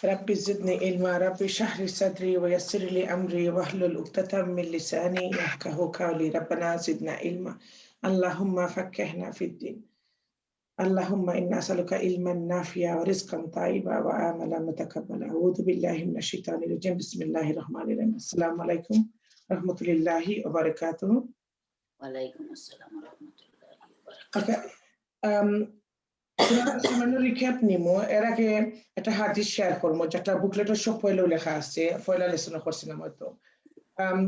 رب زدني علما رب اشرح لي صدري ويسر لي أمري واحلل عقدة من لساني يفقهوا قولي ربنا زدنا علما اللهم فقهنا في الدين اللهم إنا نسألك علما نافعا ورزقا طيبا وعملا متقبلا أعوذ بالله من الشيطان الرجيم بسم الله الرحمن الرحيم السلام عليكم ورحمة الله وبركاته. وعليكم السلام ورحمة الله وبركاته. Okay. সামান্য recap নিমো এর আগে একটা হাদিস শেয়ার করবো যেটা বুকলেটের সব পয়লা লেখা আছে পয়লা লেসন করছিলাম হয়তো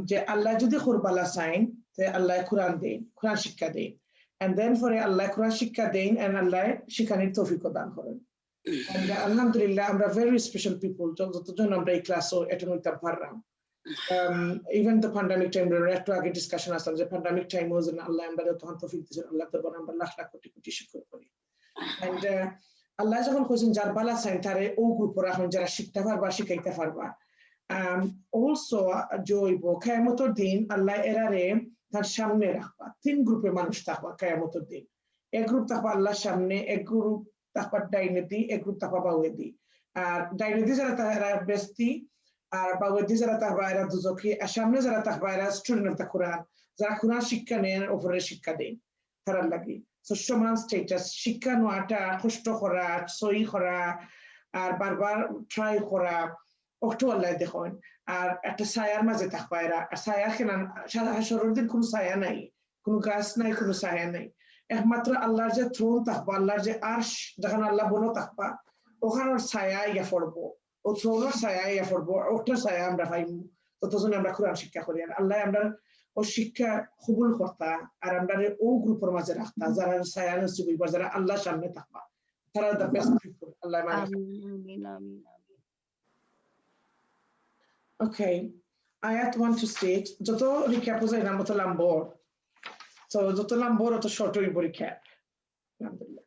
যে আল্লাহ যদি কুরবালা চাইন তে আল্লাহ কোরআন দেন কোরআন শিক্ষা দেন and then পরে আল্লাহ কোরআন শিক্ষা দেন and আল্লাহ শিখানোর তৌফিক দান করেন and আলহামদুলিল্লাহ আমরা very special people যতজন আমরা এই ক্লাসও অ্যাটেন্ড করতে পারলাম even the pandemic time একটু আগে ডিসকাশন আসলাম যে pandemic time was আল্লাহ আমরা তখন তৌফিক দিয়েছেন আল্লাহ তাআলা আমরা লাখ লাখ কোটি কোটি শুকর করি and আল্লাহ যখন কইছেন যার বালা চাইন তারে ও গ্রুপ রাখুন যারা শিখতে পারবা শিখাইতে পারবা also জয়ব কিয়ামতের দিন আল্লাহ এরারে তার সামনে রাখবা তিন গ্রুপে মানুষ থাকবা কিয়ামতের দিন এক গ্রুপ থাকবা আল্লাহর সামনে এক গ্রুপ থাকবা ডাইনেতি এক গ্রুপ থাকবা বাওয়েদি আর ডাইনেতি যারা তারা বেস্তি আর বাওয়েদি যারা থাকবা এরা দুজকি আর সামনে যারা থাকবা এরা স্টুডেন্ট কোরআন যারা কোরআন শিক্ষা নেন উপরে শিক্ষা দেন তারার লাগি সমান স্ট্যাটাস শিক্ষা নোয়াটা কষ্ট করা সই করা আর বারবার ট্রাই করা অক্টো আল্লাহ দেখুন আর একটা ছায়ার মাঝে থাকবা এরা আর ছায়া কেনা হাসরের দিন কোনো ছায়া নাই কোনো গাছ নাই কোনো ছায়া নাই একমাত্র আল্লাহর যে থ্রোন থাকবা আল্লাহর যে আরশ যখন আল্লাহ বলো থাকবা ওখানের ছায়া ইয়া পড়বো ও থ্রোনের ছায়া ইয়া পড়বো ওটার ছায়া আমরা পাইমু ততজন আমরা কোরআন শিক্ষা করি আর আল্লাহ আমরা ও শিক্ষা কবুল করতা আর আমরা ও গ্রুপের মাঝে রাখতা যারা ছায়া নসিব হইবা যারা আল্লাহর সামনে থাকবা তারা the best people Allah Amin Amin Okay, ayat 1 to 6 যত রিক্যাপ যায় না মতো লম্বর so যত লম্বর অত শর্ট হইব রিক্যাপ আলহামদুলিল্লাহ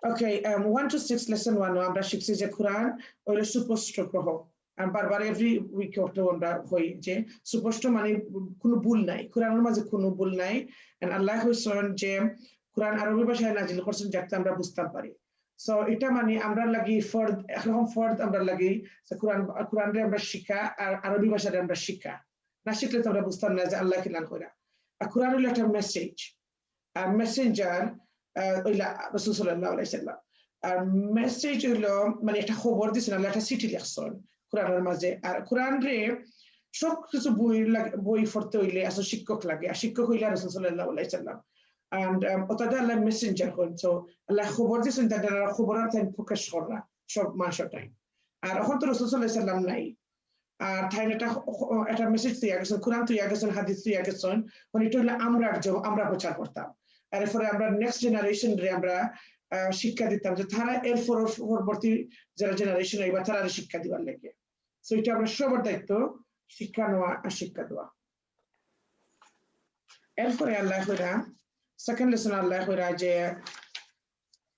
okay 1 to 6 lesson 1 আমরা শিখছি যে কোরআন হইলো সুস্পষ্ট গ্রহ আর বারবার এভরি উইক অফ আমরা হই যে সুস্পষ্ট মানে কোনো ভুল নাই কোরআনের মাঝে কোনো ভুল নাই and আল্লাহ কইছেন যে কোরআন আরবি ভাষায় নাজিল করেছেন যাতে আমরা বুঝতে পারি সো এটা মানে আমরা লাগি ফরদ একরকম ফরদ আমরা লাগি কোরআনরে আমরা শিখা আর আরবি ভাষায় আমরা শিখা না শিখলে তো আমরা বুঝতাম না যে আল্লাহ কি নাম কইরা আর কোরআন হলো একটা মেসেজ আর মেসেঞ্জার ওইলা রাসূল সাল্লাল্লাহু আলাইহি সাল্লাম আর মেসেজ হলো মানে একটা খবর দিছেন আল্লাহ একটা চিঠি লিখছেন কোরআনের মাঝে আর কোরআন রে সব কিছু বই পড়তে হইলে আসলে শিক্ষক লাগে আর শিক্ষক হইলে রাসূল সাল্লাল্লাহু আলাইহি সাল্লাম and ওটাতে আল্লাহ মেসেঞ্জার হন সো আল্লাহ খবর দিয়েছেন তাদের খবর তাই প্রকাশ করা সব মানুষটাই আর এখন তো রাসূল সাল্লাল্লাহু আলাইহি সাল্লাম নাই আর তাই একটা মেসেজ দিয়ে গেছেন কোরআন দিয়ে গেছেন হাদিস দিয়ে গেছেন মানে এটা হলো আমরা প্রচার করতাম আর এরপরে আমরা নেক্সট জেনারেশন রে আমরা শিক্ষা দিতাম যে তারা এর পরবর্তী যারা জেনারেশন আইবা তারা শিক্ষা দিবার লাগে সো এটা আমরা সবার দায়িত্ব শিক্ষা নেওয়া আর শিক্ষা দেওয়া এরপরে আল্লাহ কইরা সেকেন্ড লেসন আল্লাহ কইরা যে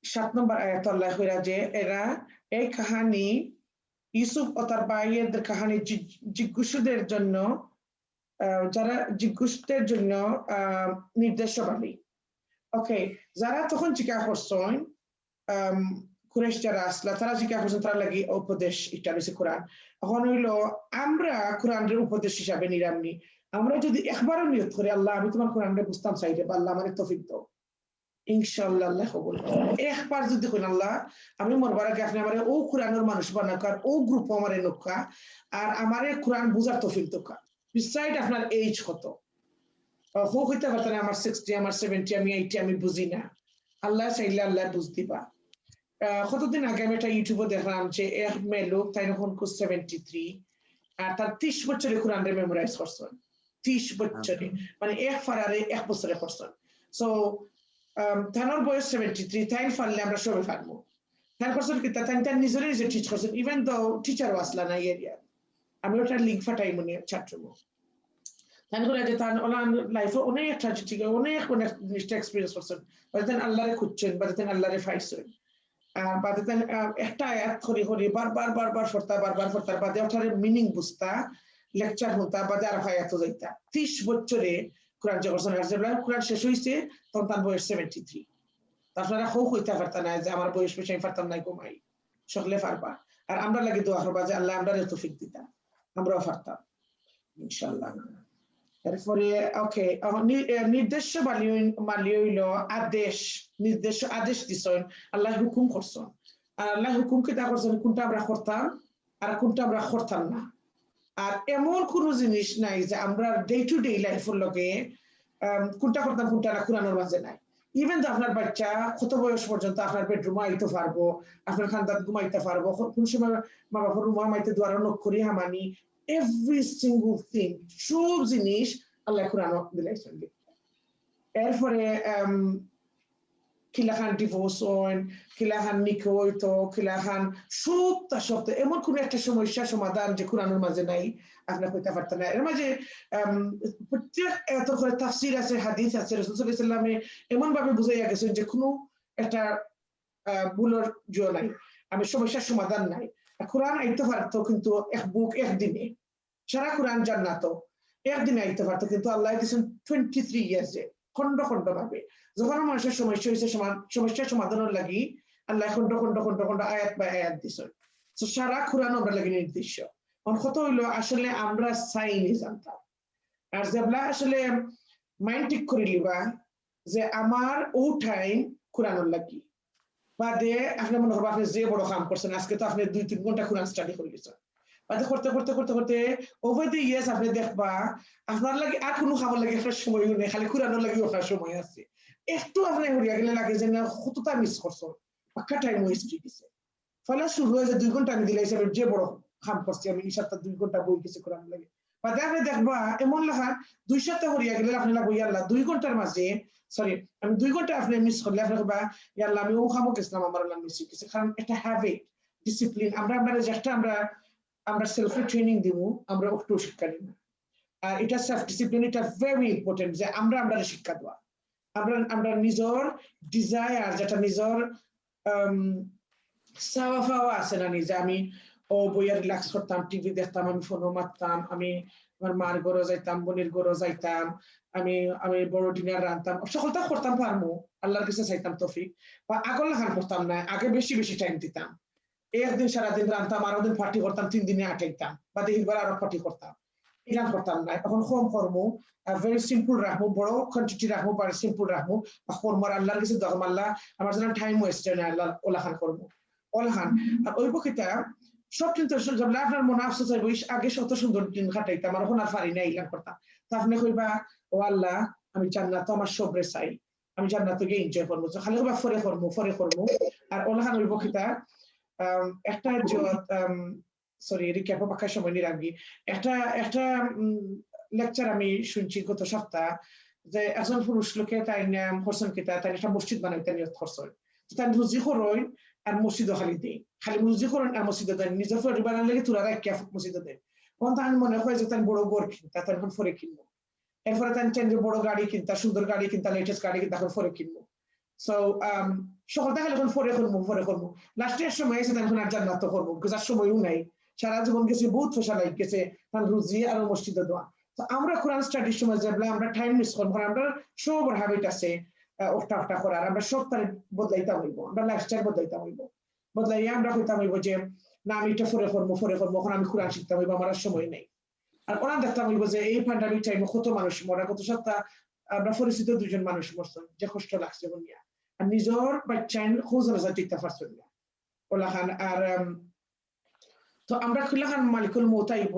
7 নম্বর আয়াত আল্লাহ কইরা যে এরা এই কাহিনী ইউসুফ ও তার ভাইয়ের কাহিনী জিজ্ঞাসুদের জন্য যারা জিজ্ঞাসুদের জন্য নির্দেশাবলী ওকে যারা তখন জিজ্ঞাসা করছেন কুরাইশ যারা আসলা তারা জিজ্ঞাসা করছেন তারা লাগি উপদেশ এটা রয়েছে কোরআন এখন হইলো আমরা কোরআনের উপদেশ হিসাবে নিরামনি আমরা যদি একবারও নিয়ত করি আল্লাহ আমি তোমার কোরআনকে বুঝতাম চাইলে বা আল্লাহ আমারে তৌফিক দাও ইনশাআল্লাহ আল্লাহ কবুল করবে একবার যদি কই আল্লাহ আমি মরবার আগে আপনি আমারে ও কোরআনের মানুষ বানাক আর ও গ্রুপ আমারে নকা আর আমারে কোরআন বুঝার তৌফিক দাও বিসাইড আপনার এজ কত হোক হইতে পারতেন আমার 60 আমার 70 আমি 80 আমি বুঝি না আল্লাহ চাইলে আল্লাহ বুঝ দিবা কতদিন আগে আমি একটা ইউটিউবে দেখলাম যে এক মেয়ে লোক তাই এখন 73 আর তার 30 বছরে কোরআনরে মেমোরাইজ করছেন 30 বছরে মানে এক ফারারে এক বছরে করছেন সো তার বয়স 73 তাই ফারলে আমরা সবাই পারবো তার করছেন কি তার নিজেরই যে টিচ করছেন ইভেন দো টিচার আসলা না এরিয়া আমি ওটা লিংক ফাটাই মনে ছাত্রমো তাই করে যে তার লাইফে অনেক ট্র্যাজেডি অনেক জিনিসটা এক্সপেরিয়েন্স করছেন বাদেন আল্লাহরে খুঁজছেন বাদেন আল্লাহরে পাইছেন বাদেন একটা আয়াত করি করি বারবার ফরতা বাদে ওটার মিনিং বুঝতা লেকচার হতা বাদে আর আয়াত যাইতা 30 বছরে কোরআন যে করছেন আর যখন কোরআন শেষ হইছে তখন তার বয়স 73 তারপরে হোক হইতে পারতা না যে আমার বয়স বেশি আমি পারতাম না কমাই সকলে পারবা আর আমরা লাগি দোয়া করবা যে আল্লাহ আমরা তৌফিক দিতা আমরাও পারতাম ইনশাআল্লাহ এরপরে ওকে নির্দেশ মালি হইল আদেশ দিছেন আল্লাহ হুকুম করছেন আর আল্লাহ হুকুম কিতা করছেন কোনটা আমরা করতাম আর কোনটা আমরা করতাম না আর এমন কোন জিনিস নাই যে আমরা ডে টু ডে লাইফের লগে কোনটা করতাম কোনটা না কোরআনের মাঝে নাই ইভেন আপনার বাচ্চা কত বয়স পর্যন্ত আপনার বেডরুমে আইতে পারবো আপনার খান্দাত ঘুমাইতে পারবো কোন সময় মা বাবার রুমা মাইতে দুয়ার নক করি হামানি every single thing সব জিনিস আল্লাহ কোরআন দিলাইছেন এরপরে কিলাখান ডিভোর্স হন কিলাখান নিকে হইতো কিলাখান সপ্তাহ এমন কোন একটা সমস্যা সমাধান যে কোরআনের মাঝে নাই আপনার কইতে পারতেন না এর মাঝে প্রত্যেক এত করে তাফসীর আছে হাদিস আছে রাসূল সাল্লাল্লাহু আলাইহি ওয়াসাল্লামে এমন ভাবে বুঝাইয়া গেছেন যে কোনো একটা ভুলের জন্য নাই আমি সমস্যার সমাধান নাই কোরআন আইতে পারতো কিন্তু এক বুক একদিনে সারা কোরআন জান্নাত একদিনে আইতে পারতো কিন্তু আল্লাহ দিয়েছেন 23 ইয়ার্সে খন্ড খন্ড ভাবে যখন মানুষের সমস্যা হয়েছে সমস্যার সমাধানের লাগি আল্লাহ খন্ড খন্ড খন্ড খন্ড আয়াত বা আয়াত দিছেন তো সারা কোরআন আমরা লাগি নির্দিষ্ট কত হইলো আসলে আমরা সাইনি জানতাম আর যেবলা আসলে মাইন্ড ঠিক করে লিবা যে আমার ও টাইম কোরআনের লাগি বাদে আপনি মনে করবেন আপনি যে বড় কাম করছেন আজকে তো আপনি 2-3 ঘন্টা কোরআন স্টাডি করে গেছেন বাদে করতে করতে করতে করতে ওভার দি ইয়ার্স আপনি দেখবা আপনার লাগে আর কোনো খাবার লাগে একটা সময় নেই খালি কোরআনের লাগি ওখানে সময় আছে একটু আপনি হরিয়া গেলে লাগে যে না কতটা মিস করছেন পাক্কা টাইম ওয়েস্ট হয়ে গেছে ফলে শুরু হয়ে যে 2 ঘন্টা আমি দিলে হিসাবে যে বড় কাম করছি আমি এই সপ্তাহ 2 ঘন্টা বই গেছে কোরআন লাগে বাদে আপনি দেখবা এমন লেখা 2 সপ্তাহ হরিয়া গেলে আপনি লাগবে আল্লাহ 2 ঘন্টার মাঝে সরি আমি 2 ঘন্টা আপনি মিস করলে আপনি কবা আল্লাহ আমি ও খামো গেছিলাম আমার আল্লাহ মিস হয়েছে কারণ এটা হ্যাবিট ডিসিপ্লিন আমরা যেটা আমরা সেলফ ট্রেনিং দিব আমরা একটু শিক্ষা নিব আর এটা সেলফ ডিসিপ্লিন এটা ভেরি ইম্পর্টেন্ট যে আমরা শিক্ষা দেওয়া আমরা নিজের ডিজায়ার যেটা নিজের চাওয়া পাওয়া আছে না নিজে আমি ও বইয়া রিল্যাক্স করতাম টিভি দেখতাম আমি ফোনও মারতাম আমি আমার মার ঘরে যাইতাম বোনের ঘরে যাইতাম আমি বড় ডিনার রান্তাম সকলটা করতাম পারবো আল্লাহর কাছে চাইতাম তৌফিক বা আগল লাগান করতাম না আগে বেশি টাইম দিতাম একদিন সারাদিন রান্তাম আরো দিন পার্টি করতাম 3 দিনে আটাইতাম বা দেখবার আরো পার্টি করতাম এরকম করতাম না এখন কম করবো ভেরি সিম্পল রাখবো বড় কোয়ান্টিটি রাখবো বা সিম্পল রাখবো বা করবো আল্লাহর কাছে দরকার আল্লাহ আমার জন্য টাইম ওয়েস্ট হয় না আল্লাহ ওলাখান করবো ওলাখান আর ওই পক্ষিতা সব কিন্তু আপনার মনে আফসোস হইব আগে শত সুন্দর দিন কাটাইতাম আর এখন আর পারি না এইলাম করতাম তা আপনি কইবা ও আল্লাহ আমি জান্নাত আমার সবরে চাই আমি জান্নাত গিয়ে এনজয় করবো খালি কইবা ফরে করবো আর ওলাখান ওই পক্ষিতা একটা সরি রিক্যাপ বাকার সময় নিরাগি একটা লেকচার আমি শুনছি গত সপ্তাহ যে একজন পুরুষ লোকে তাই নাম হোসেন কিতা তাই একটা মসজিদ বানাইতে নিয়ত করছেন তাই রুজি করই আর মসজিদও খালি রুজি করেন আর মসজিদে দেন নিজের পরিবারের লাগে তুরা রাখিয়া মসজিদে দেন তখন তাই মনে হয় যে তাই বড় ঘর কিনতা তাই এখন ফরে কিনবো এরপরে তাই চান যে বড় গাড়ি কিনতা সুন্দর গাড়ি কিনতা লেটেস্ট গাড়ি কিনতা এখন ফরে কিনবো সো সকলটা খালি এখন ফরে করবো লাস্টের সময় এসে তখন আর জান্নাত করবো গুজার সময়ও নাই সারা জীবন গেছে বহুত ফসা লাগ গেছে তার রুজি আর মসজিদে দেওয়া তো আমরা কোরআন স্টাডির সময় যাবলে আমরা টাইম মিস করবো আমরা সবার হ্যাবিট আছে ওটা করার আমরা সব তার বদলাইতে হইব আমরা লাইফস্টাইল বদলাইতে হইব বদলাইয়া আমরা কইতাম হইব যে না আমি এটা ফরে করবো এখন আমি কোরআন শিখতে হইব আমার সময় নেই আর ওরা দেখতাম হইব যে এই প্যান্ডামিক টাইমে কত মানুষ মরা কত সপ্তাহ আমরা পরিচিত 2 জন মানুষ মরছেন যে কষ্ট লাগছে বলিয়া আর নিজের বাচ্চাইন খোঁজ রাজা টিকতে পারছেন না ওলাখান আর তো আমরা খুলাখান মালিকুল মৌত আইব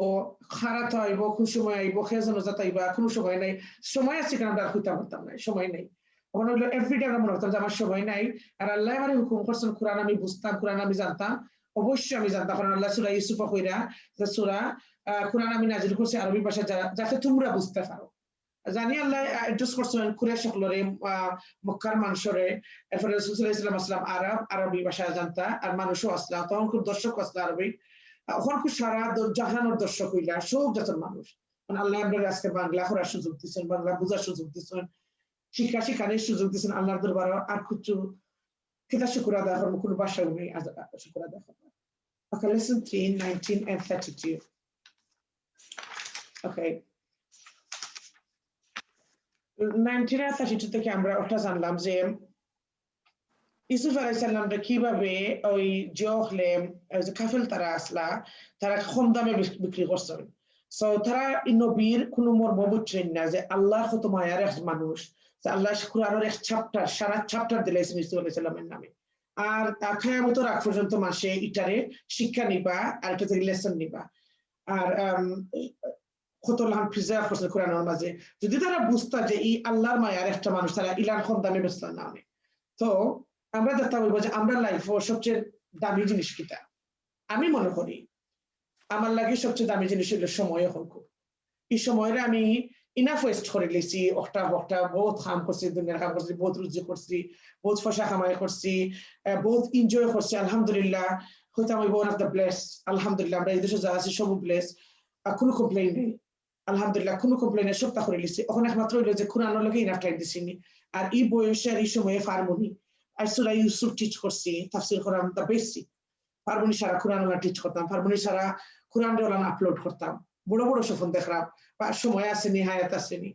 খারাত আইব কোন সময় আইব খেজন যাতাইবা কোনো সময় নাই সময় আছে কেন আমরা খুঁজতে পারতাম না সময় নেই তখন হইলো এভরিডে আমরা মনে করতাম যে আমার সময় নাই আর আল্লাহ আমার হুকুম করছেন কোরআন আমি বুঝতাম কোরআন আমি জানতাম অবশ্যই আমি জানতাম কারণ আল্লাহ সূরা ইউসুফ কইরা যে সূরা কোরআন আমি নাজিল করছি আরবি ভাষায় যাতে তোমরা বুঝতে পারো জানি আল্লাহ অ্যাড্রেস করছেন কুরাইশ সকলরে মক্কার মানুষরে এরপরে রাসূল সাল্লাল্লাহু আলাইহি ওয়াসাল্লাম আরবি ভাষা জানতা আর মানুষও আসলা তখন খুব দর্শক আসলা আরবি এখন খুব সারা জাহানের দর্শক হইলা সব জাতের মানুষ আল্লাহ আমাদের আজকে বাংলা পড়ার সুযোগ দিচ্ছেন বাংলা বোঝার সুযোগ দিচ্ছেন শিখানোর সুযোগ দিচ্ছেন আল্লাহর দরবারে আর কিছু কিতা শুকর আদায় করবো কোনো ভাষা নেই শুকর আদায় করবো Okay, lesson 3, 19 and 32. Okay. 19 আর 32 থেকে আমরা ওটা জানলাম যে ইউসুফ আলাইহিস সালামটা কিভাবে ওই জহলে যে কাফেল তারা আসলা তারা কম দামে বিক্রি করছেন সো তারা নবীর কোনো মর্ম বুঝছেন না যে আল্লাহ কত মায়ার এক মানুষ যে আল্লাহ কুরআনের এক চ্যাপ্টার সারা চ্যাপ্টার দিলেছেন ইউসুফ আলাইহিস সালামের নামে আর কিয়ামত রাত পর্যন্ত মাসে ইটারে শিক্ষা নিবা আর একটা থেকে লেসন নিবা আর কত লাম প্রিজার্ভ করছে কোরআনের মাঝে যদি তারা বুঝতা যে এই আল্লাহর মায়ার একটা মানুষ তারা ইলান কম দামে বেচলেন না তো আমরা দেখতে বলবো যে আমরা লাইফ সবচেয়ে দামি জিনিস কিটা আমি মনে করি আমার লাগে সবচেয়ে দামি জিনিস হলো সময় এখন খুব এই সময়ের আমি ইনাফ ওয়েস্ট করে লেছি একটা বহুত কাম করছি দুনিয়ার কাম করছি বহুত রুজি করছি বহুত পয়সা কামাই করছি বহুত এনজয় করছি আলহামদুলিল্লাহ হয়তো আমি ওয়ান অফ দ্য ব্লেস আলহামদুলিল্লাহ আমরা এই দেশে যা আছি সব ব্লেস কোনো কমপ্লেইন নেই আলহামদুলিল্লাহ কোনো কমপ্লেইনের সবটা করে লিছি ওখানে একমাত্র হইলো যে কোরআনের লগে ইনাফ টাইম দিছিনি আর এই বয়সে আর এই সময়ে ফার্মনি আর সূরা ইউসুফ টিচ করছি তাফসীর কোরআন দা বেসিক ফার্মনি সারা কোরআন টিচ করতাম ফার্মনি সারা কোরআন আপলোড করতাম বড় বড় সফল দেখলাম বা সময় আসেনি হায়াত আসেনি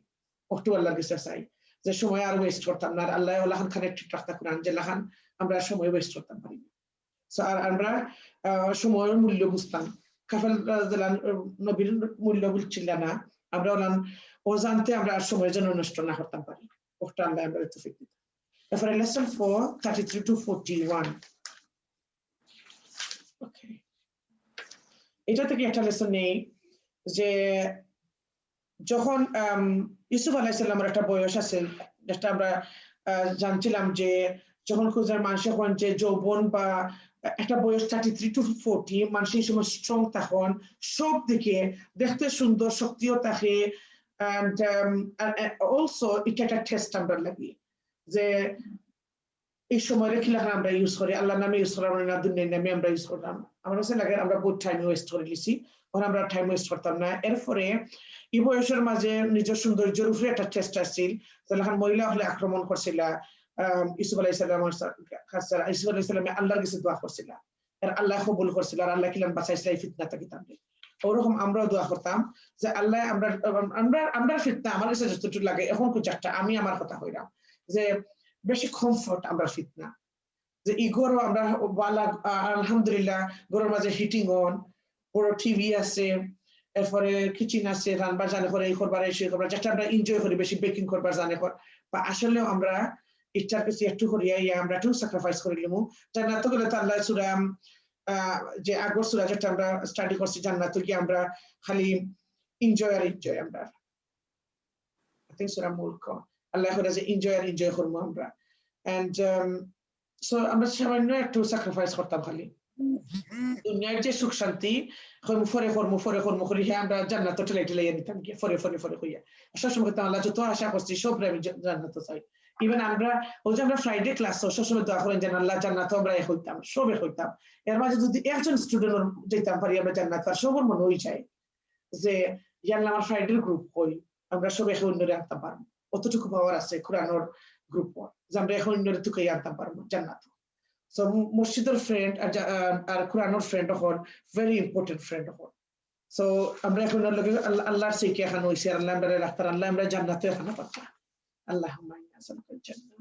অক্টো আল্লাহ দিছে চাই যে সময় আর ওয়েস্ট করতাম না আর আল্লাহ লাহান কানেক্টেড রাখতা কোরআন যে লাহান আমরা সময় ওয়েস্ট করতাম পারি সো আর আমরা সময়ের মূল্য বুঝতাম কাফেল নবীর মূল্য বুঝছিল না আমরা অজান্তে আমরা সময়ের জন্য নষ্ট না করতাম পারি ওটা আল্লাহ আমরা তৌফিক দিত তারপরে লেসন 4 33 to 41 ওকে এটা থেকে একটা লেসন নেই যে যখন ইউসুফ আলাইহিস সালামের একটা বয়স আছে যেটা আমরা জানছিলাম যে যখন খুঁজার মানুষ এখন যে যৌবন বা একটা বয়স 33 to 40 মানুষের সময় স্ট্রং তখন সব দিকে দেখতে সুন্দর শক্তিও থাকে and also এটা একটা টেস্ট আমরা লাগি যে এই সময়ের কি লাগে আমরা ইউজ করি আল্লাহর নামে ইউজ করা না দুনিয়ার নামে আমরা ইউজ করলাম আমার কাছে লাগে আমরা বহুত টাইম ওয়েস্ট করে লিছি আর আমরা টাইম ওয়েস্ট করতাম না এরপরে এই বয়সের মাঝে নিজের সৌন্দর্যের উপরে একটা টেস্ট আসছিল যখন মহিলা হলে আক্রমণ করছিল ইউসুফ আলাইহিস সালাম ইউসুফ আলাইহিস সালাম আল্লাহর কাছে দোয়া করছিল আর আল্লাহ কবুল করছিল আর আল্লাহ কিলাম বাঁচাইছিল এই ফিতনা থেকে তাদের ওরকম আমরাও দোয়া করতাম যে আল্লাহ আমরা ফিতনা আমার কাছে যতটুকু লাগে এখন একটা আমি আমার কথা কইলাম যে বেশি কমফর্ট আমরা ফিতনা যে ইগোরও আমরা আলহামদুলিল্লাহ গরুর মাঝে হিটিং অন বড় টিভি আছে এরপরে কিচেন আছে রান্নার জানে করে এই করবার সেই করবার যেটা আমরা এনজয় করি বেশি বেকিং করবার জানে কর বা আসলে আমরা ইচ্ছার কাছে একটু করিয়া আমরা একটু স্যাক্রিফাইস করে নিমু জান্নাত গেলে তো আল্লাহ সূরা যে আগর সূরা যেটা আমরা স্টাডি করছি জান্নাত গিয়ে আমরা খালি এনজয় আমরা আই থিংক সূরা মুলক আল্লাহ করে যে এনজয় করবো আমরা এন্ড সো আমরা সামান্য একটু স্যাক্রিফাইস করতাম খালি দুনিয়ার যে সুখ শান্তি ফরে কর্ম করি হ্যাঁ আমরা জান্নাত ঠেলে নিতাম গিয়ে ফরে হইয়া সবসময় আল্লাহ যত আশা করছি সব আমি জান্নাত চাই ইভেন আমরা ওই যে আমরা ফ্রাইডে ক্লাস সবসময় দোয়া করেন যে আল্লাহ জান্নাত আমরা হইতাম সবে হইতাম এর মাঝে যদি একজন স্টুডেন্ট যেতাম পারি আমরা জান্নাত আর সবার মনে হয়ে যায় যে আল্লাহ আমার ফ্রাইডের গ্রুপ হই আমরা সব এখন অন্যরে আনতে পারবো অতটুকু পাওয়ার আছে কোরআনের গ্রুপ যে আমরা এখন অন্যরে টুকে আনতে পারবো জান্নাত সো মসজিদের ফ্রেন্ড আর কোরআনের ফ্রেন্ড হল ভেরি ইম্পর্টেন্ট ফ্রেন্ড হল সো আমরা এখন আল্লাহর সেই এখন হইছে আল্লাহ আমরা রাখতাম আল্লাহ আমরা জান্নাতে এখন পাচ্ছি اللهم إنا نسألك الجنة.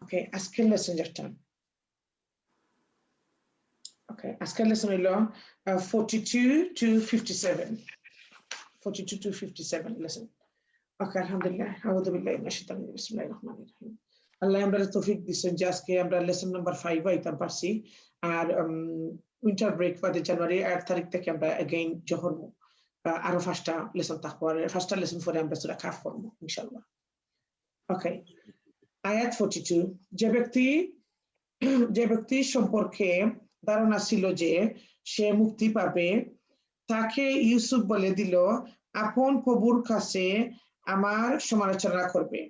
Okay, আজকের lesson যেটা Okay, আজকের lesson হলো 42 to 57. 42 to 57 lesson. Okay, alhamdulillah. আউযু বিল্লাহি মিনাশ শাইতানির রাজিম. বিসমিল্লাহির রহমানির রহিম. আল্লাহ আমাদের তৌফিক দিয়েছেন যে আজকে আমরা lesson number 5 আইতাম পারছি আর উইন্টার ব্রেক বাদে জানুয়ারি 8 তারিখ থেকে আমরা again জোহর আরো ফার্স্টটা লেসন তাকওয়ার ফার্স্টটা লেসন পরে আমরা সূরা কাফ পড়ব ইনশাআল্লাহ ওকে আয়াত 42 যে ব্যক্তি সম্পর্কে ধারণা ছিল যে সে মুক্তি পাবে তাকে ইউসুফ বলে দিল আপন প্রভুর কাছে আমার সমালোচনা করবে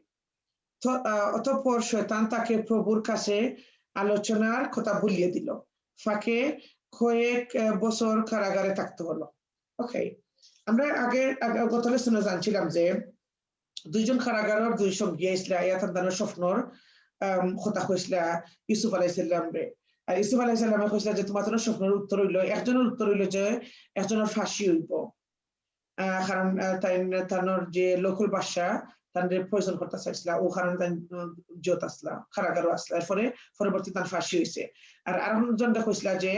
অতঃপর শয়তান তাকে প্রভুর কাছে আলোচনার কথা ভুলিয়ে দিল ফাঁকে কয়েক বছর কারাগারে থাকতে হলো ওকে আমরা আগে গত লেসনে জানছিলাম যে দুইজন কারাগারের দুই সঙ্গী ইসলা ইয়াতাদানের স্বপ্নর কথা কইছিল ইউসুফ আলাইহিস সালাম রে আর ইউসুফ আলাইহিস সালাম কইছিল যে তোমাদের স্বপ্নের উত্তর হইল একজনের উত্তর হইল যে একজনের ফাঁসি হইব কারণ তার যে লোকাল বাদশা তাদের প্রয়োজন করতে চাইছিলা ও কারণে তাই জোত আসলা কারাগারও আসলা এরপরে পরবর্তী তার ফাঁসি হয়েছে আর আরেকজন দেখছিল যে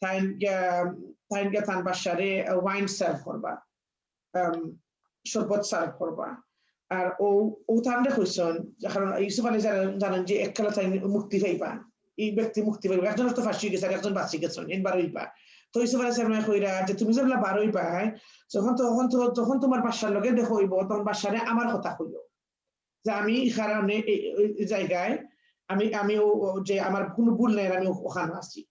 তাই তান বাসারে ওয়াইন সার্ভ করবা শরবত সার্ভ করবা আর ও তান্ডে কইছেন কারণ ইউসুফ আলী জানেন যে এককালে তাই মুক্তি পাইবা এই ব্যক্তি মুক্তি পাইবা একজন তো ফাঁসি গেছে আর একজন বাঁচি গেছেন এবার হইবা তো ইউসুফ আলী সালাম কইরা যে তুমি যেগুলা বার হইবা যখন তোমার বাসার লগে দেখো হইব তখন বাসারে আমার কথা কইও যে আমি কারণে এই জায়গায় আমি যে আমার কোনো ভুল নাই আমি ওখানে আছি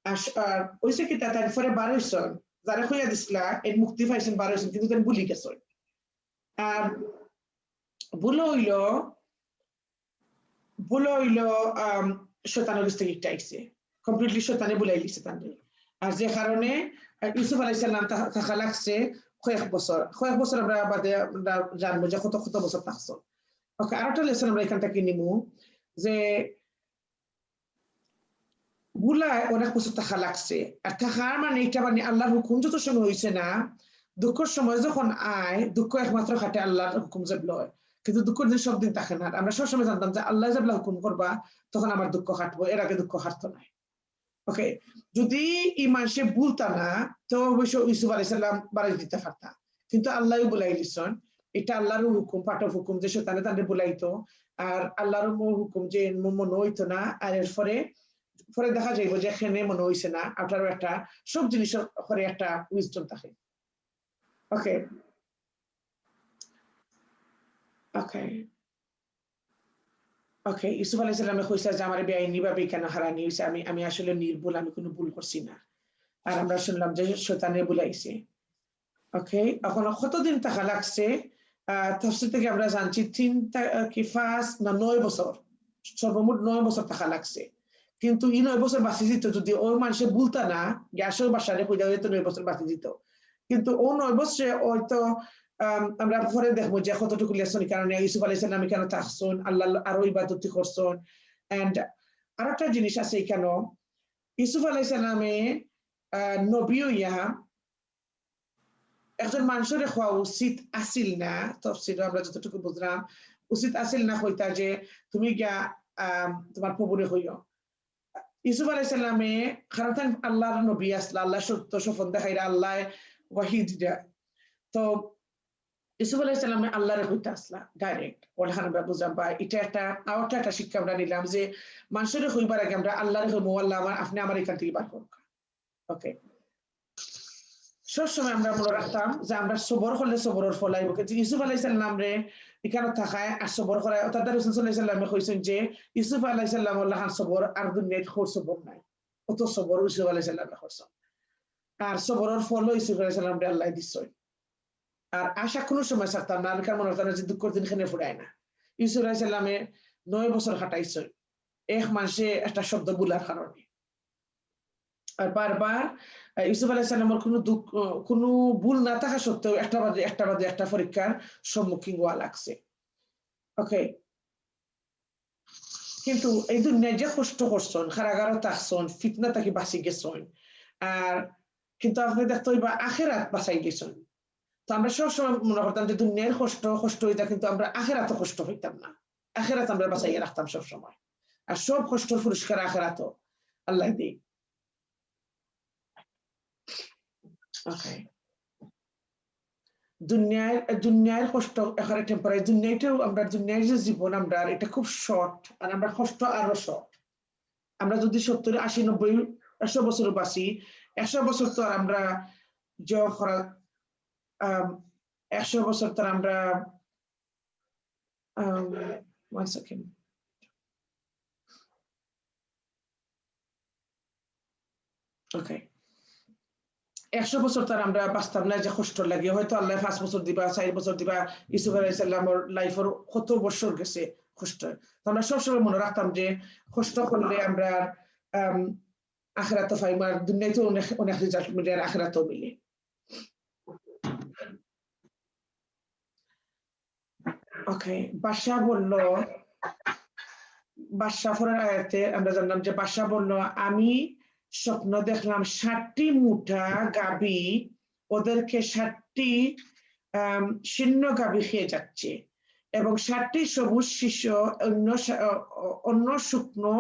আর ওইসে কি তারপরে বার হইছেন যারা কইয়া দিছিলা এই মুক্তি পাইছেন বার হইছেন কিন্তু তারা ভুলি গেছেন আর ভুল হইল শয়তানের কাছ থেকে আইছে কমপ্লিটলি শয়তানে বুলাই দিছে তাদের আর যে কারণে ইউসুফ আলাইহিস সালাম থাকা লাগছে কয়েক বছর আমরা বাদে জানবো যে কত বছর থাকছো ওকে আরেকটা লেসন আমরা এখান থেকে নিমু যে বুলায় অনেক বছর থাকা লাগছে আর থাকার মানে এটা মানে আল্লাহর হুকুম যত সময় হয়েছে না দুঃখের সময় যখন আয় দুঃখ একমাত্র খাটে আল্লাহর হুকুম যে লয় কিন্তু দুঃখের দিন সব দিন থাকে না আমরা সবসময় জানতাম যে আল্লাহ যেগুলা হুকুম করবা তখন আমার দুঃখ খাটবো এর আগে দুঃখ হারতো নাই ওকে যদি এই মানুষে ভুলতা না তো অবশ্য ইউসুফ আলাইহিস সালাম বাড়ি দিতে পারতা কিন্তু আল্লাহই বুলাই দিছেন এটা আল্লাহর হুকুম পাঠক হুকুম যে শয়তানে তাদের বুলাইতো আর আল্লাহর হুকুম যে মনে হইতো না আর এর পরে দেখা যাইব যে এখানে মনে হইছে না আপনারও একটা সব জিনিসের পরে একটা উইজডম থাকে ওকে ওকে ওকে ইউসুফ আলাইহিস সালামে কইছে যে আমার বেআইনি ভাবে কেন হারানি হইছে আমি আসলে নির্ভুল আমি কোনো ভুল করছি না আর আমরা শুনলাম যে শয়তানে বুলাইছে ওকে এখন কতদিন থাকা লাগছে তাফসীর থেকে আমরা জানছি 9 বছর সর্বমোট 9 বছর থাকা লাগছে কিন্তু এই 9 বছর বাঁচি যেত যদি ওই মানুষে ভুলতা না গ্যাসের বাসারে কইয়া যেত 9 বছর বাঁচি যেত কিন্তু ও 9 বছরে হয়তো আমরা পরে দেখবো যে কতটুকু লেসন কারণে ইউসুফ আলাইহিস সালাম কেন থাকছেন আল্লাহ আরো ইবাদত করছেন এন্ড আরেকটা জিনিস আছে কেন ইউসুফ আলাইহিস সালামে নবী হইয়া একজন মানুষের হওয়া উচিত আসিল না তাফসীর আমরা যতটুকু বুঝলাম উচিত আসিল না হইতা যে তুমি গিয়া তোমার প্রভুরে হইও ইউসুফ আলাইহিস সালামে কারণ আল্লাহর নবী আসলা আল্লাহ সত্য সফল দেখাইরা আল্লাহ ওয়াহিদ তো ইউসুফ আলাইহিস সালামে আল্লাহর হইতে আসলা ডাইরেক্ট ওখানে আমরা বুঝলাম বা এটা একটা শিক্ষা আমরা নিলাম যে মানুষের হইবার আগে আমরা আল্লাহর হইবো আল্লাহ আপনি আমার এখান থেকে বার করুন ওকে সবসময় আমরা মনে রাখতাম যে আমরা সবর করলে সবরের ফল আইব কিন্তু ইউসুফ আলাইহিস সালাম রে এখানে থাকায় আর সবর করায় অর্থাৎ রাসূল সাল্লাল্লাহু আলাইহি ওয়াসাল্লাম কইছেন যে ইউসুফ আলাইহিস সালাম আল্লাহর সবর আর দুনিয়ায় খোর সবর নাই অত সবর ইউসুফ আলাইহিস সালাম করছেন আর সবরের ফল ইউসুফ আলাইহিস সালাম রে আল্লাহ দিছেন আর আশা কোনো সময় ছাড়তাম না আর মনে হতো না যে দুঃখের দিন খেনে ফুরায় না ইউসুফ আলাইহিস সালামে 9 বছর কাটাইছেন এক মানুষে একটা শব্দ বুলার কারণে আর বারবার ইউসুফ আলাইহিস সালামের কোনো ভুল না থাকা সত্ত্বেও একটা বাদে একটা পরীক্ষার সম্মুখীন হওয়া লাগছে ওকে কিন্তু এই দুনিয়ায় যে কষ্ট করছেন কারাগারে থাকছেন ফিতনা থেকে বাঁচি গেছেন আর কিন্তু আপনি দেখতে হইবা আখিরাত বাঁচাই গেছেন তো আমরা সবসময় মনে করতাম যে দুনিয়ার কষ্ট হইতা কিন্তু আমরা আখিরাতে কষ্ট হইতাম না আখিরাত আমরা বাঁচাইয়া রাখতাম সবসময় আর সব কষ্টের পুরস্কার আখিরাতও আল্লাহ দেয় ওকে দুনিয়ার কষ্ট এখানে টেম্পোরারি দুনিয়াটাও আমরা দুনিয়ার যে জীবন আমরা এটা খুব শর্ট আর আমরা কষ্ট আরো শর্ট আমরা যদি 70 80 90 100 বছর বাঁচি 100 বছর তো আর আমরা 100 বছর তো আমরা one second ওকে 100 বছর তার আমরা বাঁচতাম না যে কষ্ট লাগে হয়তো আল্লাহ 5 বছর দিবা 4 বছর দিবা ইউসুফ আলাইহিস সালামের লাইফের কত বছর গেছে কষ্ট তো আমরা সবসময় মনে রাখতাম যে কষ্ট করলে আমরা আখিরাতে পাইব আর দুনিয়াতেও অনেক রেজাল্ট মিলে আর আখিরাতেও মিলে ওকে বাদশা বলল বাদশা পরের আয়াতে আমরা জানলাম যে বাদশা বলল আমি স্বপ্ন দেখলাম 60টি মুঠা গাভী ওদেরকে 60টি শূন্য গাভী খেয়ে যাচ্ছে এবং 7টি সবুজ শীর্ষ অন্য শুকনো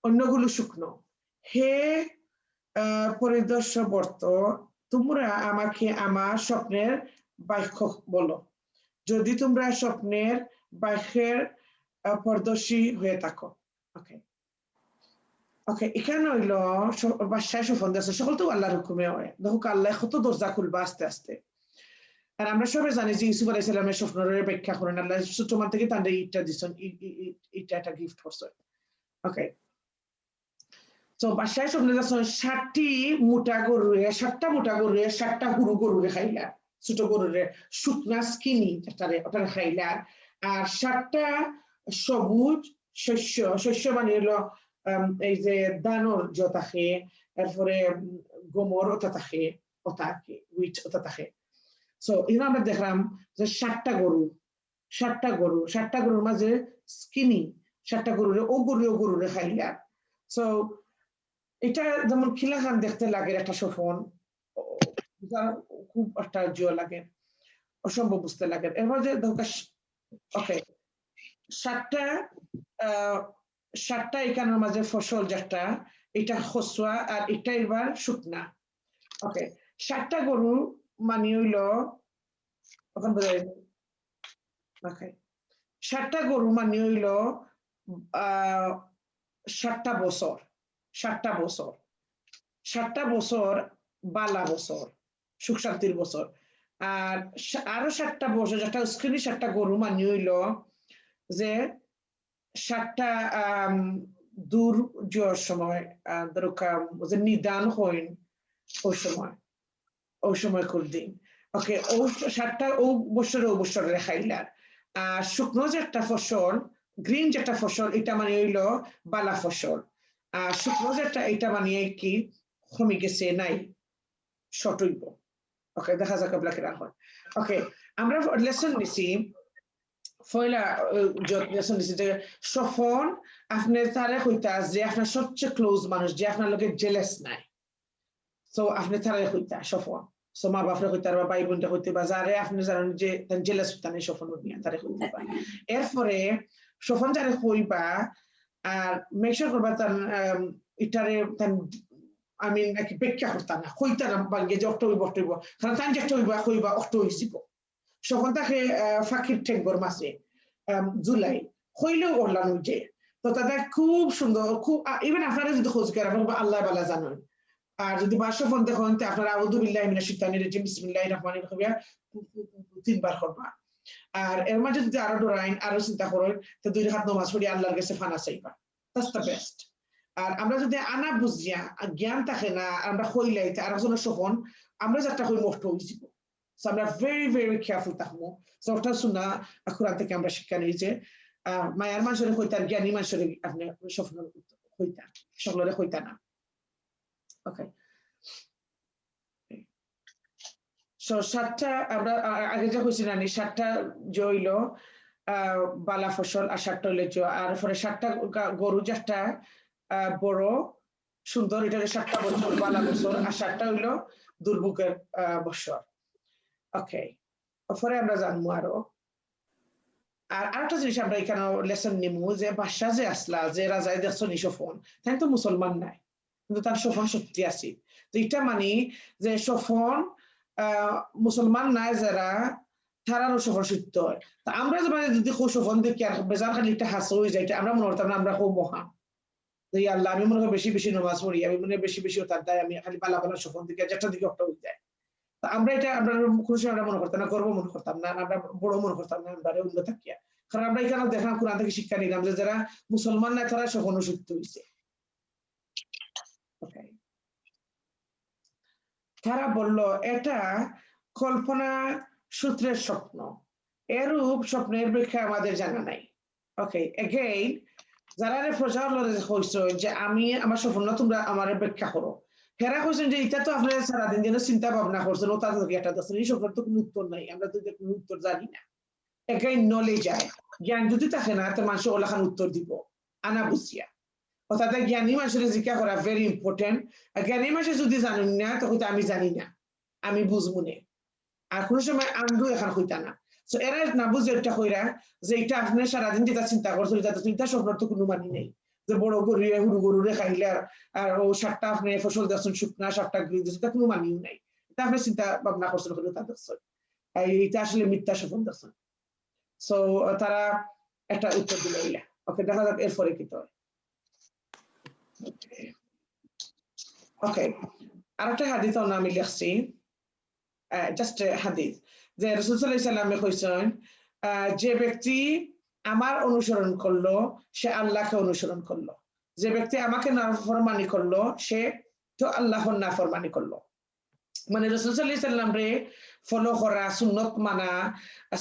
অন্যগুলো শুকনো। হে পরিদর্শবর্ত, তোমরা আমাকে আমার স্বপ্নের ব্যাখ্যা বলো, যদি তোমরা স্বপ্নের ব্যাখ্যার পরদর্শী হয়ে থাকো। ওকে ওকে, এখানে হইল বাদশাহ স্বপ্ন দেখছে, সকল তো আল্লাহর হুকুমে হয়। দেখো আল্লাহ কত দরজা খুলবা আস্তে আস্তে। আর আমরা সবাই জানি যে ইউসুফ আলাইহিস সালামের স্বপ্নের ব্যাখ্যা করেন আল্লাহ, ছোটমান থেকে তাদের ইটটা দিচ্ছেন, ইটটা একটা গিফট করছে। ওকে, তো বাদশাহ স্বপ্নে দেখছেন 7টা মোটা গরুরে 7টা হুরু গরুরে খাইলা, ছোট গরুরে শুকনা স্কিনি যেটারে ওটা খাইলা। আর 7টা সবুজ শস্য মানে হলো এই যে দানর যে থাকে, এরপরে গমর ওটা থাকে, উইট ওটা থাকে। সো এখানে আমরা দেখলাম যে 7টা গরুর মাঝে স্কিনি 7টা গরুরে ও গরুরে খাইলা। সো এটা যেমন খিলাখান দেখতে লাগে একটা স্বপন, খুব একটা জিও লাগে, অসম্ভব বুঝতে লাগে। এরপর যে ওকে 7টা এখানের মাঝে ফসল যেটা, এটা খসুয়া আর এটা এবার শুকনা। ওকে, 7টা গরু মানে হইল ওখান বোঝা যায়। ওকে, 7টা গরু মানে হইল 7টা বছর, 7টা বছর বালা বছর, সুখ শান্তির বছর। আর আরো 7টা বছর যেটা স্ক্রিনে 7টা গরু মানে হইল যে 7টা দুর্যোগের সময়, যে নিদান হইন ওই সময় খুব দিন। ওকে, ও 7টা ও বছরে খাইলার। আর শুকনো যে একটা ফসল, গ্রিন যেটা ফসল, এটা মানে হইল বালা ফসল। আর শুকনো যেটা এটা মানে কি কমে গেছে, নাই সটইব। ওকে, দেখা যাক আপনাকে হয়। ওকে, আমরা লেসন নিছি ফয়লা লেসন নিছি যে সফন আপনার তারে হইতা যে আপনার সবচেয়ে ক্লোজ মানুষ, যে আপনার লোকে জেলেস নাই। সো আপনি তারে হইতা সফন, সো মা বাপরে হইতা বা ভাই বোনটা হইতে বা যারে আপনি জানেন যে জেলেস হইতা নেই, সফন নিয়ে তারে হইতে পারে। এরপরে সফন যারে হইবা আর মেকশোর করবা তার ইটারে আমি নাকি ব্যাখ্যা করতাম না, হইতা না বাঙ্গে যে অক্ট হইব কারণ তাই যে হইবা অক্ট হইব। সকল তাকে ফাঁকির ঠেকবর মাসে জুলাই হইলেও ওরলাম যে, তো তাদের খুব সুন্দর, খুব ইভেন আপনারা যদি খোঁজ করেন আল্লাহ বালা জানেন। আর যদি বাসফোন দেখেন তো আপনারা আউযু বিল্লাহি মিনাশ শাইতানির রাজিম বিসমিল্লাহির রহমানির রহিম 3বার করবা। আর এর মাঝে যদি আরো ডরাইন, আরো চিন্তা করেন, তো 2 রাকাত নামাজ পড়ি আল্লাহর কাছে ফানা চাইবা, দ্যাটস দ্য বেস্ট। আর আমরা যদি আনা বুঝিয়া জ্ঞান থাকে না, আমরা হইলাইতে আর একজনের সফন আমরা যাত্রা হই নষ্ট হয়ে যাব। সো আমরা ভেরি কেয়ারফুল থাকবো। সো ওটা শুনা কোরআন থেকে আমরা শিক্ষা নিই যে মায়ার মানুষের হইতা, জ্ঞানী মানুষের আপনি সফল হইতা, সকলের হইতা না। ওকে, সো 7টা আমরা আগে যা হয়েছিল না 7টা জইল বালা ফসল আর 7টা হইলে আর পরে 7টা গরু যেটা বড় সুন্দর, এটা 7টা বছর বালা বছর, আর 7টা হইল দুর্ভোগের বছর। ওকে, পরে আমরা জানবো আরো। আর আরেকটা জিনিস আমরা এখানে লেসন নিমু যে বাদশা যে আসলা, যে রাজাই দেখছো সফন, তাই তো মুসলমান নাই, কিন্তু তার সফন সত্যি আছে। তো এটা মানে যে সফন মুসলমান নাই যারা, তারারও সফল সত্য হয়। তা আমরা যদি সফন দেখি আর বেজার খালি একটা হাসি হয়ে যায়, আমরা মনে করতাম না আমরা খুব মহা আল্লাহ, আমি মনে হয় বেশি নামাজ পড়ি, আমি মনে হয় বেশি ওতার দেয়, আমি খালি বালা সফন দিকে যেটা দিকে একটা হয়ে যায়। তা আমরা এটা আমরা খুশি আমরা মনে করতাম না, গর্ব মনে করতাম না, আমরা বড় মনে করতাম না, আমরা অন্য থাকিয়া। কারণ আমরা এখানে দেখলাম কোরআন থেকে শিক্ষা নিলাম যে যারা মুসলমান না তারা সফল সত্য হয়েছে। তারা বলল এটা কল্পনা সূত্রের স্বপ্ন, এরূপ স্বপ্নের ব্যাখ্যা আমাদের জানা নাই। ওকে, এগেইন যারা প্রচার হয়েছে যে আমি আমার স্বপ্ন তোমরা আমার ব্যাখ্যা করো, হেরা হয়েছেন যে এটা তো আপনারা সারাদিন যেন চিন্তা ভাবনা করছেন, ও তাদের একটা দর্শন, এই স্বপ্নের তো কোনো উত্তর নাই, আমরা তো কোনো উত্তর জানি না। এগেইন নলেজ যায়, জ্ঞান যদি থাকে না তো মানুষ ওলাখান উত্তর দিব আনা বুঝিয়া। অর্থাৎ জ্ঞানী মানুষের জিজ্ঞাসা করা ভেরি ইম্পর্টেন্ট। আর জ্ঞানী মানুষ যদি জানেন না তখন আমি জানি না, আমি বুঝবো না। আর কোনো সময় আন্দু এখন হইতা না। সো এরা না বুঝে এটা কইরা যে এটা আপনি সারাদিন যেটা চিন্তা করছেন এটা চিন্তা স্বপ্নের তো কোনো মানি নেই যে বড় গরু হুড়ু গরুরে খাইলে আর ও 7টা আপনি ফসল দেখছেন শুকনা 7টা গ্রিন এটা কোনো মানিও নাই এটা আপনি চিন্তা ভাবনা করছেন হলো তা দেখছেন এটা আসলে মিথ্যা স্বপ্ন দেখছেন সো তারা একটা উত্তর দিল ইলা ওকে দেখা যাক এরপরে কি হয় ওকে আরেকটা হাদিস আমি লিখছি জাস্ট হাদিস যে রাসূল সাল্লাল্লাহু আলাইহি সাল্লামে কইছেন যে ব্যক্তি আমার অনুসরণ করলো সে আল্লাহকে অনুসরণ করলো যে ব্যক্তি আমাকে নাফরমানি করলো সে তো আল্লাহর নাফরমানি করলো মানে রাসূল সাল্লাল্লাহু আলাইহি সাল্লাম রে ফলো করা সুন্নত মানা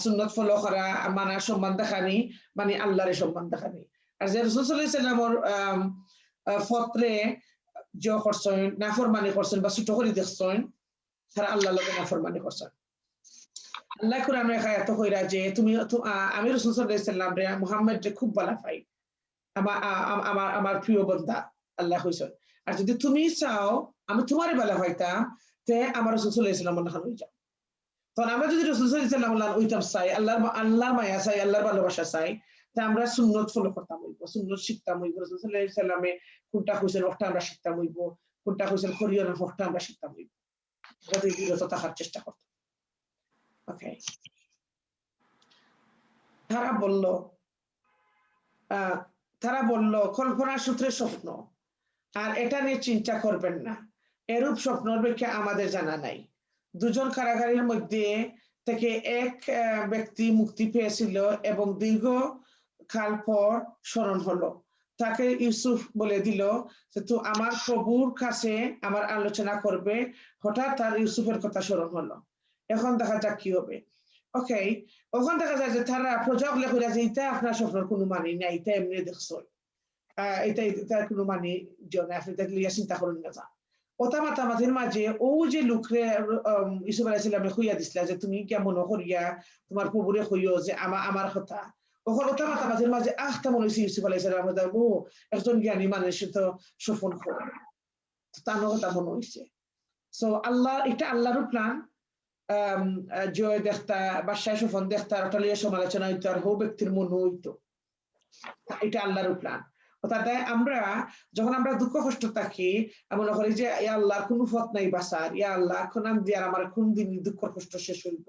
সুন্নত ফলো করা মানা সম্মান দেখানি মানে আল্লাহর সম্মান দেখানি আর যে রাসূল সাল্লাল্লাহু আলাইহি সাল্লামর ফতরে যে করছেন নাফরমানি করছেন বা ছোট করে দেখছেন তারা আল্লাহর লগে নাফরমানি করছেন আল্লাহ কোরআনে আয়াত কইরা যে তুমি আমি রাসূল সাল্লাল্লাহু আলাইহি সাল্লাম রে মুহাম্মদ রে খুব ভালো পাই আমার প্রিয় বান্দা আল্লাহ কইছেন আর যদি তুমি চাও আমি তোমারে ভালো পাইতাম তে আমার রাসূল সাল্লাল্লাহু আলাইহি সাল্লাম না হই যাও তখন আমরা যদি রাসূল সাল্লাল্লাহু আলাইহি সাল্লাম ওইটাম চাই আল্লাহর মায়া চাই আল্লাহর ভালোবাসা চাই তা আমরা সুন্নত ফলো করতাম হইব সুন্নত শিখতাম হইব রাসূল সাল্লাল্লাহু আলাইহি সাল্লামে কোনটা কইছেন ওটা আমরা শিখতাম হইব কোনটা কইছেন খরিয়ানা ওটা আমরা শিখতাম হইব যাতে বিরত থাকার চেষ্টা করতাম ওকে তারা বলল কল্পনা সূত্রে স্বপ্ন আর এটা নিয়ে চিন্তা করবেন না এরূপ স্বপ্নের ব্যাখ্যা আমাদের জানা নাই দুজন কারাগারের মধ্যে থেকে এক ব্যক্তি মুক্তি পেয়েছিল এবং দীর্ঘ কাল পর স্মরণ হলো তাকে ইউসুফ বলে দিল যে তুই আমার প্রভুর কাছে আমার আলোচনা করবে হঠাৎ তার ইউসুফের কথা স্মরণ হলো এখন দেখা যাক কি হবে ওকে ওখান দেখা যায় যে তারা প্রজক লেখা যে এটা আপনার স্বপ্নের কোনো মানে নাই এটা এমনি দেখছো এটার কোনো মানে আপনি দেখলে চিন্তা করেন না যা ওটা মাতামাতির মাঝে ও যে লোকরে ইউসুফ আলাইহিস সালামে খুইয়া দিছিলা যে তুমি কেমন করিয়া তোমার প্রভুরে কইও যে আমার কথা ওখানে ওটা মাতামাতির মাঝে তেমন হয়েছে ইউসুফ আলাইহিস সালাম ও একজন জ্ঞানী মানুষের তো স্বপ্ন করে তার কথা মনে হয়েছে সো আল্লাহ এটা আল্লাহর প্ল্যান জয় দেখতা বাদশাহ স্বপ্ন দেখতা ওটা লিয়ে সমালোচনা হইতো আর হো ব্যক্তির মন হইতো এটা আল্লাহর প্ল্যান অর্থাৎ আমরা যখন আমরা দুঃখ কষ্ট থাকি মনে করি যে ইয়া আল্লাহ কোনো পথ নাই বাঁচার ইয়া আল্লাহ এখন আমি দিয়ে আমার কোন দিন দুঃখ কষ্ট শেষ হইব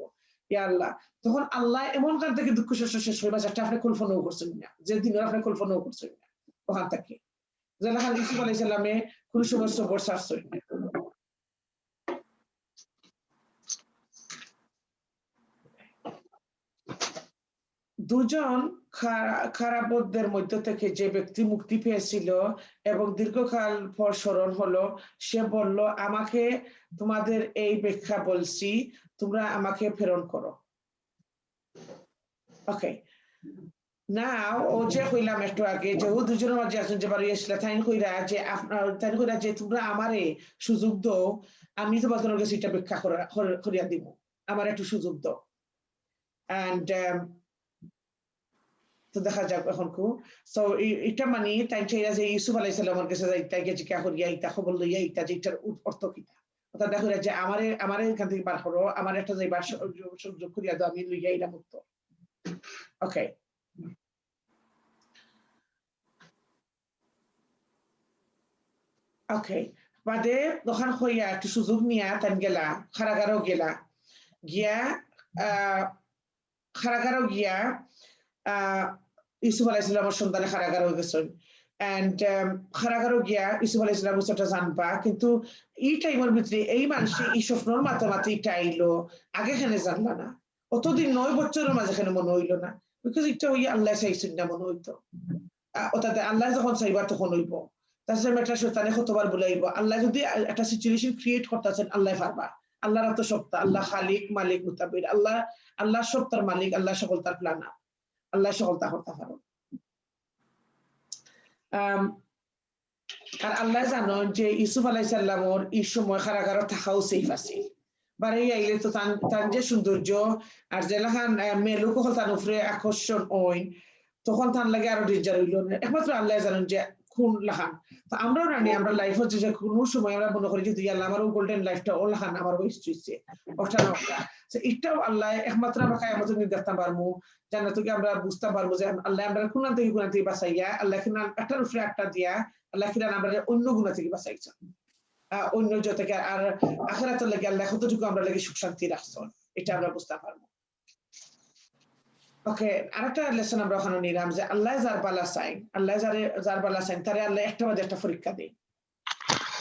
ইয়া আল্লাহ তখন আল্লাহ এমন কার থেকে দুঃখ কষ্ট শেষ হইবা যেটা আপনি কল্পনাও করছেন না যে দিন আপনি কল্পনাও করছেন না ওখান থেকে যেখানে ইউসুফ আলাইহিস সালামে কোন সময় সবর ছাড়ছেন না দুজন খারাপদের মধ্য থেকে যে ব্যক্তি মুক্তি পেয়েছিল এবং দীর্ঘকাল পর স্মরণ হলো সে বলল আমাকে তোমাদের এই ব্যাখ্যা বলছি তোমরা আমাকে প্রেরণ করো ওকে না ও যে কইলাম একটু আগে যে ও দুজনের মাঝে আছেন যে বাড়ি এসলে তাই কইরা যে তোমরা আমারে সুযোগ দাও আমি তোমাদের কাছে এটা ব্যাখ্যা করিয়া দিব আমার একটু সুযোগ দাও and তো দেখা যাক এখন কো সো এটা মানে তাই চাইরা যে ইউসুফ আলাইহিস সালামের কাছে যাইতাকে জিজ্ঞাসা করিয়া ইতা খবর লইয়া ইতা যে এটার অর্থ কিটা অর্থাৎ দেখা যায় যে আমারে এখান থেকে বার করো আমার একটা যাইবার সুযোগ করিয়া দাও আমি লইয়া ইলা মুক্ত ওকে ওকে বাদে দোকান হইয়া একটু সুযোগ নিয়া তান গেলা কারাগারও গেলা গিয়া কারাগারও গিয়া ইউসুফ আলাইহিস সালামের সন্তানে কারাগার হয়ে গেছেন এন্ড কারাগারও গিয়া ইউসুফ আলাইহিস সালাম বিষয়টা জানবা কিন্তু এই টাইমের ভিতরে এই মানুষে এই স্বপ্নের মাতামাতি এটা আইলো আগে এখানে জানবা না অতদিন 9 বছরের মাঝখানে মনে হইলো না বিকজ এটা ওই আল্লাহ চাইছেন না মনে হইতো অর্থাৎ আল্লাহ যখন চাইবা তখন হইব তাছাড়া একটা শয়তানে কতবার বলাইব আল্লাহ যদি একটা সিচুয়েশন ক্রিয়েট করতেছেন আল্লাহ পারবা আল্লাহর এত সত্তা আল্লাহ খালিক মালিক মুতাবির আল্লাহ সত্তার মালিক আল্লাহ সকলতার প্লানা আল্লাহ সকলতা করতে পারো আর আল্লাহ জানো যে ইউসুফ আলাইহিস সালামের এই সময় কারাগারে থাকাও সেফ আছে বাড়ি আইলে তো তার যে সৌন্দর্য আর যেলাখান মেলুক হল তার উপরে আকর্ষণ ওই তখন তার লাগে আরো ডেঞ্জার হইল একমাত্র আল্লাহ জানেন যে খুন লাখান তো আমরাও জানি আমরা লাইফ হচ্ছে যে কোনো সময় আমরা মনে করি যে আল্লাহ আমারও গোল্ডেন লাইফটা ও লাখান আমার হইছে ওটা না ওটা এটাও আল্লাহ একমাত্র আমরা কিয়ামতের দিন দেখতে পারবো জান্নাতে আমরা বুঝতে পারবো যে আল্লাহ আমরা গুনাহ থেকে বাঁচাইয়া আল্লাহ কিনা একটার উপরে একটা দিয়া আল্লাহ কিনা আমরা অন্য গুনাহ থেকে বাঁচাইছেন অন্য যতকে আর আখিরাতের লাগি আল্লাহ কতটুকু আমরা লাগি সুখ শান্তি রাখছেন এটা আমরা বুঝতে পারবো ওকে আরেকটা লেসন আমরা ওখানে নিলাম যে আল্লাহ যার বালা চাই আল্লাহ যার বালা চাই তারে আল্লাহ একটা বাদে একটা পরীক্ষা দেয়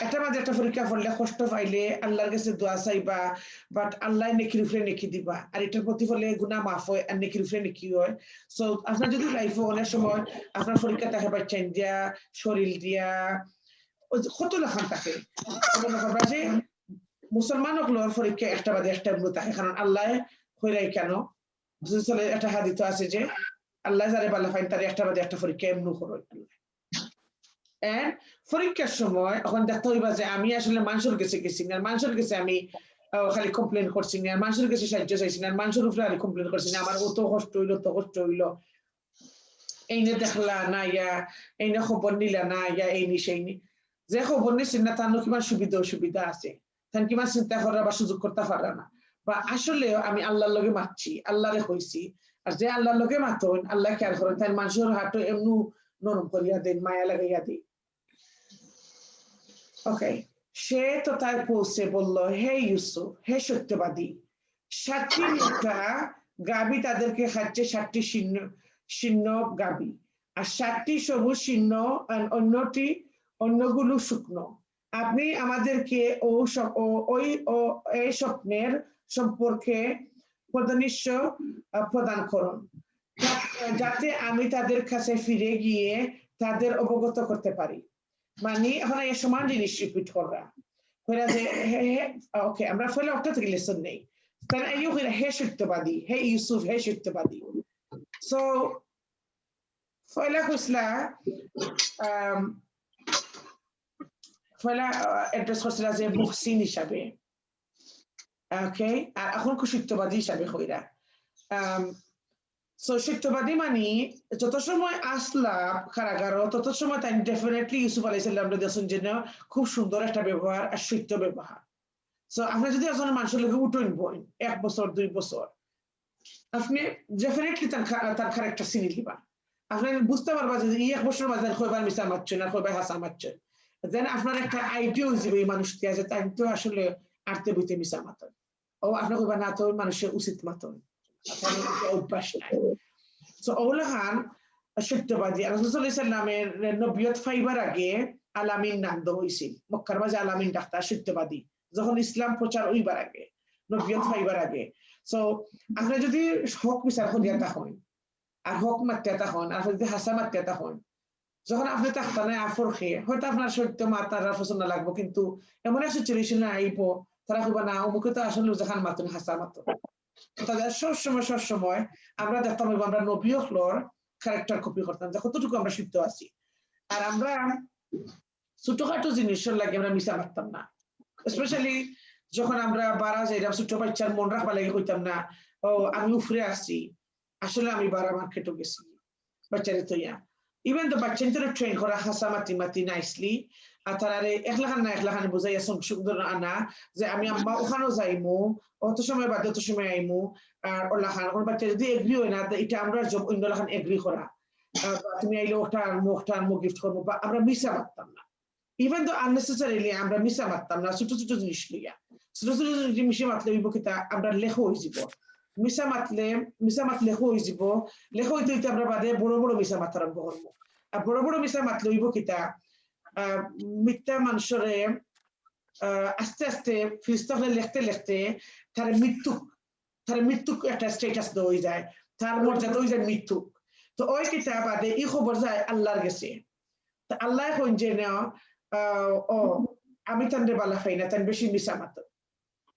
একটা বাদে একটা পরীক্ষা পড়লে কষ্ট পাইলে আল্লাহর কাছে দোয়া চাইবা বাট আল্লাহ নেকির উপরে নেকি দিবা আর এটার প্রতিফলে গুনাহ মাফ হয় আর নেকির উপরে নেকি হয় সো আপনার যদি লাইফে অনেক সময় আপনার পরীক্ষা থাকে বাচ্চান দিয়া শরীর দিয়া কত লেখান থাকে যে মুসলমান হকলোর পরীক্ষা একটা বাদে একটা থাকে কারণ আল্লাহ হইরাই কেন একটা হাদিস আছে যে আল্লাহ যারে বালা ফাইন তার একটা বাদে একটা পরীক্ষা এমনি করো পরীক্ষার সময় এখন দেখতে হইবা যে আমি আসলে মানুষের কাছে গেছি না মানুষের কাছে আমি খালি কমপ্লেন করছি না মানুষের কাছে সাহায্য চাইছি না মানুষের উপরে আমি কমপ্লেন করছি না আমার অত কষ্ট হইলো তো কষ্ট হইলো এই নিয়ে দেখলা না ইয়া এই নিয়ে খবর নিলা না ইয়া এই নি সেই নি যে খবর নিচ্ছেন না তার কিমান সুবিধা অসুবিধা আছে তার কিমান চিন্তা করার বা সুযোগ করতে পারে না বা আসলে আমি আল্লাহর লগে মারছি আল্লাহরে কইছি আর যে আল্লাহর লগে মাতন আল্লাহ কেয়ার করেন তাই মানুষের হাত এমনি নরম করিয়া দেন মায়া লাগাইয়া দেন ওকে সে তো তার পৌঁছে বলল হে ইউসুফ হে সত্যবাদী 7টি মোটা গাবি তাদেরকে খাচ্ছে 7টি শীর্ণ গাবি আর 7টি সবুজ শীর্ণ আর অন্যগুলো শুকনো আপনি আমাদেরকে এই স্বপ্নের সম্পর্কে প্রদান করুন যাতে আমি তাদের কাছে ফিরে গিয়ে তাদের অবগত করতে পারি মানে এখন এই সমান জিনিস রিপিট করা হইরা যে ওকে আমরা ফলে অর্থ থেকে লেসন নেই তাহলে এই হইরা হে সত্যবাদী হে ইউসুফ হে সত্যবাদী সো ফয়লা কইসলা ফয়লা অ্যাড্রেস করছিলা যে মুহসিন হিসাবে ওকে আর এখন সত্যবাদী হিসাবে হইরা সো সত্যবাদী মানে যত সময় আসলা কারাগার তত সময় তাই ডেফিনেটলি ইউসুফ আলাইহিস সালাম দেখছেন যে খুব সুন্দর একটা ব্যবহার আর সত্য ব্যবহার সো আপনি যদি একজন মানুষের লগে উঠুন বইন 1 বছর 2 বছর আপনি ডেফিনেটলি তার ক্যারেক্টার চিনি লিবা আপনি বুঝতে পারবা যে এই 1 বছর মাঝে কয়বার মিছা মারছেন না কয়বার হাসা মারছেন দেন আপনার একটা আইডিয়া হয়ে যাবে এই মানুষটি আছে তাই তো আসলে আরতে বইতে মিছা মাতন ও আপনি কইবা না তো মানুষের উচিত মাতন অভ্যাস নাই সো ওলাহান সত্যবাদী রাসূল সাল্লাল্লাহু আলাইহি সাল্লামের নবিয়ত ফাইবার আগে আলামিন নাম দেওয়া হয়েছিল মক্কার মাঝে আলামিন ডাক্তার সত্যবাদী যখন ইসলাম প্রচার হইবার আগে নবিয়ত ফাইবার আগে সো আপনি যদি হক বিচার করিয়া থাকেন আর হক মারতে থাকেন আর যদি হাসা মারতে থাকেন যখন আপনি থাকতেন আফর খেয়ে হয়তো আপনার সত্য মাতার পছন্দ লাগবো কিন্তু এমন একটা সিচুয়েশনে আইব তারা কইবা না অমুকে তো আসলে যখন মাতুন হাসা মাতুন তাদের সবসময় আমরা দেখতাম আমরা নবী হলোর ক্যারেক্টার কপি করতাম যে কতটুকু আমরা শিখতে আছি আর আমরা ছোটখাটো জিনিসের লাগে আমরা মিশা মারতাম না স্পেশালি যখন আমরা বাড়া যাইলাম ছোট বাচ্চার মন রাখবা লাগে কইতাম না ও আমি উফরে আসছি আসলে আমি বাড়া মার্কেটও গেছি বাচ্চারে তৈয়া ইভেন তো বাচ্চাদের ট্রেন করা হাসা মাতি নাইসলি আর তারারে একলাখানে বুঝাইয়া সুন্দর আনা যে আমি আম্মা ওখানেও যাইমু অত সময় বাদে অত সময় আইমু আর ওলাখান কোন বাচ্চা যদি এগ্রি হয় না এটা আমরা অন্য লাখান এগ্রি করা তুমি আইলে ওটা আনমু গিফট করবো বা আমরা মিশা মারতাম না ইভেন তো আননেসেসারিলি আমরা মিশা মারতাম না ছোট জিনিস লইয়া ছোট জিনিস মিশে মাতলে হইব কিতা আমরা লেখো হয়ে যাব মিশা মাতলে লেখো হয়ে যাব লেখো হইতে আমরা বাদে বড় মিশা মাত আরম্ভ করবো আর বড় মিশা মাতলে হইব কিতা মিথ্যা মানুষরে আস্তে আস্তে ফিরিস্তাকে লিখতে তার মৃত্যু একটা স্টেটাস হয়ে যায় তার মর্যাদা হয়ে যায় মৃত্যু তো ওই কিতা বাদে এই খবর যায় আল্লাহর গেছে তা আল্লাহ কইন যে না আমি তানরে বালা খাই না তান বেশি মিশা মাত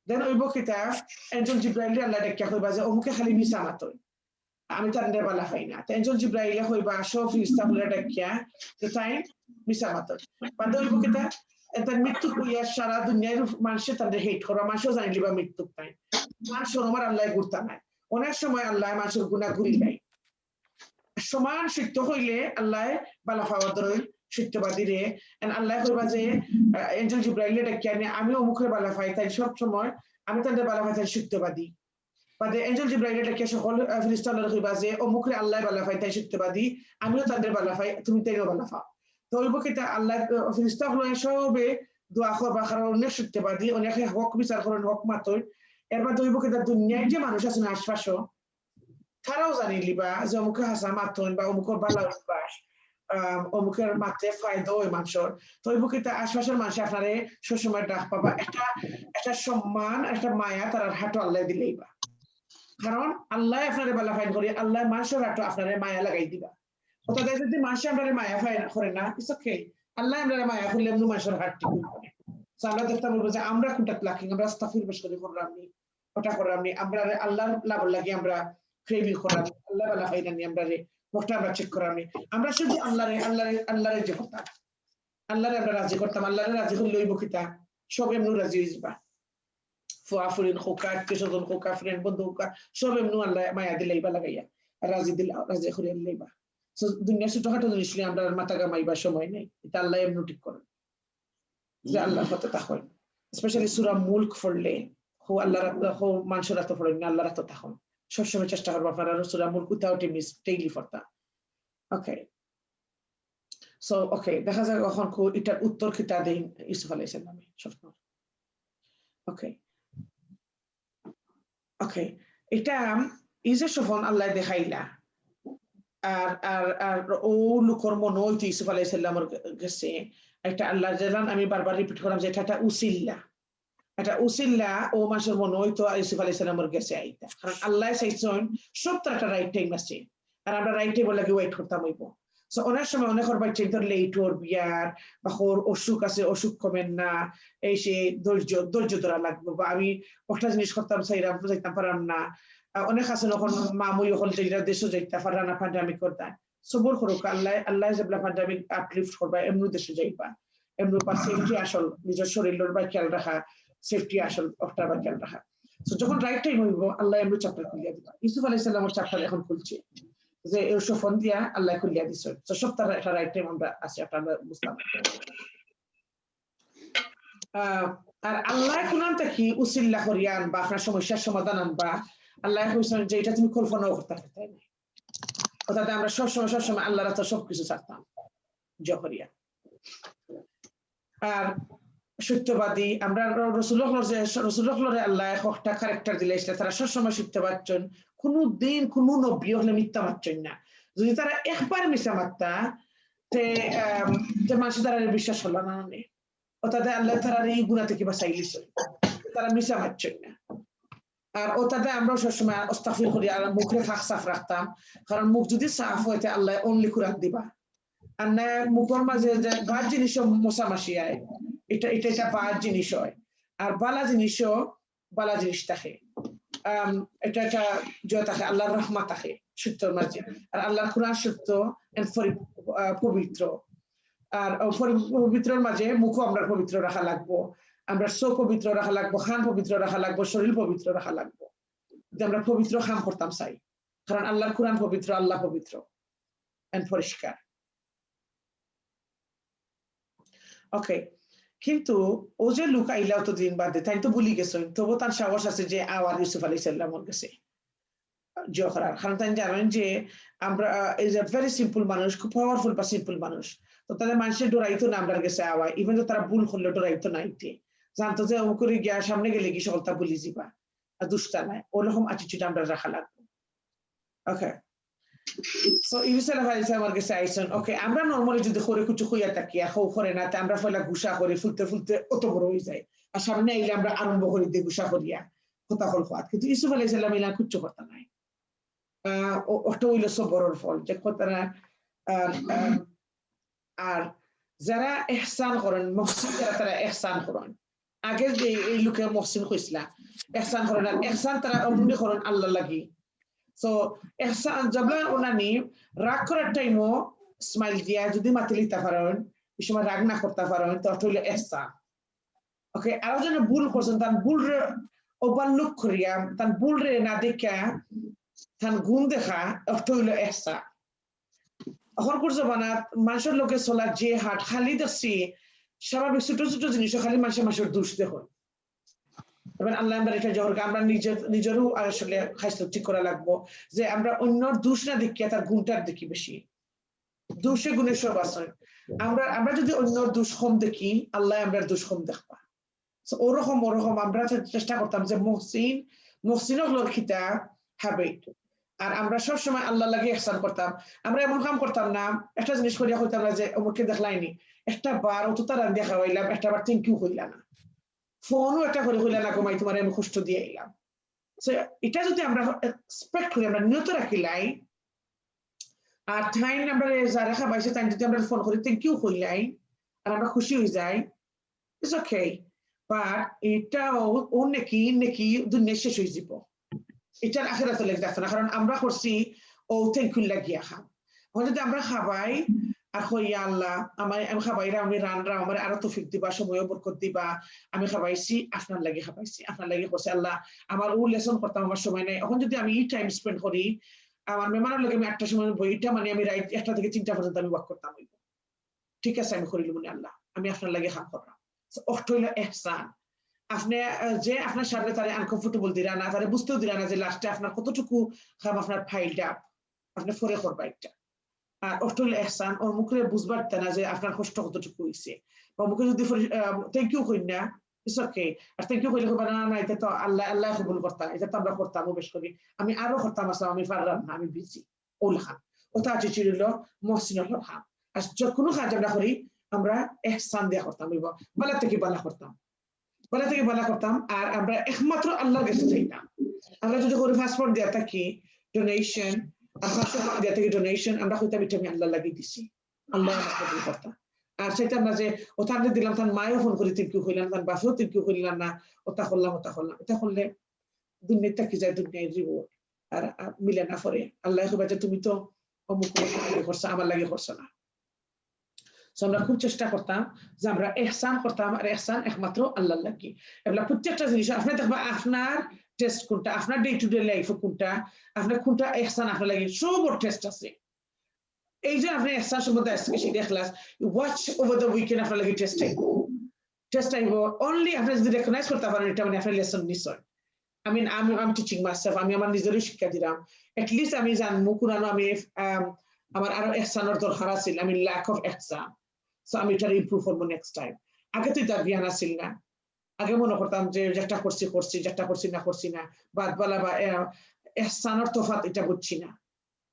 দেন ওই বকিতা এনজেল জিব্রাইল আল্লাহ ডাকিয়া কইবা যে অমুকে খালি মিশা মাত আমি তানরে বালা খাই না এনজেল জিব্রাইল কইবা সব ফিরিস্তা বলে ডাকিয়া যে তাই মিশা মাত বাদে ওই বকিতা তার মৃত্যু কইয়া সারা দুনিয়ার মানুষে তাদের হেট করা মানুষও জানি লিবা মৃত্যু পায় মানুষের আমার আল্লাহ গুরতা নাই অনেক সময় আল্লাহ মানুষের গুণা ঘুরি দেয় সমান সত্য হইলে আল্লাহ বালা পাওয়া ধরেন সত্যবাদী রে আল্লাহ কইবা যে এঞ্জেল জিব্রাইল ডাকি আমি অমুখের বালা পাই তাই সব সময় আমি তাদের বালা পাই তাই সত্যবাদী বাদে এঞ্জেল জিব্রাইল ডাকি সকল ফেরেশতা আল্লাহর কইবা যে অমুখের আল্লাহ বালা পাই তাই সত্যবাদী আমিও তাদের বালা পাই তুমি তাইও বালা পাও তো ওই বকিতা আল্লাহ ফেরেশতা হলো সবে দোয়া করবা কারণ অনেক সত্যবাদী অনেক হক বিচার করেন হক মাতই এরপর দইব কিতা দুনিয়ায় যে মানুষ আছেন আশপাশও তারাও জানি লিবা যে অমুকে হাসা মাতন বা অমুকের বালা উঠবাস অমুকের মাত্রে ফায়দা ওই মানুষের তো ওই বুকিতে আশপাশের মানুষ আপনারে সবসময় ডাক পাবা একটা সম্মান একটা মায়া তার হাঁটো আল্লাহ দিলেই বা কারণ আল্লাহ আপনারে বালা ফাইন করি আল্লাহ মানুষের হাঁটো আপনারে মায়া লাগাই দিবা অর্থাৎ যদি মানুষ আপনারে মায়া ফাইন করে না ইটস ওকে আল্লাহ আমরা মায়া করলে এমনি মানুষের হাঁটটি করে আমরা দেখতে বলবো যে আমরা কোনটা লাকি আমরা আস্তাগফির বেশ করে করলাম নি ওটা করলাম নি আমরা আল্লাহর লাভ লাগি আমরা ক্রেভি করলাম আল্লাহ বালা ফাইনা নি আমরা রে ওটা আমরা চেক করলাম নি আমরা শুধু আল্লাহরে যে করতাম আল্লাহরে আমরা রাজি করতাম আল্লাহরে রাজি করলে ওই বকিতা সব এমনি রাজি হয়ে যাবা ফুয়াফুরিন খোকা কেশজন খোকা ফ্রেন্ড বন্ধু খোকা সব এমনি আল্লাহ মায়া দিলেই বা লাগাইয়া রাজি দিলা রাজি করে লইবা সো দুনিয়া ছোটখাটো জিনিস নিয়ে আমরা মাথা গামাইবার সময় নেই এটা আল্লাহ এমনি ঠিক করেন যে আল্লাহর পথে তাহন স্পেশালি সূরা মুলক পড়লে হো আল্লাহর হো মানুষের রাত পড়েন না আল্লাহর রাত তাহন সবসময় চেষ্টা করবো আপনারা Surah Mulk without a miss daily পড়তা ওকে সো ওকে দেখা যায় কখন এটার উত্তর কিতা দেন ইউসুফ আলাইহিস সালামে সবসময় ওকে ওকে এটা ইজে সফন আল্লাহ দেখাইলা আর আর আর ও লোকর মন হইতো ইউসুফ আলাইহিস সালামের কাছে একটা আল্লাহ জালান আমি বারবার রিপিট করলাম যে এটা উসিল্লা ও মানুষের মন হইতো ইউসুফ আলাইহিস সালামের কাছে আইতা কারণ আল্লাহ চাইছেন সব তার একটা রাইট টাইম আছে আর আমরা রাইট টাইম লাগে ওয়েট করতাম হইব সো অনেক সময় অনেক বাচ্চা তোর লেট ওর বিয়ার বা ওর অসুখ আছে অসুখ কমেন না এই সে ধৈর্য ধরা লাগবে বা আমি একটা জিনিস করতাম চাইরাম যাইতাম পারাম না অনেক আছে যখন মামুই হল যেটা দেশে যাইতে পারা না প্যান্ডামিক করতে সবর করুক আল্লাহ যেগুলা প্যান্ডামিক আপলিফট করবা এমনি দেশে যাইবা এমনি বা সেফটি আসল নিজের শরীরের বা খেয়াল রাখা সেফটি আসল একটা বা খেয়াল রাখা তো যখন রাইট টাইম হইব আল্লাহ এমনি চ্যাপ্টার খুলিয়া দিবা ইউসুফ আলাইহিস সালামের চ্যাপ্টার এখন খুলছে যে এই ফোন দিয়া আল্লাহ খুলিয়া দিছে তো সব তার একটা রাইট টাইম আমরা আছে একটা আমরা বুঝলাম আর আল্লাহ কোনটা কি উসিল্লা করিয়ান বা আপনার সমস্যার সমাধান আনবা আল্লাহ কইছেন যে এটা তুমি কল্পনাও করতে পারতে না অর্থাৎ আমরা সবসময় আল্লাহর রাস্তা সবকিছু ছাড়তাম জহরিয়া আর সত্যবাদী আমরা রসুল্লাহরে আল্লাহ একটা ক্যারেক্টার দিলে তারা সবসময় সত্যবাদী কোনো দিন কোনো নবী হলে মিথ্যা মারছেন না যদি তারা একবার মিথ্যা মারতা মানুষ তারা বিশ্বাস হলো না অর্থাৎ আল্লাহ তারা এই গুণা থেকে বাঁচাই দিছে তারা মিথ্যা মারছেন না আর ওটাতে আমরা সবসময় আস্তাগফির করি আর মুখে ফাঁক সাফ রাখতাম কারণ মুখ যদি সাফ হইতে আল্লাহ অনলি খুরাক দিবা আর না মুখের মাঝে যে বাদ জিনিস মশামাসি আয় এটা বাদ জিনিস হয় আর বালা জিনিস থাকে এটা একটা জয় থাকে আল্লাহর রহমত থাকে সত্যর মাঝে আর আল্লাহর কোরআন সত্য পবিত্র আর পবিত্রের মাঝে মুখও আমরা পবিত্র রাখা লাগবো আমরা চোখ পবিত্র রাখা লাগবো খান পবিত্র রাখা লাগবো শরীর পবিত্র রাখা লাগবো আমরা পবিত্র খাম করতাম চাই কারণ আল্লাহর কোরআন পবিত্র আল্লাহ পবিত্র পরিষ্কার ওকে কিন্তু ও যে লোক আইলা অতদিন বাদে তাই তো ভুলি গেছেন তবু তার সাহস আছে যে আওয়ার ইউসুফ আলাইহিস সালামের কাছে জহরার কারণ তাই জানেন যে আমরা ইজ এ ভেরি সিম্পল মানুষ খুব পাওয়ারফুল বা সিম্পল মানুষ তো তাদের মানুষের ডরাইতো না আমরা গেছে আওয়া ইভেন তো তারা ভুল করলে ডরাইতো না ইতে জানতো যে অমুকরে গিয়া সামনে গেলে কি সকলটা ভুলি যাবা আর দুষ্টা নাই ওরকম অ্যাটিটিউড আমরা রাখা লাগবে ওকে সো ইউসুফ আলাইহিস সালামের কাছে আইছেন ওকে আমরা নরমালি যদি করে কিছু কইয়া তাকিয়া খাও করে না তে আমরা ফয়লা গুসা করে ফুলতে অত বড় হয়ে যায় আর সামনে আইলে আমরা আরম্ভ করি দিয়ে গুসা করিয়া কথা হল ফাত কিন্তু ইউসুফ আলাইহিস সালাম ইলা কিছু করতে নাই ওটা হইল সবরের ফল যে কথাটা আর যারা ইহসান করেন মুহসিন তারা ইহসান করেন আগে যে এই লোকে মুহসিন কইছলা ইহসান করেন আর ইহসান তারা অমনি করেন আল্লাহ লাগি সো ইহসান জবলা ওনানি রাগ করার টাইমও স্মাইল দিয়া যদি মাতিলিতা পারেন এই সময় রাগ না করতে পারেন তো ওটা হইল ইহসান ওকে আরো যেন ভুল করছেন তার ভুল ওভারলুক করিয়া তার ভুল রে না দেখা তার গুণ দেখা অর্থ হইল ইহসান এখনকার জমানাত মানুষের লোকে চলার যে হাট খালি দেখছি স্বাভাবিক ছোট ছোট জিনিস খালি মানুষের দোষ দেখুন। এবার আল্লাহ আমরা এটা জহরকে আমরা নিজেরও আসলে স্বাস্থ্য ঠিক করা লাগবো যে আমরা অন্যর দোষ না দেখিয়া তার গুণটার দেখি বেশি। দোষে গুণে সব আছে। আমরা যদি অন্যর দোষ কম দেখি আল্লাহ আমরা দোষ কম দেখবা। ওরকম আমরা চেষ্টা করতাম যে মহসিনক লক্ষিতা হ্যাবিট। আর আমরা সবসময় আল্লাহ লাগে ইহসান করতাম। আমরা এমন কাম করতাম না, একটা জিনিস করিয়া হইতাম না যে অমুককে দেখলাইনি একটা বার অত তার রান্দিয়া খাওয়াইলাম, একটা বার থ্যাংক ইউ হইলা না, ফোনও একটা করে হইলা না, কমাই তোমার আমি কষ্ট দিয়ে এলাম। এটা যদি আমরা এক্সপেক্ট করি, আমরা নিয়ত রাখিলাই, আর টাইম আমরা যারা খাবাইছে তাই যদি আমরা ফোন করি থ্যাংক ইউ হইলাই আর আমরা খুশি হয়ে যাই, ইটস ওকে। বাট এটা ও নাকি দুনিয়া শেষ হয়ে যাব, এটার আখিরাতে লেগে যাচ্ছে না। কারণ আমরা করছি ও থ্যাংক ইউ লাগিয়া খাম। যদি আমরা খাবাই আর হইয়া আল্লাহ আমি খাবাইরা, আমি রানরা আমার আরো তৌফিক দিবা, সময় বরকত দিবা, আমি খাবাইছি আপনার লাগে, খাবাইছি আপনার লাগে করছে আল্লাহ, আমার ও লেসন করতাম আমার সময় নাই। এখন যদি আমি এই টাইম স্পেন্ড করি, আমার মেহমানের লাগে আমি 8টার সময় বইটা মানে আমি রাইট 1টা থেকে 3টা পর্যন্ত আমি ওয়াক করতাম, ঠিক আছে আমি করিল মনে আল্লাহ আমি আপনার লাগে খাম করলাম। অর্থ হইল এহসান। আপনি যে আপনার সামনে তারে আনকমফোর্টেবল দিরা না, তারে বুঝতেও দিরা না যে লাস্টে আপনার কতটুকু খাম আপনার ফাইলটা আপনি ফরে করবা একটা। আর অর্থ হইল এহসান, ওর মুখে বুঝবার না যে আপনার কষ্ট কতটুকু হয়েছে, বা মুখে যদি থ্যাংক ইউ কই না ইটস ওকে, আর থ্যাংক ইউ কইলে না এটা তো আল্লাহ কবুল করতাম, এটা তো আমরা করতাম বেশ করি, আমি আরো করতাম, আসলাম আমি পারলাম না, আমি বিজি ওল খান ওটা চিঠিল মহসিন খান। আর কোনো কাজ আমরা করি আমরা এহসান দেয়া করতাম, বালা থেকে বালা করতাম, বালা থেকে বালা করতাম। আর আমরা একমাত্র আল্লাহর কাছে চাইতাম। আমরা যদি করে পাসপোর্ট দেয়া থাকি ডোনেশন, দেয়া থেকে ডোনেশন, আমরা হইতাম এটা আমি আল্লাহ লাগিয়ে দিছি, আল্লাহ আমাকে করতাম। আর সেটা আমরা যে ওটা দিলাম, তার মায়েও ফোন করে তিনকিউ হইলাম, তার বাসেও তিনকিউ হইলাম না, ওটা করলাম এটা করলে দুনিয়া থাকি যায়, দুনিয়ায় রিওয়ার্ড আর মিলে না পরে আল্লাহ যে তুমি তো অমুক করছো, আমার লাগে করছো না। আমরা খুব চেষ্টা করতাম যে আমরা এহসান করতাম, আর এহসান একমাত্র আল্লাহ লাগি। এগুলা প্রত্যেকটা জিনিস আপনি দেখবা আপনার টেস্ট কোনটা, আপনার ডে টু ডে লাইফ কোনটা, আপনার কোনটা এহসান আপনার লাগে, সবর টেস্ট আছে। এই যে আপনি এহসান সম্বন্ধে আজকে সেই দেখলাম, ওয়াচ ওভার দ্য উইকেন্ড আপনার লাগে টেস্ট আইব অনলি আপনি যদি রেকগনাইজ করতে পারেন এটা মানে আপনার লেসন নিশ্চয়। আমি টিচিং মাইসেলফ, আমি আমার নিজেরই শিক্ষা দিলাম, এটলিস্ট আমি জানবো কোরআন আমি আমার আরো এহসানের দরকার আছিল, আমি ল্যাক অফ এহসান, সো আমি এটা ইমপ্রুভ করবো নেক্সট টাইম। আগে তো এটা জ্ঞান আসিল না, আগে মনে করতাম যে যেটা করছি যেটা করছি না, বাদ বালা বা এহসানের তফাৎ এটা বুঝছি না,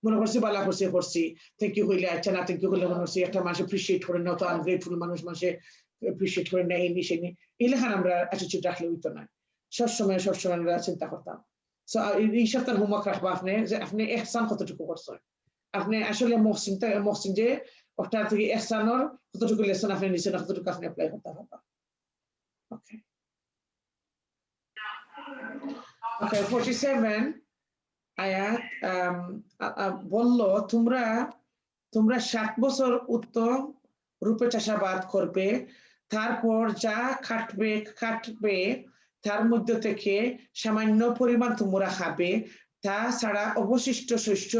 মনে করছি বালা করছি থ্যাংক ইউ হইলে আচ্ছা না, থ্যাংক ইউ হইলে মনে করছি একটা মানুষ এপ্রিসিয়েট করে না, তো আনগ্রেটফুল মানুষে এপ্রিসিয়েট করে নেয় এই নিশে নিয়ে এই লেখান আমরা অ্যাটিটিউড রাখলে হইতো না। সবসময় আমরা চিন্তা করতাম। সো এই সপ্তাহের হোমওয়ার্ক রাখবো আপনি যে আপনি এহসান কতটুকু করছেন, আপনি আসলে মহসিন যে ওটা থেকে এহসানের কতটুকু লেসন আপনি নিছেন, কতটুকু আপনি অ্যাপ্লাই করতে পারবেন। ওকে ওকে 47 আয়াত বলল তোমরা 7 বছর উত্তম রূপে চাষাবাদ করবে, তারপর যা কাটবে তার মধ্যে থেকে সামান্য পরিমাণ তোমরা খাবে, তা ছাড়া অবশিষ্ট শস্য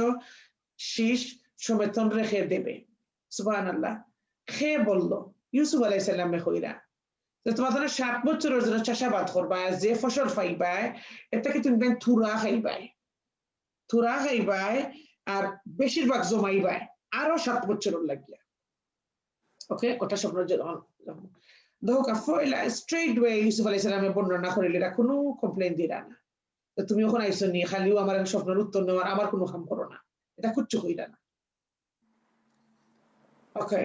শীষ সমেতন রেখে দেবে। সুবহানাল্লাহ। খেয়ে বলল ইউসুফ আলাইহিস সালাম কইরা যে তোমরা 7 বছরের জন্য চাষাবাদ করবা, যে ফসল পাইবা এটাকে তুমি থুরা খাইবাই আর বেশিরভাগ জমাইবাই আরো 7 বছরের লাগিয়া। ওকে, ওটা স্বপ্ন দেখো কাফলা স্ট্রেট ওয়ে ইউসুফ আলাইহিস সালামের বর্ণনা করিলে এরা কোনো কমপ্লেইন দিরা না, তুমি ওখানে আইসো নি খালিও আমার স্বপ্নের উত্তর নেওয়ার, আমার কোনো কাম করো না, এটা কুচ্ছু কইরা না। ওকে,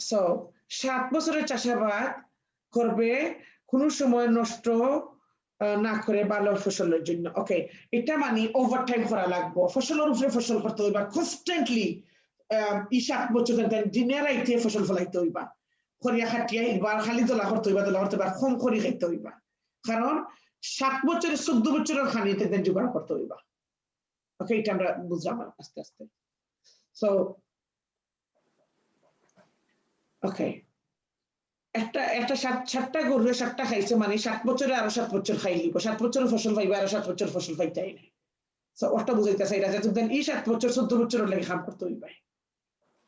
সো 7 বছরের চাষাবাদ করবে, কোনো সময় নষ্ট না করে ভালো ফসলের জন্য। ওকে, এটা মানে ওভারটাইম করা লাগবে, ফসলের উপরে ফসল করতে হইবা কনস্ট্যান্টলি। 7 বছর দিনে রাইতে ফসল ফলাইতে হইবা, খরিয়া খাটিয়া এবার খালি দোলা করতে হইবা কম করি খাইতে হইবা, কারণ 7 বছরের 14 বছরের খানিতে জোগাড় করতে হইবা। ওকে, এটা আমরা বুঝলাম আস্তে আস্তে। সো ওকে, একটা 7টা গরু 7টা খাইছে মানে 7 বছরে আরো 7 বছর খাইলিব, 7 বছরের ফসল পাইবা আরো 7 বছর ফসল পাইতে নাই। সো ওটা বুঝাইতেছে এটা যে তুমি এই 7 বছর 14 বছরের লাগে কাম করতে হইবা।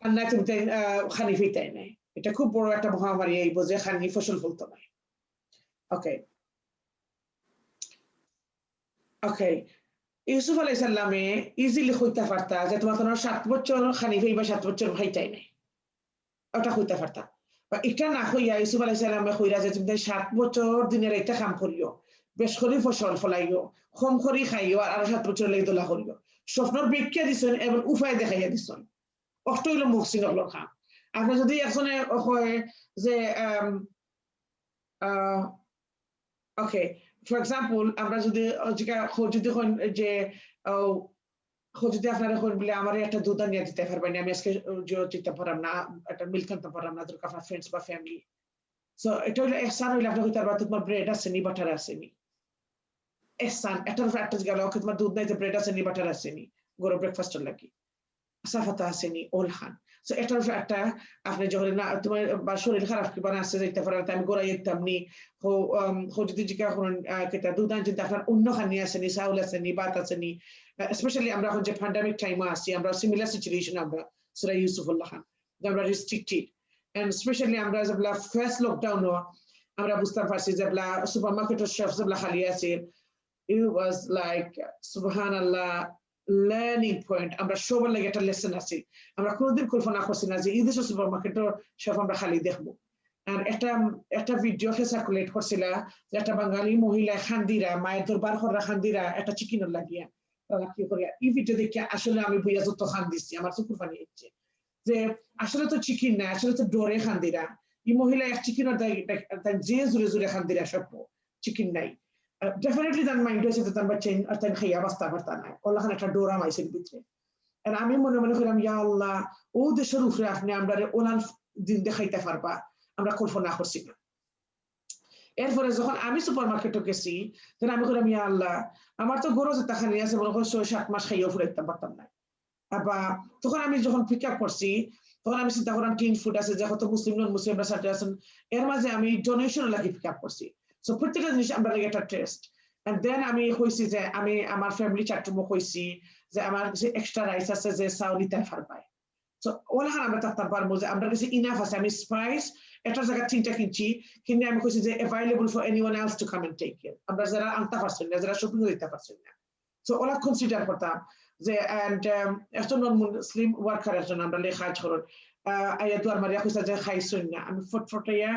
কান্না তুমি খানি ফিতাই নাই, এটা খুব বড় একটা মহামারী এই বোঝে খানি ফসল ফলতো নাই। ওকে ওকে ইউসুফ আলাইহিস সালামে ইজিলি কইতে পারতা যে তোমার 7 বছর খানি ফেইবা 7 বছর খাইতাই নাই, ওটা কইতে পারতা। বা এটা না হইয়া ইউসুফ আলাইহিস সালামে কইরা যে তুমি 7 বছর দিনের একটা কাম করিও, বেশ করে ফসল ফলাইও, কম করে খাইও, আর 7 বছর লাগি দোলা করিও। স্বপ্নর ব্যাখ্যা দিছেন এবং উপায় দেখাইয়া দিছেন। অষ্ট হইল মুহসিন হলোর খাম। আপনি যদি একজনে হয় যে ওকে ফর এক্সাম্পল আমরা যদি যদি যে যদি আপনারা এখন বলে আমার একটা দুধ নিয়ে দিতে পারবেন, আমি আজকে দিতে পারলাম না, একটা মিল্ক আনতে পারলাম না, তোর আপনার ফ্রেন্ডস বা ফ্যামিলি। সো এটা হইলে এহসান হইলে আপনি হইতে পারবেন তোমার ব্রেড আসেনি, বাটার আসেনি। এহসান এটার একটা গেল তোমার দুধ নাই, ব্রেড আসেনি, বাটার আসেনি, গরু ব্রেকফাস্টের লাগি সাফাতা আসেনি, ওল খান। সো এটার একটা আপনি যখন না তোমার বা শরীর খারাপ কি বানা আসছে যাইতে পারেন, আমি গোড়াই যেতাম নি যদি জিজ্ঞাসা করেন কেটা দুধ আনছেন আপনার অন্য খানি আসেনি, চাউল আসেনি, ভাত আসেনি। স্পেশালি আমরা এখন যে প্যান্ডামিক টাইমে আসছি, আমরা সিমিলার সিচুয়েশন আমরা সুরা ইউসুফুল্লাহ খান, যে আমরা রেস্ট্রিক্টেড এন্ড স্পেশালি আমরা যেগুলা ফার্স্ট লকডাউন আমরা বুঝতে পারছি যেগুলা সুপারমার্কেটের শেলফ যেগুলা খালি আছে, it was like subhanallah learning point, আমরা সবার লাগে একটা লেসন আছে। আমরা কোনোদিন কল্পনা করছি না যে এই দেশের সুপারমার্কেটের শেলফ আমরা খালি দেখবো। আর একটা ভিডিও সার্কুলেট করছিল যে একটা বাঙালি মহিলা খান্দিরা মায়ের দরবার করা খান্দিরা একটা চিকেনের লাগিয়া তারা কি করিয়া এই ভিডিও দেখে আসলে আমি বইয়া যত খান দিচ্ছি আমার চোখের পানি হচ্ছে যে আসলে তো চিকেন না, আসলে তো ডরে খান্দিরা। এই মহিলা এক চিকেনের যে জোরে জোরে খান্দিরা সব চিকেন নাই। ডেফিনেটলি তার মাইন্ড হয়েছে যে তার বাচ্চা আর তার খাইয়া বাঁচতে পারতা না, ওলাখান একটা ডোরা মাইসের ভিতরে। আর আমি মনে মনে করলাম ইয়া আল্লাহ ও দেশের উপরে আপনি আমরা ওলান দিন দেখাইতে পারবা, আমরা কল্পনা করছি না। এরপরে যখন আমি সুপার মার্কেটে গেছি তখন আমি করলাম ইয়া আল্লাহ আমার তো গরু যেটা খানি আছে মনে করো 6-7 মাস খাইয়া ফুরাইতে পারতাম না। আবার তখন আমি যখন পিক আপ করছি তখন আমি চিন্তা করলাম টিন ফুড আছে, যখন তো মুসলিম নন মুসলিমরা সাথে আছেন, এর মাঝে আমি ডোনেশন লাগি পিক আপ করছি। সো প্রত্যেকটা জিনিস আমরা লাগে একটা টেস্ট। এন্ড দেন আমি কইছি যে আমি আমার ফ্যামিলি চারটুমো কইছি যে আমার যে এক্সট্রা রাইস আছে যে সাউলিতে ফারবাই। সো ওলাহান আমরা তার পারবো যে আমরা কাছে ইনাফ আছে, আমি স্পাইস একটা জায়গা চিন্তা কিনছি, কিন্তু আমি কইছি যে available for anyone else to come and take care, আমরা যারা আনতে পারছেন না, যারা শপিং দিতে পারছেন না। সো ওরা কনসিডার করতাম যে এন্ড একজন নন মুসলিম ওয়ার্কার একজন আমরা লে কাজ করুন আয়া দুয়ার মারিয়া কইছা যে খাইছুন না, আমি ফটফটাইয়া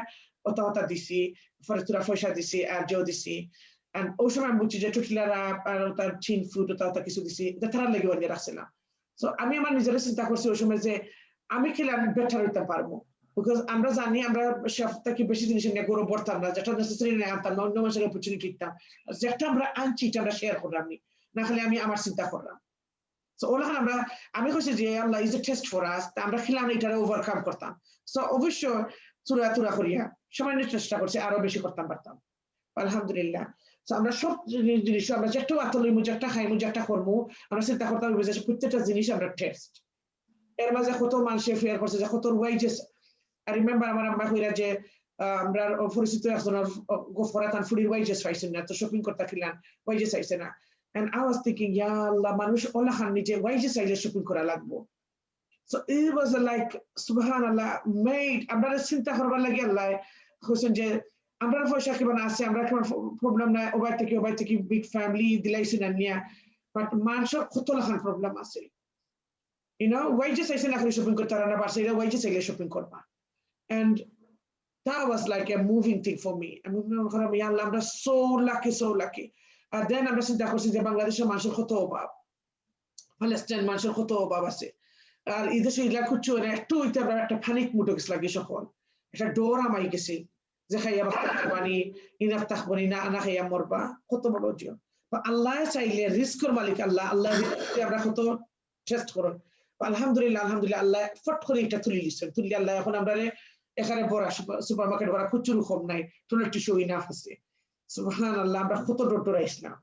ওটা ওটা দিছি, ফরিতুরা পয়সা দিছি আর জেও দিছি। এন্ড ওই সময় আমি বুঝছি যে টুটলারা তার চিন ফুড ওটা কিছু দিছি, এটা তারা লেগে বানিয়ে রাখছিলাম। সো আমি আমার নিজের চিন্তা করছি ওই সময় যে আমি খেলে আমি বেটার হইতে পারবো, বিকজ আমরা জানি আমরা শেফ থেকে বেশি জিনিস নিয়ে গরু পড়তাম না, যেটা নেসেসারি নিয়ে আনতাম না, অন্য মানুষের অপরচুনিটি দিতাম, যেটা আমরা আনছি এটা আমরা শেয়ার করলাম না খালি আমি আমার চিন্তা করলাম। সো ওলাখান আমরা আমি কইছি যে Allah is a test for us, আমরা খেলাম এটারে ওভারকাম করতাম। সো অবশ্য চূড়া তুরা করিয়া সামান্য চেষ্টা করছি, আরো বেশি করতাম পারতাম আলহামদুলিল্লাহ। আমরা সব জিনিস আমরা যেটা আতলিমু যেটা খাইমু যেটা করবো আমরা চিন্তা করতে হবে যে প্রত্যেকটা জিনিস আমরা টেস্ট। এর মাঝে কত মানুষের ফেয়ার করছে যে কত ওয়াইজেস। আই রিমেম্বার আমার আম্মা কইরা যে আমরা পরিচিত একজনের গোফরাতান ফুডির ওয়াইজেস পাইছেন না, তো শপিং করতে খিলাম ওয়াইজেস আইছে না। And I was thinking, ya Allah, মানুষ ওলাখান নিজে ওয়াইজেস আইলে শপিং করা লাগবো। So it was like subhanallah made আমরা চিন্তা করবার লাগে আল্লাহ হোসেন যে আমরা পয়সা কিবা না আছে, আমরা কোনো প্রবলেম নাই, ওবাই থেকে বিগ ফ্যামিলি দিলাইছি না নিয়া, বাট মানুষের কত লাখান প্রবলেম আছে। You know, wages আইছে না করে শপিং করতে না পারছে, এটা wages আইলে শপিং করবা। And that was like a moving thing for me. আমি মনে করলাম ইয়া আল্লাহ আমরা so lucky. আর দেন আমরা চিন্তা করছি যে বাংলাদেশের মানুষের কত অভাব, প্যালেস্টাইন মানুষের কত অভাব আছে, আর এই দেশে ইলা কুচ্ছু একটু হইতে আমরা একটা ফানিক মুটো গেছে লাগে সকল একটা ডোর আমাই গেছি যে খাইয়া বানি ইনাফ তাকবনি না আনা খাইয়া মরবা, কত বড় জিও। আল্লাহ চাইলে রিস্কর মালিক আল্লাহ, আল্লাহ আমরা কত টেস্ট করুন। আলহামদুলিল্লাহ আল্লাহ ফট করে এটা তুলে দিচ্ছেন, তুলি আল্লাহ এখন আমরা এখানে বড় সুপার মার্কেট ভরা প্রচুর কম নাই, 22 ইনাফ আছে। সুবহানাল্লাহ আমরা কত ডোর আইসলাম।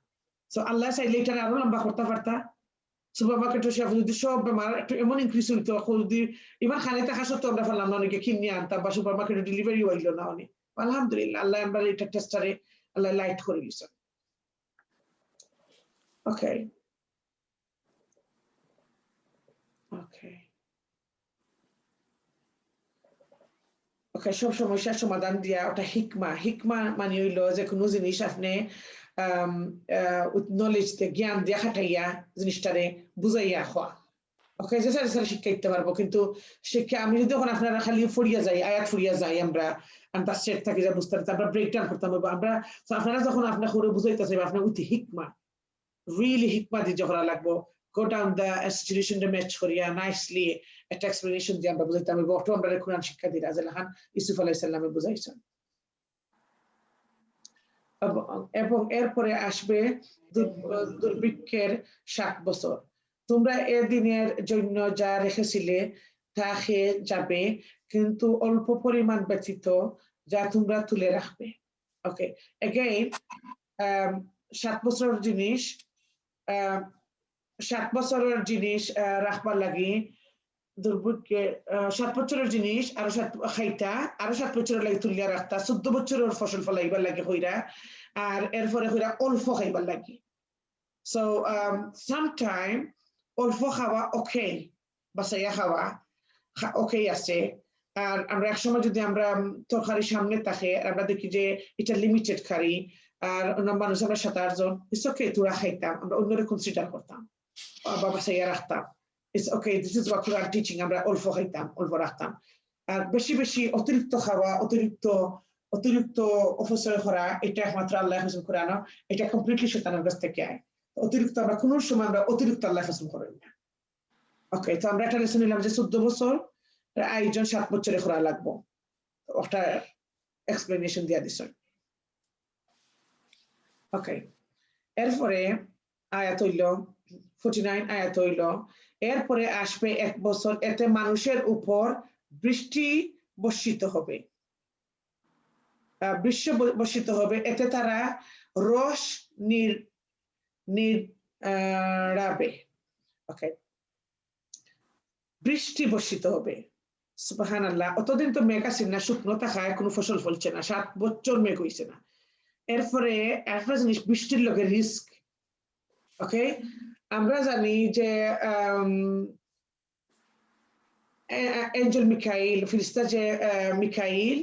সো আল্লাহ চাইলে এটা আরো লম্বা করতে পারতা। সুপারমার্কেটের শেফ যদি সব বেমার একটু এমন ইনক্রিজ হইতো, যদি এবার খালি থাকা সত্ত্বেও আমরা ফেললাম না, অনেকে কিনে আনতাম বা সুপারমার্কেটে ডেলিভারি হইলো না অনেক। আলহামদুলিল্লাহ আল্লাহ আমরা এটা টেস্টারে আল্লাহ লাইট করে দিয়েছেন। ওকে ওকে ওকে সব সমস্যার সমাধান দিয়া ওটা হিকমা মানে হইলো যে কোনো জিনিস আপনি নলেজ দিয়ে জ্ঞান দিয়ে খাটাইয়া জিনিসটারে বুঝাইয়া হওয়া ওকে যে স্যার স্যার শিক্ষা দিতে পারবো কিন্তু শিক্ষা আমি যদি তখন আপনারা খালি ফুরিয়া যাই আয়াত ফুরিয়া যাই আমরা তার সেট থাকি যা বুঝতে পারতাম আমরা ব্রেক ডাউন করতাম আমরা আপনারা যখন আপনার করে বুঝাইতেছে আপনার উঠি হিকমা really hikmah di johra lagbo go down the situation to match koriya nicely একটা explanation দিয়ে আমরা বুঝাইতাম এবং অটো আমরা কোরআন শিক্ষা দিই রাজা খান ইউসুফ আলাইহিস সালামে বুঝাইছেন এবং এরপরে আসবে দুর্ভিক্ষের 7 বছর তোমরা এই দিনের জন্য যা রেখেছিলে তা খেয়ে যাবে কিন্তু অল্প পরিমাণ ব্যতীত যা তোমরা তুলে রাখবে ওকে again 7 বছরের জিনিস 7 বছরের জিনিস রাখবার লাগি দুর্ভিক্ষে 7 বছরের জিনিস আরো 7 খাইতা আরো 7 বছরের লাগি তুলিয়া রাখতা 14 বছরের ফসল ফলাইবার লাগে হইরা আর এরপরে হইরা অল্প খাইবার লাগি সো সামটাইম অল্প খাওয়া ওকে বাসাইয়া খাওয়া ওকে আছে আর আমরা একসময় যদি আমরা তরকারি সামনে থাকে আমরা দেখি যে এটা লিমিটেড খারি আর মানুষ আমরা 7-8 জন ইটস ওকে তোরা খাইতাম আমরা অন্যরে কনসিডার করতাম বাবা সাইয়া রাখতাম it's okay this is what you are teaching আমরা অল্প খাইতাম অল্প রাখতাম আর বেশি বেশি অতিরিক্ত খাওয়া অতিরিক্ত অপচয় করা এটা একমাত্র আল্লাহ পছন্দ করে না এটা কমপ্লিটলি শয়তানের কাছ থেকে আয় অতিরিক্ত আমরা কোনো সময় আমরা অতিরিক্ত আল্লাহ পছন্দ করি না ওকে তো আমরা একটা লেসন নিলাম যে 14 বছর আয়োজন 7 বছরে করা লাগবো ওটা এক্সপ্লেনেশন দিয়া দিছে ওকে এরপরে আয়াত হইল 49 আয়াত হইল এরপরে আসবে 1 বছর এতে মানুষের উপর বৃষ্টি বর্ষিত হবে বর্ষিত হবে এতে তারা রস নিরাবে ওকে বৃষ্টি বর্ষিত হবে সুবহানাল্লাহ অতদিন তো মেঘ আসে না শুকনো থাকায় কোনো ফসল ফলছে না 7 বছর মেঘ হইছে না এরপরে একটা জিনিস বৃষ্টির লগে রিস্ক ওকে আমরা জানি যে এঞ্জেল মিকাইল ফিরিস্তা যে মিকাইল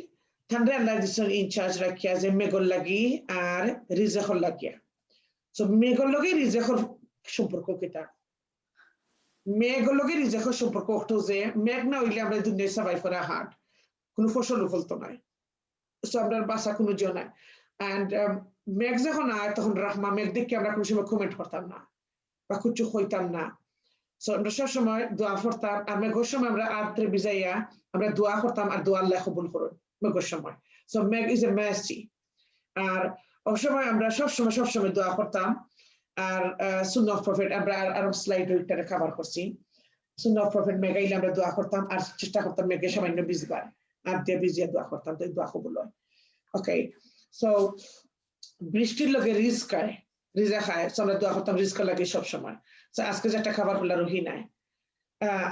ঠান্ডা আল্লাহ দিছেন ইনচার্জ রাখিয়া যে মেঘর লাগি আর রিজেকর লাগিয়া সো মেঘর লগে রিজেকর সম্পর্ক কিটা মেঘর লগে রিজেকর সম্পর্ক একটু যে মেঘ না হইলে আমরা দুনিয়ায় সার্ভাইভ করা হার্ড কোনো ফসলও ফলতো নাই সো আমরা বাসা কোনো জিও নাই and মেঘ যখন আয় তখন রাহমা মেঘ দেখে আমরা কোনো সময় কমেন্ট করতাম না বা কিছু হইতাম না সো আমরা সবসময় দোয়া করতাম আর মেঘের সময় আমরা আত্রে বিজাইয়া আমরা দোয়া করতাম আর দোয়া আল্লাহ কবুল করুন মেঘের সময় সো মেঘ ইজ এ মার্সি আর অবসময় আমরা সবসময় দোয়া করতাম আর সুন্নাহ প্রফেট আমরা আরো স্লাইড ওইটারে কভার করছি সুন্নাহ প্রফেট মেঘাইলে আমরা দোয়া করতাম আর চেষ্টা করতাম মেঘে সামান্য বিজবার আর দিয়ে বিজিয়ে দোয়া করতাম তো দোয়া কবুল হয় ওকে সো বৃষ্টির লগে রিস্ক খায় রিজা খায় আমরা দোয়া করতাম রিস্ক লাগে সব সময় তো আজকে যে একটা খাবার হলো রুহি নাই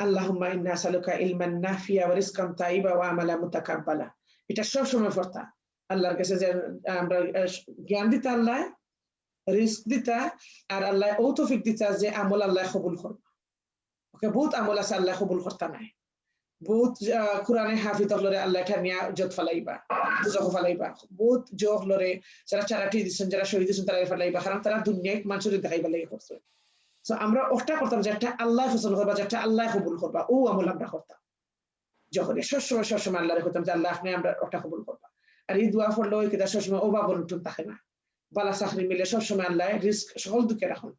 আল্লাহুম্মা ইন্না আসালুকা ইলমান নাফিয়া ওয়া রিজকান তাইয়্যিবা ওয়া আমালা মুতাকাব্বালা এটা সব সময় পড়তা আল্লাহর কাছে যে আমরা জ্ঞান দিতে আল্লাহ রিস্ক দিতা আর আল্লাহ ও তৌফিক দিতা যে আমল আল্লাহ কবুল করবে ওকে বহুত আমল আছে আল্লাহ কবুল করতা নাই বহুত কোরআনে হাফিজ লরে আল্লাহ ঠানিয়া জত ফলাইবা দুজখ ফলাইবা বহুত জখ লরে যারা চারাটি দিছেন যারা শহীদ দিছেন তারা ফলাইবা কারণ তারা দুনিয়ায় মানুষের দেখাইবা লাগি করছে সো আমরা ওটা করতাম যেটা আল্লাহ পছন্দ করবা যেটা আল্লাহ কবুল করবা ও আমল আমরা করতাম যখন সবসময় আল্লাহরে করতাম যে আল্লাহ আপনি আমরা ওটা কবুল করবা আর এই দোয়া পড়লো কিনা সবসময় ওবা বলুন থাকে না বালা চাকরি মিলে সবসময় আল্লাহ রিস্ক সকল দুঃখে রাখুন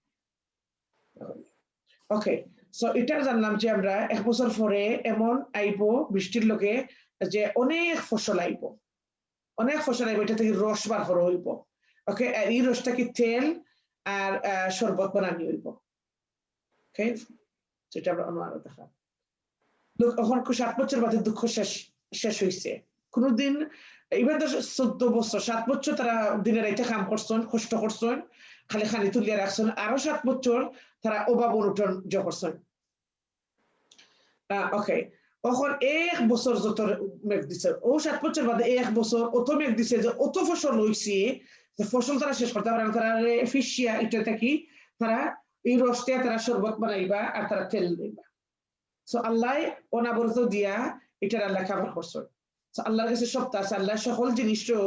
ওকে সো এটা জানলাম যে আমরা 1 বছর পরে এমন আইবো বৃষ্টির লগে যে অনেক ফসল আইবো এটা থেকে রস বার করা হইব ওকে আর এই রসটা কি তেল আর শরবত বানানি হইব ওকে সেটা আমরা অনুমান দেখা এখন 7 বছর বাদে দুঃখ শেষ হইছে কোনদিন এবার তো 14 বছর 7 বছর তারা দিনের রাইতে কাম করছেন কষ্ট করছেন খালি খালি তুলিয়া রাখছেন আরো 7 বছর তারা অভাব অনটন করছেন ওকে এখন 1 বছর যত মেঘ দিছে ও 7 বছর বাদে 1 বছর অত মেঘ দিছে যে অত ফসল হইছে যে ফসল তারা শেষ করতে পারে তারা ফিশিয়া এটা কি তারা এই রসটা তারা শরবত বানাইবা আর তারা তেল দিবা সো আল্লাহ অনাবরত দিয়া এটা আল্লাহ খাবার করছেন আল্লাহর কাছে সবটা আছে, আল্লাহ সকল জিনিসও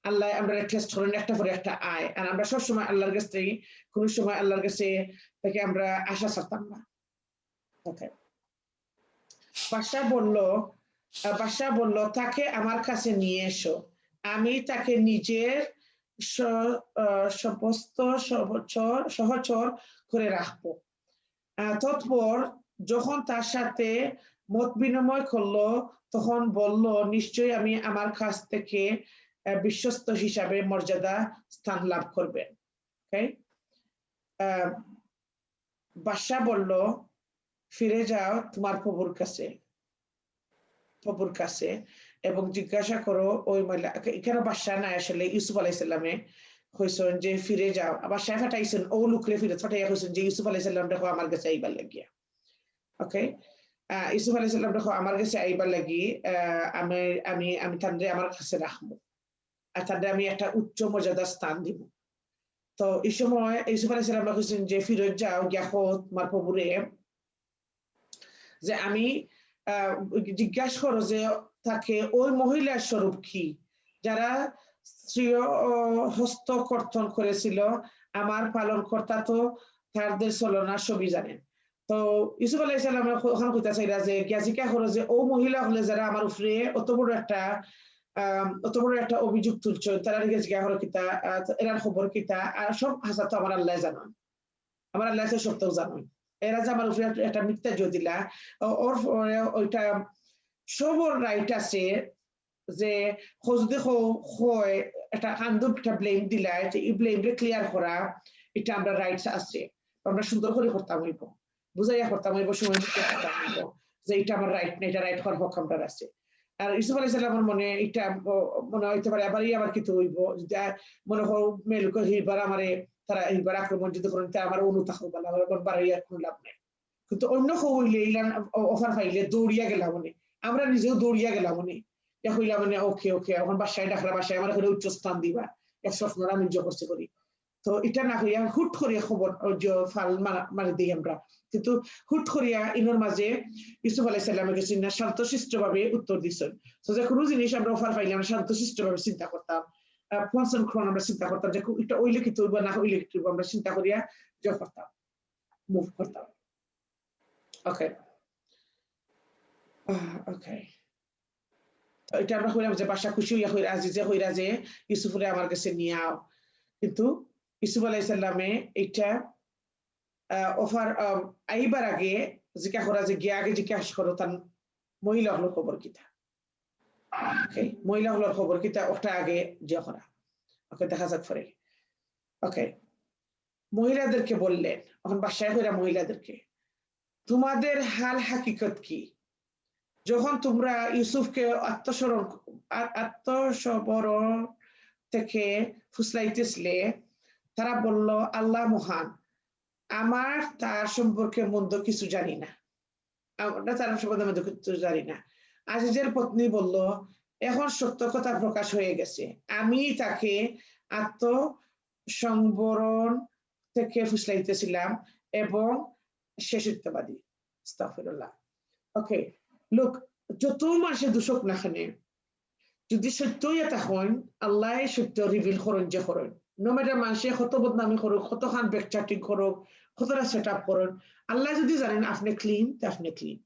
আল্লাহ আমরা টেস্ট করেন একটা পরে একটা আয়, আর আমরা সবসময় আল্লাহর কাছ থেকে কোনো সময় আল্লাহর কাছে থেকে আমরা আশা ছাড়তাম না। ওকে, বাদশা বলল তাকে আমার কাছে নিয়ে এসো, আমি তাকে নিজের সমস্ত সহচর করে রাখবো। তৎপর যখন তার সাথে মত বিনিময় করলো তখন বলল, নিশ্চয়ই আমি আমার কাছ থেকে বিশ্বস্ত হিসাবে মর্যাদা স্থান লাভ করবেন। বাদশা বলল, ফিরে যাও তোমার প্রভুর কাছে এবং জিজ্ঞাসা করো ওই মহিলা, এখানে বাদশা না আসলে ইউসুফ আলাইহিস সালামে হইছেন যে ফিরে যাও, আবার বাদশা ফাটাইছেন ও লোকরে ফিরে ফাটাইয়া হইছেন যে ইউসুফ আলাইহিস সালাম দেখো আমার কাছে আইবার লাগিয়া। ওকে, ইউসুফ আলাইহিস সালাম দেখো আমার কাছে আইবার লাগি, আমি আমি আমি তাদের আমার কাছে রাখবো, আর তাদের আমি একটা উচ্চ মর্যাদার স্থান দিব। তো এই সময় ইউসুফ আলাইহিস সালাম বলেছেন যে ফিরে যাও, গিয়া তোমার প্রভুরে যে আমি জিজ্ঞাসা করো যে তাকে ওই মহিলার স্বরূপ কি, যারা স্ত্রীয় হস্তকর্তন করেছিল, আমার পালনকর্তা তো তাদের ছলনা সবই জানেন। তো ইউসুফ আলাইহিস সালাম ওখানে কইতা চাইরা যে জিজ্ঞাসা করো যে ও মহিলা হলে যারা আমার উপরে অত বড় একটা অভিযোগ তুলছ, তারা জিজ্ঞাসা করো কিতা, এরার খবর কিতা, আর সব হাসা তো আমার আল্লাহ জানেন, আমার আল্লাহ সবটাও জানেন। এরা যে আমার উপরে একটা মিথ্যা দিলা, ওর ওইটা সবর রাইট আছে যে যদি একটা আন্দোলন একটা ব্লেম দিলা, এই ব্লেমটা ক্লিয়ার করা, এটা আমরা রাইটস আছে, আমরা সুন্দর করে করতাম হইব, বুঝাইয়া করতাম হইব, সময় করতাম হইব যে এটা আমার রাইট না, এটা রাইট হওয়ার হক আমরা আছে। আর ইউসুফ আলাইহিস সালামের মনে এটা মনে হইতে পারে আবারই আমার কিছু হইব, মনে হয় মেল হিবার আমারে তারা এইবার আক্রমণ যদি করেন তা আমার অনুতাপ বলা বাড়াইয়ার কোনো লাভ নাই। কিন্তু অন্য হইলে ইলান অফার পাইলে দৌড়িয়া গেলাম মনে, আমরা নিজেও দৌড়িয়া গেলাম মনে, হইলাম মানে ওকে এখন বাসায় ডাকলা, বাসায় আমার এখানে উচ্চ স্থান দিবা, এক স্বপ্নরা আমি করছে করি। তো এটা না হইয়া হুট করিয়া খবর ফাল মারি দিই আমরা, কিন্তু হুট করিয়া ইনোর মাঝে ইউসুফ আলাইহিস সালামের কাছে শান্তশিষ্ট ভাবে উত্তর দিচ্ছেন। তো যে কোনো জিনিস আমরা অফার পাইলে আমরা শান্তশিষ্ট ভাবে চিন্তা করতাম, আমরা চিন্তা করতাম যে এটা ওইলে কি তুলবো না হইলে কি তুলবো, আমরা চিন্তা করিয়া জয় করতাম, মুভ করতাম। ওকে ওকে, তো এটা আমরা হইলাম যে বাসা খুশি হইয়া হইরা যে ইউসুফরে আমার কাছে নিয়ে আও। কিন্তু ইউসুফ আলাইহিস সালামে এটা অফার আইবার আগে জিজ্ঞাসা করা যে গিয়ে আগে জিজ্ঞাসা করো তার মহিলা হলো খবর কিতা। ওকে, মহিলা হলোর খবর কিতা ওটা আগে যে করা। ওকে, দেখা যাক পরে। ওকে, মহিলাদেরকে বললেন, এখন বাসায় হইরা মহিলাদেরকে, তোমাদের হাল হাকিকত কি? যখন তোমরা ইউসুফকে আত্মসমরণ থেকে ফুসলাইতেছিলে, তারা বলল, আল্লাহ মহান, আমার তার সম্পর্কে মন্দ কিছু জানি না, আমরা তার সম্পর্কে মন্দ কিছু জানি না। আজিজের পত্নী বলল, এখন সত্য কথা প্রকাশ হয়ে গেছে, আমি তাকে আত্মসংবরণ থেকে ফুসলাইতেছিলাম এবং সে সত্যবাদী। আস্তাগফিরুল্লাহ। ওকে, লোক যত মাসে দূষক না খানে যদি সত্যই এটা হন, আল্লাহ সত্য রিভিল করেন যে করেন, নো ম্যাটার মানুষে কত বদনামি করুক, কত খান ব্যাকচাটিং করুক, কতটা সেট আপ করেন, আল্লাহ যদি জানেন আপনি ক্লিন, তা আপনি ক্লিন।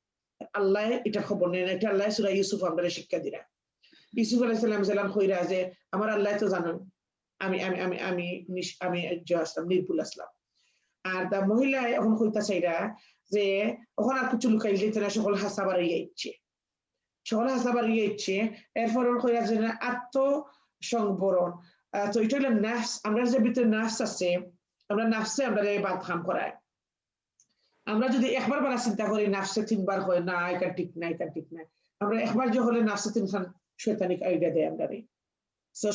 আল্লাহ এটা খবর নেন, এটা আল্লাহ সূরা ইউসুফ আমাদের শিক্ষা দিরা। ইউসুফ আলাইহিস সালাম জালান কইরা যে আমার আল্লাহ তো জানেন আমি আমি আমি আমি আমি আসলাম, নির্ভুল আসলাম। আর দা মহিলা এখন কইতা চাইরা যে ওখানে আর কিছু লুকাইলে তারা সকল হাসাবার ইচ্ছে, সকল হাসাবার ইচ্ছে, এরপর কইরা যে আত্মসংবরণ। তো এটা হলো নাফস, আমরা যে ভিতরে নাফস আছে, আমরা নাফসে আমরা বাদ খাম করায়। আমরা যদি একবার বেলা চিন্তা করি নাফসে তিনবার হয় না, এটা ঠিক না, এটা ঠিক না, আমরা একবার যে হলে নাফসে তিনখান শয়তানিক আইডিয়া দেয় আমরা।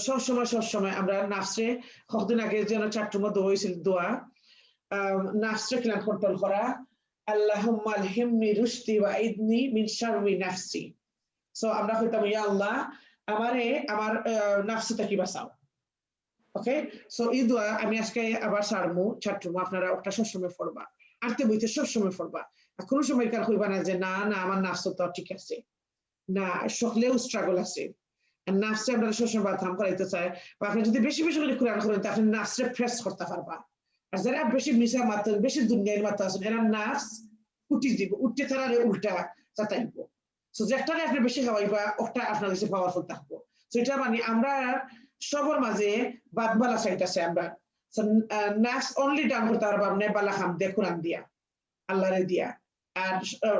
সবসময় আমরা নাফসে, কতদিন আগে যেন চারটার মধ্যে হয়েছিল দোয়া, নাফসে কিলাম কন্ট্রোল করা, আল্লাহুম্মা আলহিমনি রুশদি ওয়া ইদনি মিন শাররি নাফসি। সো আমরা কইতাম, ইয়া আল্লাহ আমারে আমার নাফস থেকে বাঁচাও। ওকে, সো এই দোয়া আমি আজকে আবার ছাড়মু, আপনারা ওটা সবসময় পড়বা, আরতে বইতে সবসময় পড়বা, কোনো সময় কার কইবা না যে না না আমার নাফস তো ঠিক আছে। না সকলেও স্ট্রাগল আছে আর নাফসে আমরা সবসময় বাধাম করাইতে চাই বা আপনি যদি বেশি বেশি করে কোরআন করেন তাহলে নাফসে ফ্রেশ করতে পারবা আর যারা বেশি মিশা মাত্র বেশি দুনিয়ার মাত্র আছেন এরা নাফস উঠি দিব উঠতে তারা উল্টা চাতাইব সো যেটারে আপনি বেশি খাওয়াইবা ওটা আপনার কাছে পাওয়ারফুল থাকবো সো এটা মানে আমরা সবার মাঝে বাদবালা চাইতেছে আমরা নাফস অনলি ডাউন করতে পারবো আপনি বালা খাম দিয়ে কোরআন দিয়া আল্লাহরে দিয়া আর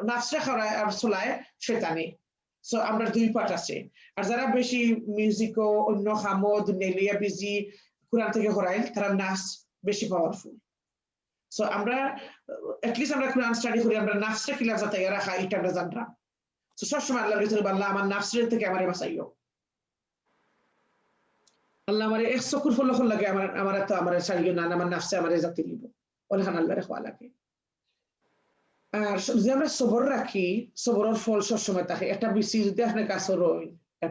নাফসে খাওয়ায় আর চলায় শয়তানি সো আমরা দুই পার্ট আছে আর যারা বেশি মিউজিকও অন্য খামো দুনিয়া বিজি কোরআন থেকে হরাই তারা নাফস বেশি পাওয়ারফুল সো আমরা এটলিস্ট আমরা কোরআন স্টাডি করি আমরা নাফসটা কিলা যাতে রাখা এটা আমরা জানলাম সো সবসময় আল্লাহর কাছে আল্লাহ আমার নাফসের থেকে আমারে বাঁচাইও আল্লাহ আমারে এক চকুর ফল লাগে আমার তো আমার ছাড়িও না আমার নাফসে আমারে জাতি দিব ওখানে আল্লাহরে খোয়া লাগে আর যদি আমরা সবর রাখি সবরের ফল সবসময় থাকে একটা বেশি যদি আপনার গাছ রই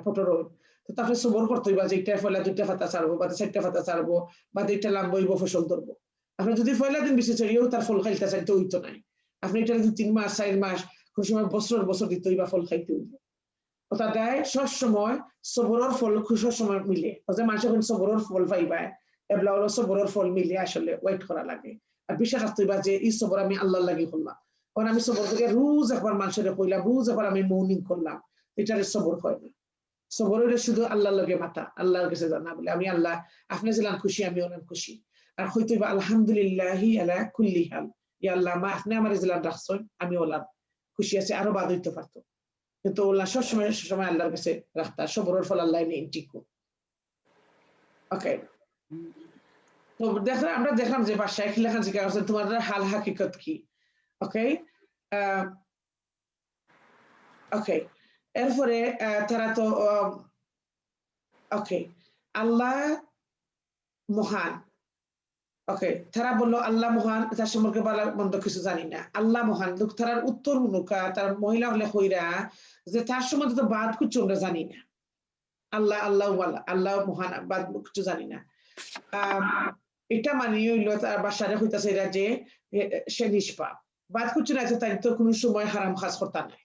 ফটো রই তো তাহলে সবর করতে হইবা যে এটা ফলা দুইটা পাতা ছাড়বো বা চারটা পাতা ছাড়বো বা দুইটা লাম্বইব ফসল ধরবো আপনি যদি ফয়লা দিন বেশি ছাড়িয়েও তার ফল খাইতে চাইতে হইতো নাই আপনি এটা যদি 3 মাস 4 মাস কোন সময় বছর দিতে হইবা ফল খাইতে হইবে ওটা দেয় সবসময় সবরের ফল খুশি সময় মিলে যে মানুষ যখন সবরের ফল পাইবা এবলা হলো সবরের ফল মিলে আসলে ওয়েট করা লাগে আর বিশ্বাস রাখতে হইবা যে এই সবর আমি আল্লাহর লাগি করলাম কারণ আমি সবর থেকে রোজ একবার মানুষের কইলাম রোজ একবার আমি মৌনিং করলাম এটারে সবর হয় না সবরের শুধু আল্লাহর লগে মাথা আল্লাহর কাছে জানা বলে আমি আল্লাহ আপনি যেলাম খুশি আমি অনেক খুশি আর হইতে আলহামদুলিল্লাহি আলা কুল্লি হাল ইয়া আল্লাহ মা আপনি আমার যেলাম রাখছেন আমি ওলাম খুশি আছে আরো বাদ হইতে পারতো কিন্তু ওলা সবসময় আল্লাহর কাছে রাখতা সবরের ফল আল্লাহ নেই ঠিক ওকে তো আমরা দেখলাম যে বাসায় লেখা জিজ্ঞাসা করছে তোমাদের হাল হাকিকত কি ওকে ওকে এরপরে তারা তো ওকে আল্লাহ মহান ওকে তারা বললো আল্লাহ মহান তার সম্পর্কে বলা মন্দ কিছু জানি না আল্লাহ মহান তার উত্তর মুনুকা তার মহিলা হলে হইরা যে তার সম্বন্ধে তো বাদ কিছু আমরা জানি না আল্লাহ আল্লাহ আল্লাহ মহান বাদ কিছু জানি না এটা মানিয়ে হইলো তার বাসারে হইতাছে এরা যে সে নিষ্পাপ বাদ কিছু না তাই তো কোনো সময় হারাম খাস করতা নাই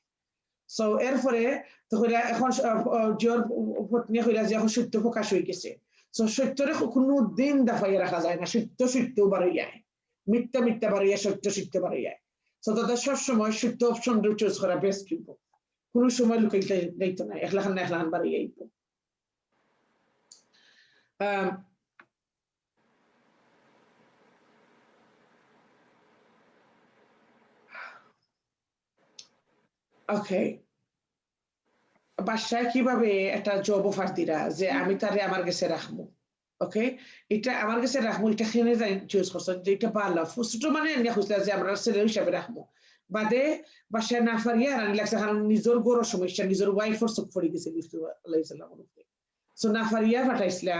সো এরপরে তো এখন জিওর পত্নী হইলা যে এখন সত্য প্রকাশ হয়ে গেছে সো সত্যরে কোনো দিন দাফাইয়া রাখা যায় না সত্য বাড়ি যায় মিথ্যা বাড়ি যায় সত্য বাড়ি যায় সো তাদের সবসময় সত্য অপশন চুজ করা বেস্ট হইব কোনো সময় লুকাইতে যাইতো না একলাখান বাড়ি যাইব ওকে বাসায় কিভাবে একটা জব অফার দিরা যে আমি তারে আমার কাছে রাখবো ওকে এটা আমার কাছে রাখবো এটা খেনে চুজ করছো যে এটা ভালো ছোট মানে এনে খুঁজলা যে আমরা ছেলে হিসাবে রাখবো বাদে বাসায় না পারিয়া রানি লাগছে কারণ নিজের গরো সমস্যা নিজের ওয়াইফর চোখ পড়ে গেছে সো না পারিয়া পাঠাইছিলা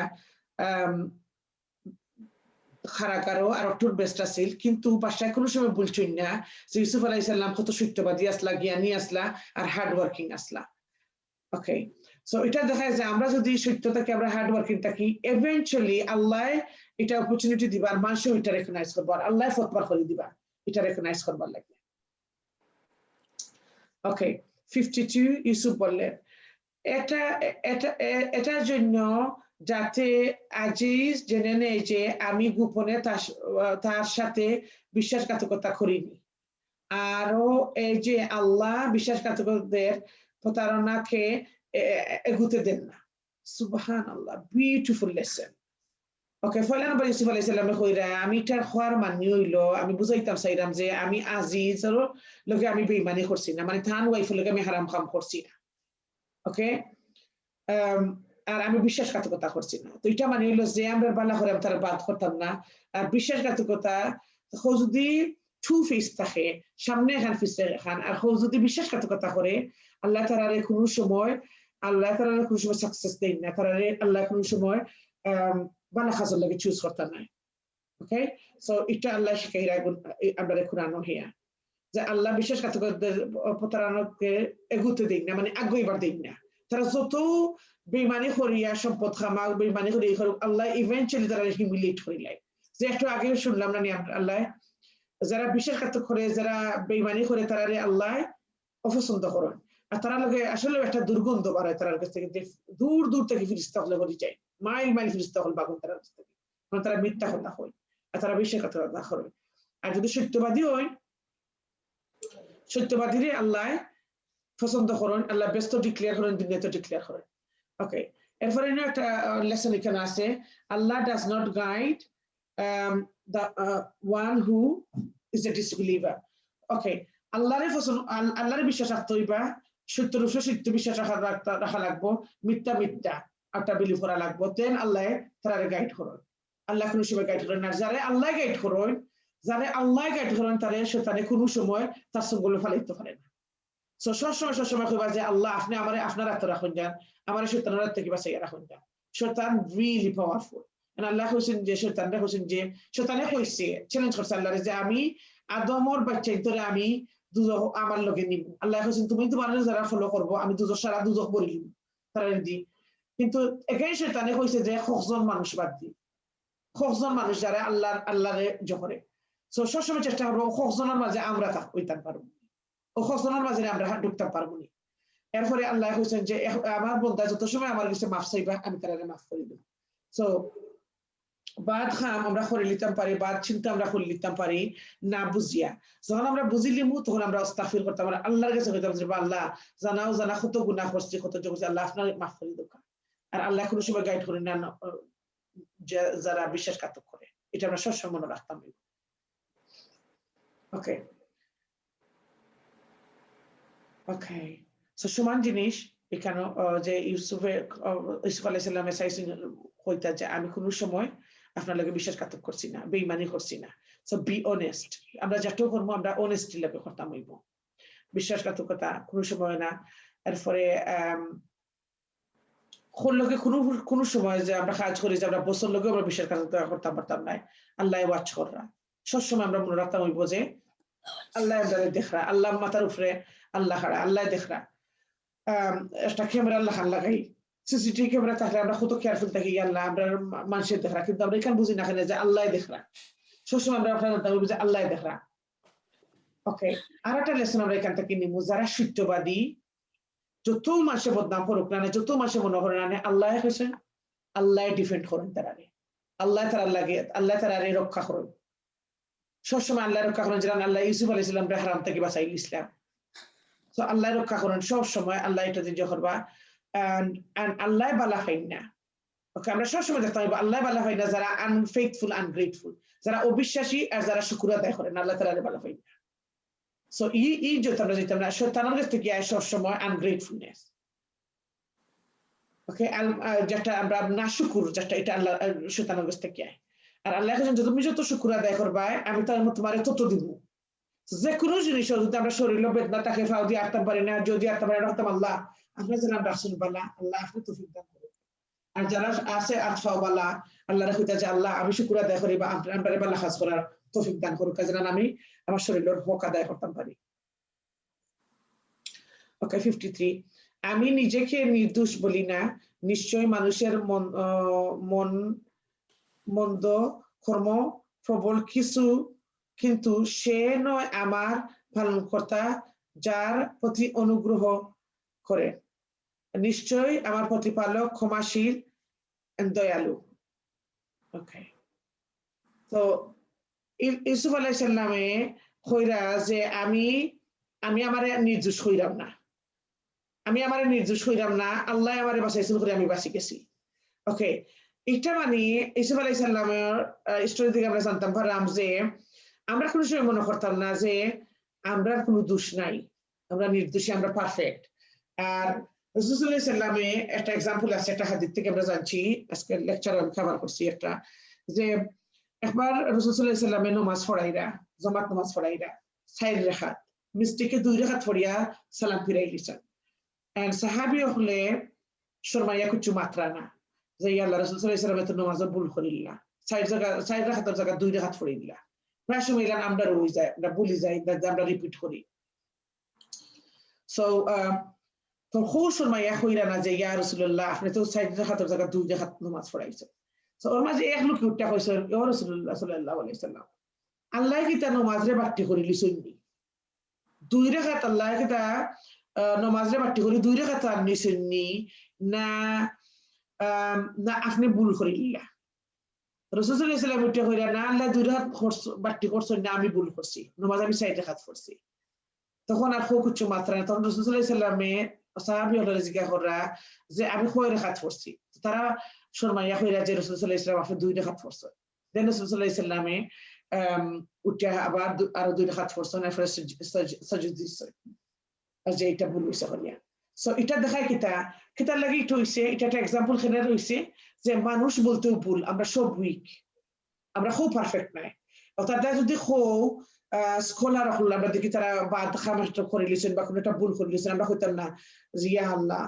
খারাকারও আর অক্টোর বেস্ট আছিল কিন্তু বাসায় কোনো সময় বলছই না যে ইউসুফ আলাইহিস কত সত্যবাদী আসলা জ্ঞানী আসলা আর হার্ড ওয়ার্কিং আসলা ওকে সো এটা দেখা যায় যে আমরা যদি সত্যতাকে আমরা হার্ড ওয়ার্কিং থাকি ইভেন্চুয়ালি আল্লাহ এটা অপরচুনিটি দিবা আর মানুষ এটা রেকগনাইজ করবা আর আল্লাহ ফতোয়া করে দিবা এটা রেকগনাইজ করবার লাগে ওকে 52 ইউসুফ বললেন এটার জন্য যাতে আজিজ জেনে নেয় যে আমি গোপনে তার সাথে বিশ্বাসঘাতকতা করিনি আরো এই যে আল্লাহ বিশ্বাসঘাতকদের প্রতারণাকে এগুতে দেন না সুবহানাল্লাহ বিউটিফুল লেসন ওকে ফয়লান নবী ইউসুফ আলাইহিস সালামে কইরা আমি এটার খোয়ার মানি হইলো আমি বুঝাইতাম চাইরাম যে আমি আজিজের লগে আমি বেঈমানি করছি না মানে থান ওয়াইফের লগে আমি হারাম কাম করছি না ওকে আর আমি বিশ্বাসঘাতকতা করছি না তো এটা মানে হইলো যে আমরা বালা করে তার বাদ করতাম না আর বিশ্বাসঘাতকতা যদি টু ফেস থাকে সামনে এখান ফেসে এখান আর যদি বিশ্বাসঘাতকতা করে আল্লাহ তাআলা কোনো সময় সাকসেস দেন না তারারে আল্লাহ কোনো সময় বালা খাজর লাগে চুজ করতে নাই ওকে সো এটা আল্লাহ শিখাইরা আমরা কোরআন হিয়া যে আল্লাহ বিশ্বাসঘাতকদের প্রতারণাকে এগুতে দেন না মানে আগ্রহীবার দেন না তারা যত বেঈমানি করিয়া সম্পদ খামাক বেঈমানি করিয়া আল্লাহ ইভেন্চুয়ালি তারা হিউমিলিয়েট করিলাই যে একটু আগে শুনলাম না আল্লাহ যারা বিশ্বাসঘাতক করে যারা বেঈমানি করে তারা আল্লাহ অপছন্দ করেন আর তারা লোকে আসলে একটা দুর্গন্ধ বাড়ায় তার কাছ থেকে, দূর দূর থেকে ফিরিস্তা হলে হয়ে যায়, মাইল মাইল ফিরিস্তা হল বাগুন তার কাছ থেকে, কারণ তারা মিথ্যা কথা হয় আর তারা বিশ্বাসঘাতকতা করে। আর যদি সত্যবাদী হয়, সত্যবাদীরে আল্লাহ পছন্দ করেন, আল্লাহ ব্যস্ত ডিক্লেয়ার করেন, দুনিয়াতে ডিক্লেয়ার করেন। ওকে, এরপরে একটা লেসন এখানে আছে, Allah does not guide the one who is a disbeliever. Okay, আল্লাহরে বিশ্বাস রাখতে হইবা, সত্যের উপরে সত্য বিশ্বাস রাখা লাগবো, মিথ্যা মিথ্যা একটা বিলিভ করা লাগবো, দেন আল্লাহ তারা গাইড করেন। আল্লাহ কোনো সময় গাইড করেন না, যারা আল্লাহ গাইড করেন, যারা আল্লাহ গাইড করেন তারা শয়তানে কোনো সময় তার সঙ্গে ফালাইতে পারে না। সো সবসময় কইবা যে আল্লাহ আপনি আমারে আপনার হাতে রাখুন যান, আমার শয়তানের হাত থেকে বাঁচাইয়া রাখুন যান। শয়তান রিয়েলি পাওয়ারফুল। আল্লাহ কইছেন যে শয়তানরা কইছেন যে শয়তানে কইছে, চ্যালেঞ্জ করছে আল্লাহরে যে আমি আদমর বাচ্চাই তোরে আমি দুজখ আমার লগে নিব। আল্লাহ কইছেন তুমি তোমার যারা ফলো করবো আমি দুজখ সারা দুজখ বলি নিব তারা দি। কিন্তু একাই শয়তানে কইছে যে 6 জন মানুষ বাদ দি, 6 জন মানুষ যারা আল্লাহরে জহরে। সো সবসময় চেষ্টা করবো 6 জনের মাঝে আমরা হইতে পারবো, ও 6 জনের মাঝে আমরা ঢুকতে পারবো না। এরপরে আল্লাহ কইছেন যে আমার বন্ধা যত সময় আমার কাছে মাফ চাইবা আমি তারা মাফ করে দেব। সো বাদ খাম আমরা করে নিতাম পারি, বাদ চিন্তা আমরা করে নিতাম পারি না বুঝিয়া। যখন আমরা বুঝিলিমু তখন আমরা আস্তাগফির করতাম, আমরা আল্লাহর কাছে কইতাম যে আল্লাহ জানাও জানা কত গুনাহ করছি, কত যোগ করছি, আল্লাহ আপনার মাফ করে দেব। আর আল্লাহ কোনো সময় গাইড করে না যারা বিশ্বাসঘাতক করে, এটা আমরা সবসময় মনে রাখতাম। ওকে ওকে, সো সমান জিনিস এখানে যে ইউসুফ আলাইহিস সালামের চাইছেন হইতা যে আমি কোনো সময় আপনার লগে বিশ্বাসঘাতক করছি না, বেঈমানি করছি না। সো বি অনেস্ট, আমরা যেটাও করবো আমরা অনেস্টি লাগে করতাম হইব, বিশ্বাসঘাতকতা কোনো সময় না। এরপরে লগে কোনো সময় যে আমরা কাজ করি যে আমরা বছর লগে আমরা বিশ্বাসঘাতকতা করতাম পারতাম না। আল্লাহ ওয়াচ করা সবসময় আমরা মনে রাখতাম হইব যে আল্লাহ আমাদের দেখরা, আল্লাহ মাথার উপরে আল্লাহ খাড়া, আল্লাহ দেখরা। একটা ক্যামেরা আল্লাহ খান লাগাই, সিসিটিভি ক্যামেরা থাকলে আমরা কত কেয়ারফুল থাকি, আল্লাহ আমরা মানুষের দেখরা, কিন্তু আমরা এখানে বুঝি না যে আল্লাহ দেখরা। সবসময় আমরা আপনার যে আল্লাহ দেখরা। ওকে, আর একটা লেসন আমরা এখান থেকে নিব, যারা সত্যবাদী যত মাসে বদনাম করুক না, যত মাসে মনে করেন না আল্লাহ হয়েছেন, আল্লাহ ডিফেন্ড করেন তারারে, আল্লাহ তারারে রক্ষা করেন। সবসময় আল্লাহ রক্ষা করেন, যেন আল্লাহ ইউসুফ আলাইহিস সালামকে হারাম থেকে বাঁচাইল ইসলাম। তো আল্লাহ রক্ষা করেন সব সময়, আল্লাহ এটা দিয়ে করবা। আল্লাহ বালা ফাইন না। ওকে, আমরা সবসময় দেখতে পাবো আল্লাহ বালা ফাইন না যারা আনফেইথফুল, আনগ্রেটফুল, যারা অবিশ্বাসী আর যারা শুকর আদায় করেন, আল্লাহ তাআলা বালা ফাইন না। সো এই যত আমরা যেতাম না শয়তানের কাছ থেকে আয় সব সময় আনগ্রেটফুলনেস। ওকে, যেটা আমরা না শুকুর, যেটা এটা আল্লাহ শয়তানের কাছ থেকে আয়। আর আল্লাহ যদি তুমি যত শুকর আদায় করবা আমি তার মতো তোমারে তত দিব। যে কোনো জিনিস যদি আমরা শরীর বেদনা তাকে ফাও দিয়ে আটতে পারি না, যদি আটতে পারি রাখতাম আল্লাহ আপনার যেন আমরা আসুন বালা, আল্লাহ আপনি তৌফিক দান করুন। আর যারা আছে আটফাও বালা আল্লাহ রাখুতা যে আল্লাহ আমি শুকর আদায় করি বা আপনার বালা কাজ করার তৌফিক দান করুক, যেন আমি আমার শরীরের হক আদায় করতাম পারি। ওকে, 53, আমি নিজেকে নির্দোষ বলি না, নিশ্চয় মানুষের মন্দ কর্ম প্রবল কিছু, কিন্তু সে নয় আমার পালনকর্তা যার প্রতি অনুগ্রহ করে, নিশ্চয় আমার প্রতিপালক ক্ষমাশীল দয়ালু। ওকে, তো ইউসুফ আলাইহিস সালামে কইরা যে আমি আমারে নির্দোষ কইরাম না, আমি আমারে নির্দোষ কইরাম না, আল্লাহ আমারে বাঁচাইছেন করে আমি বাঁচি গেছি। ওকে, এটা মানে ইউসুফ আলাইহিস সালামের স্টোরি থেকে আমরা জানতাম পারলাম যে আমরা কোনো সময় মনে করতাম না যে আমরা কোনো দোষ নাই, আমরা নির্দোষী, আমরা পারফেক্ট। আর রাসূল সাল্লাল্লাহু আলাইহি ওয়াসাল্লামে একটা এক্সাম্পল আছে, একটা হাদিস থেকে আমরা জানছি, আজকে লেকচারে আমি কভার করছি একটা, যে একবার রাসূল সাল্লাল্লাহু আলাইহি ওয়াসাল্লামে নামাজ পড়াইরা, জামাত নামাজ পড়াইরা 4 রাকাত মিস্টেকে 2 রাকাত পড়িয়া সালাম ফিরাই দিছেন। এন্ড সাহাবী হলে শর্মাইয়া কিছু মাত্রা না যে আল্লাহ রাসূল সাল্লাল্লাহু আলাইহি ওয়াসাল্লাম নামাজে ভুল করিলা, 4 রাকাতের জায়গা 2 রাকাত পড়িলা। প্রায় সময় আমরা রয়ে যাই, আমরা ভুলে যাই, আমরা রিপিট করি। সো তো শর্মাইয়া কইরা না যে ইয়া রাসূলুল্লাহ আপনি তো 4 রাকাতের জায়গা 2 রাকাত নামাজ পড়াইছেন। সো ওর মাঝে এক লোক উঠা কইছে ইয়া রাসূলুল্লাহ সাল্লাল্লাহু আলাইহি ওয়াসাল্লাম, আল্লাহ কি তা নামাজে বাড়তি করিলি শুননি, 2 রাকাত আল্লাহ কি তা নমাজে বাটি করি 2 রাকাত আর নিছেননি না না আপনি ভুল করিলা রাসূল সাল্লাল্লাহু আলাইহি ওয়াসাল্লাম উঠে কইরা না আল্লাহ 2 রাকাত বাটি করছেন না আমি ভুল করছি নমাজ আমি 4 রাকাত পড়ছি তখন আর কিছু মাত্রা না তখন রাসূল সাল্লাল্লাহু আলাইহি ওয়াসাল্লামে সাহাবী হলো জিজ্ঞাসা করা যে আমি কয় রাকাত পড়ছি তারা শর্মাইয়া কইরা যে রাসূল সাল্লাল্লাহু আলাইহি ওয়াসাল্লাম আপনি 2 রাকাত পড়ছেন দেন রাসূল সাল্লাল্লাহু আলাইহি ওয়াসাল্লামে উঠে আবার আরো 2 রাকাত পড়ছেন এরপর সাজদা দিছেন যে এটা ভুল হইছে হলিয়া সো এটা দেখায় কিতা লাগি এটা হইছে এটা একটা एग्जांपल খেলে রইছে যে মানুষ বলতেও ভুল আমরা সব উইক আমরা খুব পারফেক্ট নাই অর্থাৎ যদি স্কলার হল আমরা দেখি তারা বাদ খামাস্ট করে লিছেন বা কোনো একটা ভুল করে লিছেন আমরা কইতাম না যে ইয়া আল্লাহ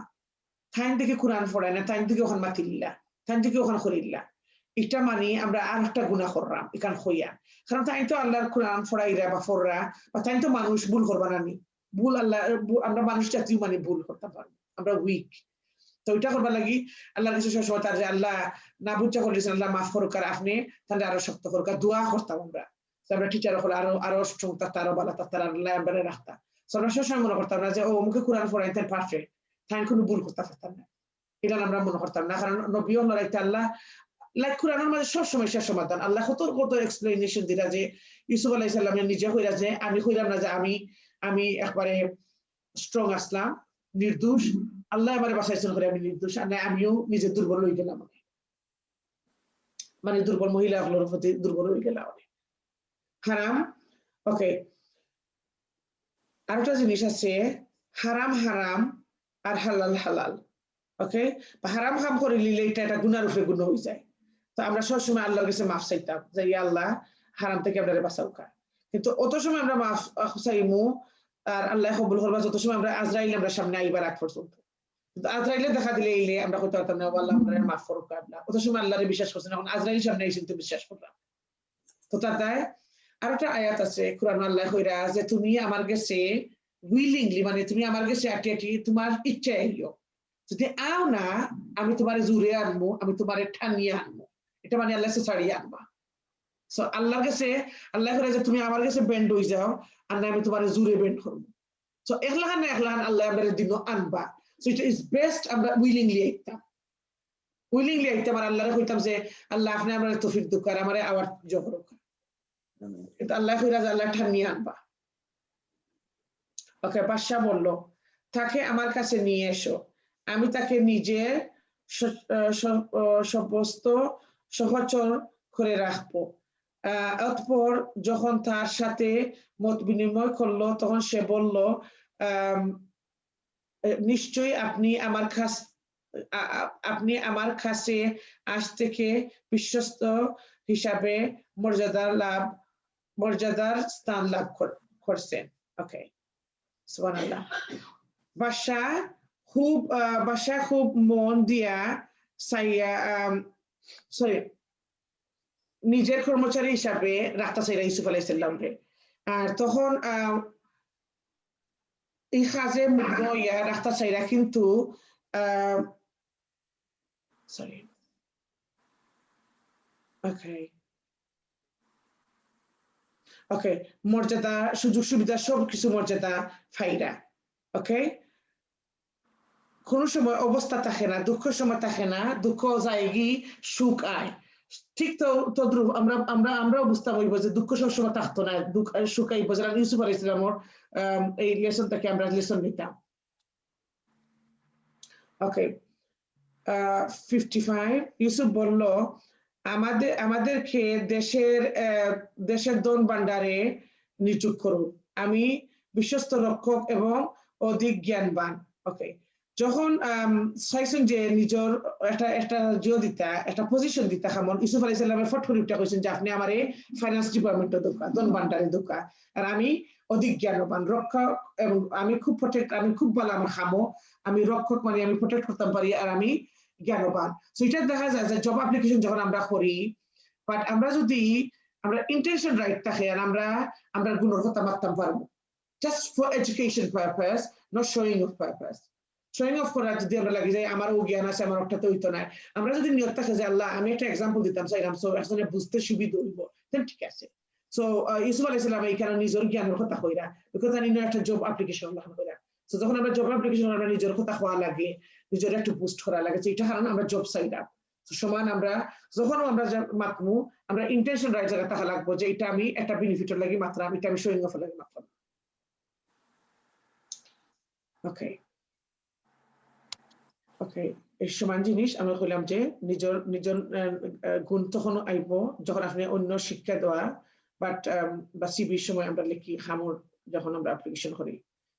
তাই দিকে কোরআন পড়ায় না তাই দিকে ওখান মাতিল্লা তাই দিকে ওখান করিল্লা এটা মানে আমরা আর একটা গুনাহ করলাম এখান হইয়া কারণ তাই তো আল্লাহর কোরআন পড়াইরা বা পড়রা বা তাই তো মানুষ ভুল করবা না নি ভুল আল্লাহ আমরা মানুষ জাতীয় মানে ভুল করতে পারবো আমরা উইক তো এটা করবার লাগি আল্লাহর কাছে সবসময় তার যে আল্লাহ না বুঝা করেছেন আল্লাহ মাফ করুক আর আপনি তাহলে আরো শক্ত করুক দোয়া করতাম আমরা টিচার হলে আরো সংস্থা আরো ভালো তার আল্লাহ আমরা রাখতাম আমরা সবসময় মনে করতাম না যে ও মুখে কোরআন পড়াইতেন পারফেক্ট তাই কোনো ভুল করতে পারতাম না এটা আমরা মনে করতাম না কারণ নবীও লড়াইতে আল্লাহ লাইক কোরআনের মাঝে সব সমস্যার সমাধান আল্লাহ কত এক্সপ্লেনেশন দিলা যে ইউসুফ আলাইহিস সালামের নিজে কইরা যে আমি কইরাম না যে আমি একবারে স্ট্রং আসলাম নির্দোষ আল্লাহ আমারে বাঁচাইছেন করে আমি নির্দোষ আর আমিও নিজে দুর্বল হয়ে গেলাম মানে দুর্বল মহিলাগুলোর প্রতি দুর্বল হয়ে গেলাম হারাম ওকে আরেকটা জিনিস আছে হারাম হারাম আর হালাল হালাল ওকে হারাম হাম করে নিলে এটা গুনার উপরে গুনাহ হয়ে যায় তো আমরা সবসময় আল্লাহর কাছে মাফ চাইতাম যে ইয়া আল্লাহ হারাম থেকে আপনারে বাঁচাও কিন্তু অত সময় আমরা মাফ চাইমু আর আল্লাহ কবুল করবা যত সময় আমরা আজরাইল আমরা সামনে আইবার আগ পর্যন্ত কিন্তু আজরাইলে দেখা দিলে এইলে আমরা কইতে পারতাম না আল্লাহ আমাদের মাফ করুক আল্লাহ অত সময় আল্লাহরে বিশ্বাস করছেন এখন আজরাইল সামনে এসে তো বিশ্বাস করলাম তো তাই আর একটা আয়াত আছে কোরআন আল্লাহ কইরা যে তুমি আমার কাছে উইলিংলি মানে তুমি আমার কাছে আটি তোমার ইচ্ছা আইও যদি আও না আমি তোমারে জুড়ে আনবো আমি তোমারে ঠানিয়ে আনবো এটা মানে আল্লাহ কাছে ছাড়িয়ে আনবা সো আল্লাহর কাছে আল্লাহ করে যে তুমি আমার কাছে বেন্ড হয়ে যাও আর না আমি তোমারে জুড়ে বেন্ড করবো সো একলাহান আল্লাহ আমাদের দিন আনবা সো ইট ইজ বেস্ট আমরা উইলিংলি আইতাম আর আল্লাহরে কইতাম যে আল্লাহ আপনি আমার তৌফিক দুকার আমারে আবার জহরক কিন্তু আল্লাহ কইরা যে আল্লাহ ঠানিয়ে আনবা ওকে বাদশা বলল তাকে আমার কাছে নিয়ে এসো আমি তাকে নিজের সমস্ত সহচর করে রাখবো অতঃপর যখন তার সাথে মত বিনিময় করলো তখন সে বলল নিশ্চয়ই আপনি আমার কাছে আজ থেকে বিশ্বস্ত হিসাবে মর্যাদার স্থান লাভ করছেন ওকে সুবহানাল্লাহ বাদশা খুব মন দিয়া নিজের কর্মচারী হিসাবে রাখতে চাইরা ইউসুফ আলাইহিস সালামকে আর তখন এই কাজে মুগ্ধ হইয়া রাখতে চাইরা কিন্তু ওকে মর্যাদা সুযোগ সুবিধা সবকিছু মর্যাদা ফাইরা ওকে কোন সময় অবস্থা থাকে না দুঃখ সময় থাকে না দুঃখ যায়গি সুখ আয় ঠিক তো তদ্রুপ আমরাও বুঝতে পারবো যে দুঃখ সবসময় থাকতো না দুঃখ সুখ আইব যারা ইউসুফ আলাইহিস সালামের এই লেসনটাকে আমরা লেসন নিতাম ওকে 55 ইউসুফ বলল আমাদেরকে দেশের ধন ভান্ডারে নিযুক্ত করুন আমি বিশ্বস্ত রক্ষক এবং অধিক জ্ঞানবান ওকে যখন চাইছেন যে নিজের একটা জিও দিতা একটা পজিশন দিতা কেমন ইউসুফ আলাইহিস সালামের ফট করে উঠা কইছেন যে আপনি আমারে ফাইন্যান্স ডিপার্টমেন্টে দোকা ধন ভান্ডারে দোকা আর আমি অধিক জ্ঞানবান রক্ষক এবং আমি খুব ভালো আমার খামো আমি রক্ষক মানে আমি প্রোটেক্ট করতে পারি আর আমি জ্ঞানবান সো এটা দেখা যায় যে জব অ্যাপ্লিকেশন যখন আমরা করি বাট আমরা যদি আমরা ইন্টেনশন রাইট থাকে আর আমরা গুণের কথা মারতাম পারবো just for education purpose not showing off purpose showing off করা যদি আমরা লাগি যাই আমার ও জ্ঞান আছে আমার ওটাতে হইতো না আমরা যদি নিয়ত থাকে যে আল্লাহ আমি একটা এক্সাম্পল দিতাম চাইলাম সো আসলে বুঝতে সুবিধা হইব দেন ঠিক আছে সো ইউসুফ আলাইহিস সালাম এইখানে নিজের জ্ঞানের কথা কইরা বিকজ আই নো একটা জব অ্যাপ্লিকেশন আল্লাহ কইরা তো যখন আমরা জব অ্যাপ্লিকেশন আমরা নিজের কথা হওয়া লাগে, নিজের একটু বুস্ট করা লাগে, এটা কারণে আমরা জব সাইড আপ সমান আমরা যখন আমরা মাতমু আমরা ইন্টেনশন রাইট জায়গা থাকা লাগবো যে এটা আমি একটা বেনিফিটের লাগি মাত্র এটা আমি শোয়িং অফ লাগি মাত্র। ওকে ওকে এই সমান জিনিস আমরা কইলাম যে নিজের নিজের গুণ তখন আইব যখন আপনি অন্য শিক্ষা দেওয়া বাট বা সিবির সময় আমরা লিখি হামুর যখন আমরা অ্যাপ্লিকেশন করি।